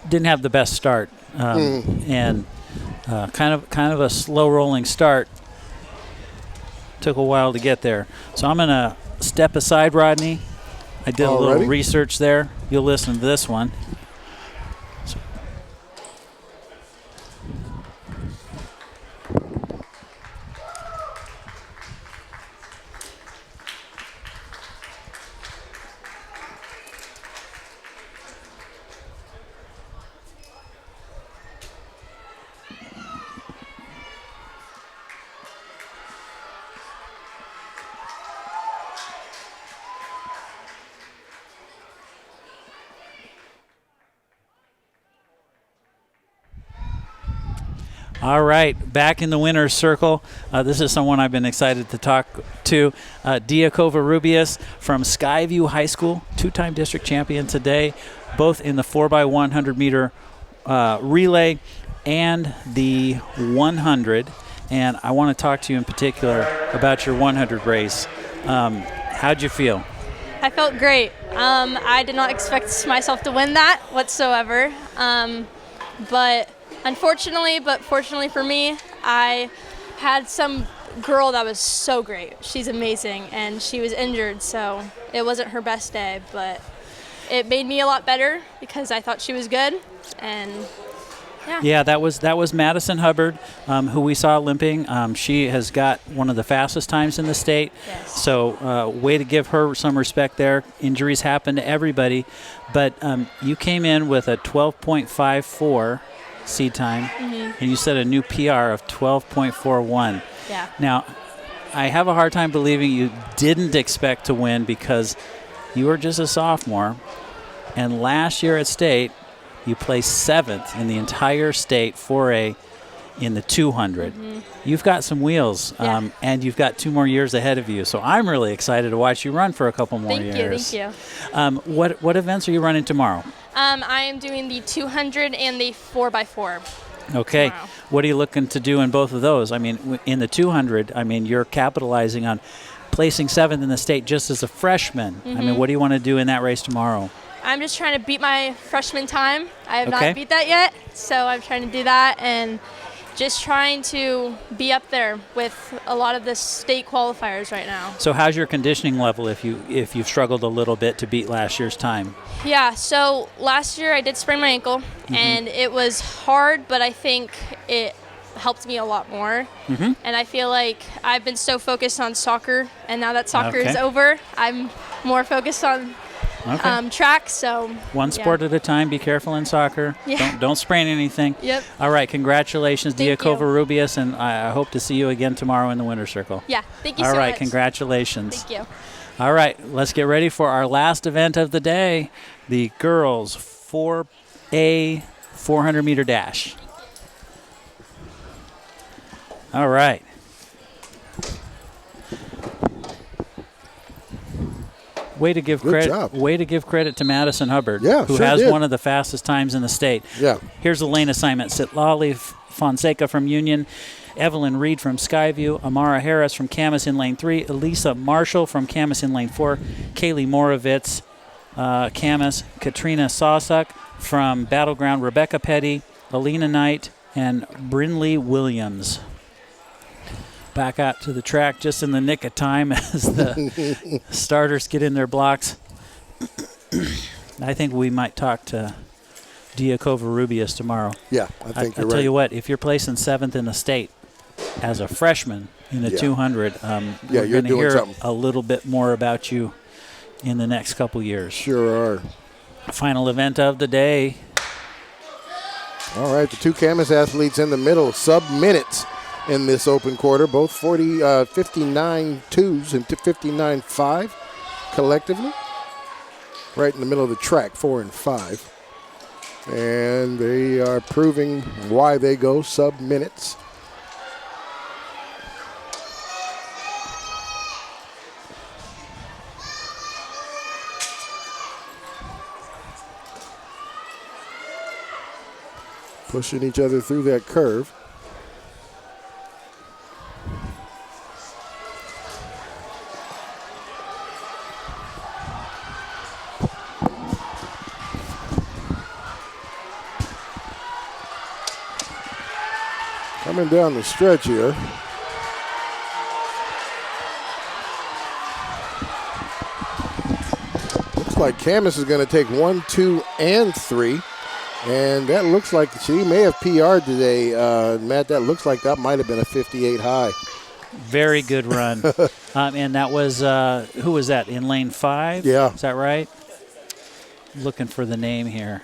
Didn't have the best start, and kind of a slow rolling start. Took a while to get there. So I'm gonna step aside, Rodney. I did a little research there. You'll listen to this one. All right, back in the winner's circle. This is someone I've been excited to talk to. Diakova Rubius from Skyview High School, 2-time district champion today, both in the 4x100 meter relay and the 100. And I want to talk to you in particular about your 100 race. How'd you feel? I felt great. I did not expect myself to win that whatsoever. But unfortunately, but fortunately for me, I had some girl that was so great. She's amazing, and she was injured, so it wasn't her best day, but it made me a lot better because I thought she was good, and yeah, that was Madison Hubbard, who we saw limping. She has got one of the fastest times in the state, so way to give her some respect there. Injuries happen to everybody, but you came in with a 12.54 seed time, and you set a new PR of 12.41. Yeah. Now, I have a hard time believing you didn't expect to win because you were just a sophomore, and last year at state, you placed 7th in the entire state 4A in the 200. You've got some wheels, and you've got 2 more years ahead of you. So I'm really excited to watch you run for a couple more years. Thank you. What events are you running tomorrow? I am doing the 200 and the 4x4. Okay. tomorrow. What are you looking to do in both of those? I mean, in the 200, I mean, you're capitalizing on placing 7th in the state just as a freshman. I mean, what do you want to do in that race tomorrow? I'm just trying to beat my freshman time. I have not beat that yet, so I'm trying to do that and just trying to be up there with a lot of the state qualifiers right now. So how's your conditioning level if you've struggled a little bit to beat last year's time? Yeah, so last year I did sprain my ankle, and it was hard, but I think it helped me a lot more. And I feel like I've been so focused on soccer, and now that soccer is over, I'm more focused on track. So one sport at a time. Be careful in soccer. Yeah. Don't sprain anything. Yep. All right. Congratulations, Thank Diakova you. Rubius, and I hope to see you again tomorrow in the winner's circle. Yeah. Thank you so All much. right. Congratulations. Thank you. All right. Let's get ready for our last event of the day, the girls 4A 400 meter dash. All right. Way to give credit. Way to give credit to Madison Hubbard, who has one of the fastest times in the state. Yeah. Here's the lane assignment: Sitlali Fonseca from Union, Evelyn Reed from Skyview, Amara Harris from Camas in lane 3, Elisa Marshall from Camas in lane 4, Kaylee Morovitz, Camas, Katrina Sawsuck from Battleground, Rebecca Petty, Alina Knight, and Brinley Williams. back out to the track just in the nick of time as the starters get in their blocks. I think we might talk to Diacovarubius tomorrow. Yeah, I think you're right. I'll tell you what, if you're placing 7th in the state as a freshman in the 200, we're going to hear a little bit more about you in the next couple years. Sure are. Final event of the day. All right, the two Camas athletes in the middle, sub-minutes in this open quarter, both 59.2s and 59.5 collectively. Right in the middle of the track, 4 and 5. And they are proving why they go sub-minutes. Pushing each other through that curve. Coming down the stretch here. Looks like Camas is going to take 1, 2, and 3. And that looks like she may have PR'd today, Matt. That looks like that might have been a 58 high. Very good run. And that was, who was that, in lane 5? Yeah. Is that right? Looking for the name here.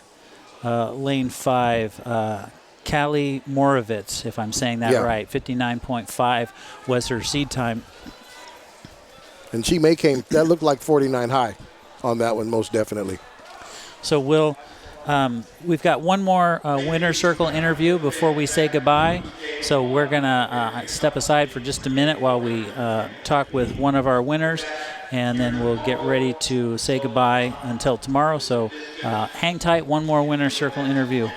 Lane 5, Callie Morovitz, if I'm saying that right. 59.5 was her seed time. And she came, that looked like 49 high on that one, most definitely. So we've got one more winner's circle interview before we say goodbye. So we're going to step aside for just a minute while we talk with one of our winners, and then we'll get ready to say goodbye until tomorrow. So hang tight, one more winner's circle interview.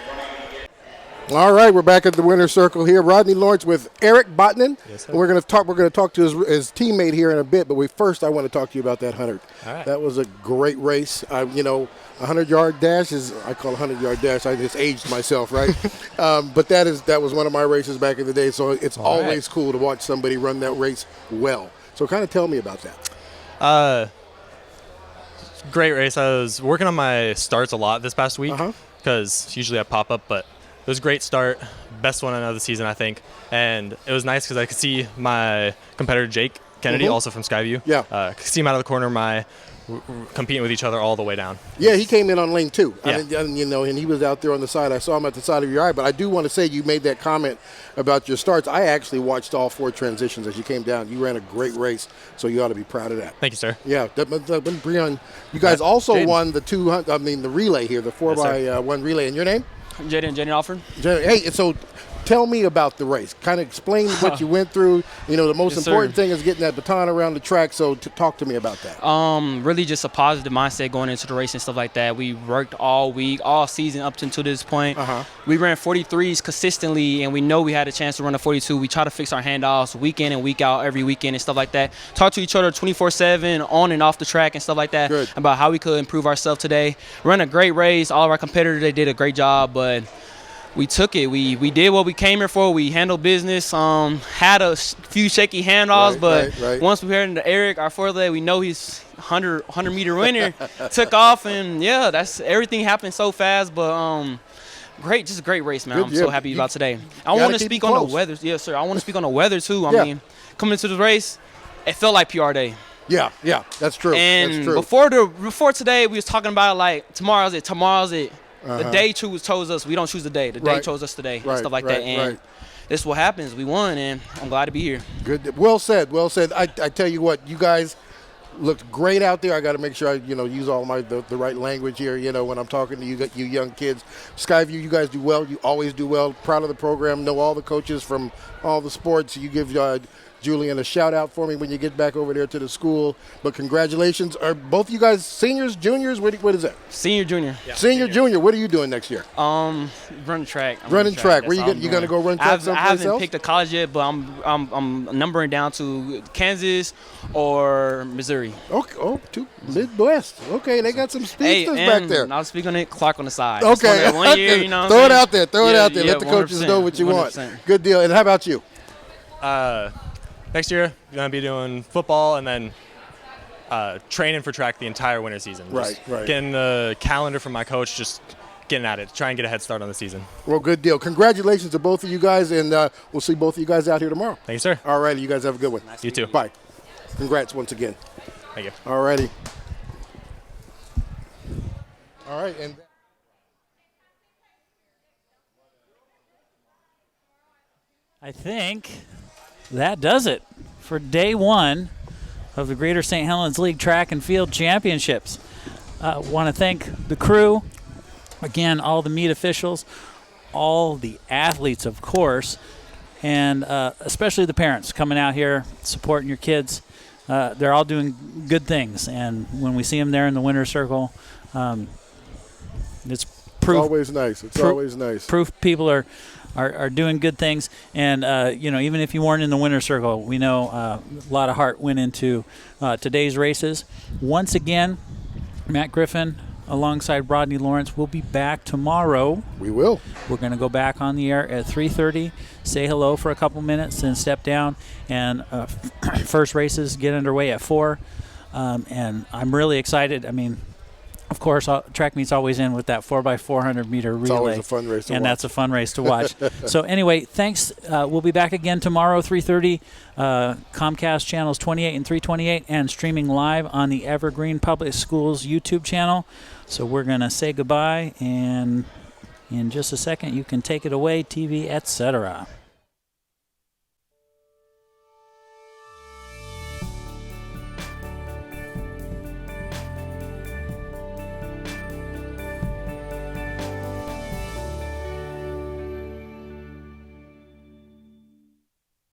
All right, we're back at the winner's circle here. Rodney Lawrence with Eric Botnan. Yes, sir. And we're going to talk to his teammate here in a bit, but first I want to talk to you about that 100. All right. That was a great race. 100-yard dash I call 100-yard dash. I just aged myself, right? But that was one of my races back in the day, so it's always cool to watch somebody run that race well. So kind of tell me about that. Great race. I was working on my starts a lot this past week because usually I pop up, but it was a great start. Best one of the season, I think. And it was nice because I could see my competitor, Jake Kennedy, also from Skyview. Yeah. Could see him out of the corner, competing with each other all the way down. Yeah, he came in on lane 2. Yeah. And he was out there on the side. I saw him at the side of your eye. But I do want to say you made that comment about your starts. I actually watched all 4 transitions as you came down. You ran a great race, so you ought to be proud of that. Thank you, sir. Yeah, Breon, you guys also won the the relay here, the 4x1 relay. And your name? Jaden Alford. Hey, so tell me about the race. Kind of explain what you went through. The most important thing is getting that baton around the track, so talk to me about that. Really just a positive mindset going into the race and stuff like that. We worked all week, all season up until this point. We ran 43s consistently, and we know we had a chance to run a 42. We try to fix our handoffs week in and week out, every weekend and stuff like that. Talk to each other 24/7 on and off the track and stuff like that about how we could improve ourselves today. Run a great race. All of our competitors, they did a great job, but we took it. We did what we came here for. We handled business. Had a few shaky handoffs, but once we heard into Eric, our fourth leg, we know he's 100-meter winner. Took off, and that's everything happened so fast. But great, just a great race, man. I'm so happy about today. I want to speak on the weather. Yes, sir. I want to speak on the weather too. I mean, coming into the race, it felt like PR day. Yeah, that's true. And that's true. before today, we was talking about like tomorrow's it. The day chose us. We don't choose the day. The day chose us today and stuff like that. And this is what happens. We won, and I'm glad to be here. Good. Well said. Well said. I tell you what, you guys looked great out there. I got to make sure I use all the right language here. When I'm talking to you young kids. Skyview, you guys do well. You always do well. Proud of the program. Know all the coaches from all the sports. You give Julian a shout out for me when you get back over there to the school. But congratulations. Are both you guys seniors, juniors? What is that? Senior, junior. Yeah, senior, junior. What are you doing next year? Running track. Running track. Where you going to go run track someplace else? I haven't picked a college yet, but I'm numbering down to Kansas or Missouri. Okay. To Midwest. Okay, they got some speedsters back there. I'll speak on it. Clark on the side. Okay. 1 year, you know. Throw it out there. Let the coaches know what you 100%. Want. Good deal. And how about you? next year, gonna be doing football and then training for track the entire winter season. Right. Getting the calendar from my coach, just getting at it, try and get a head start on the season. Well, good deal. Congratulations to both of you guys, and we'll see both of you guys out here tomorrow. Thank you, sir. All righty, you guys have a good one. You too. Bye. Congrats once again. Thank you. All righty. All right, and I think that does it for day one of the Greater St. Helens League Track and Field Championships. Want to thank the crew, again, all the meet officials, all the athletes, of course, and especially the parents coming out here, supporting your kids. They're all doing good things, and when we see them there in the winner's circle, it's proof. Always nice. It's always nice. Proof people are doing good things, and even if you weren't in the winner's circle, we know a lot of heart went into today's races. Once again, Matt Griffin alongside Rodney Lawrence will be back tomorrow. We will. We're going to go back on the air at 3:30, say hello for a couple minutes, then step down, and first races get underway at 4. And I'm really excited. I mean, of course, track meet's always in with that 4x400 meter relay. It's always a fun race to watch. And that's a fun race to watch. So anyway, thanks. We'll be back again tomorrow, 3:30, Comcast channels 28 and 328, and streaming live on the Evergreen Public Schools YouTube channel. So we're going to say goodbye, and in just a second, you can take it away, TV, etc.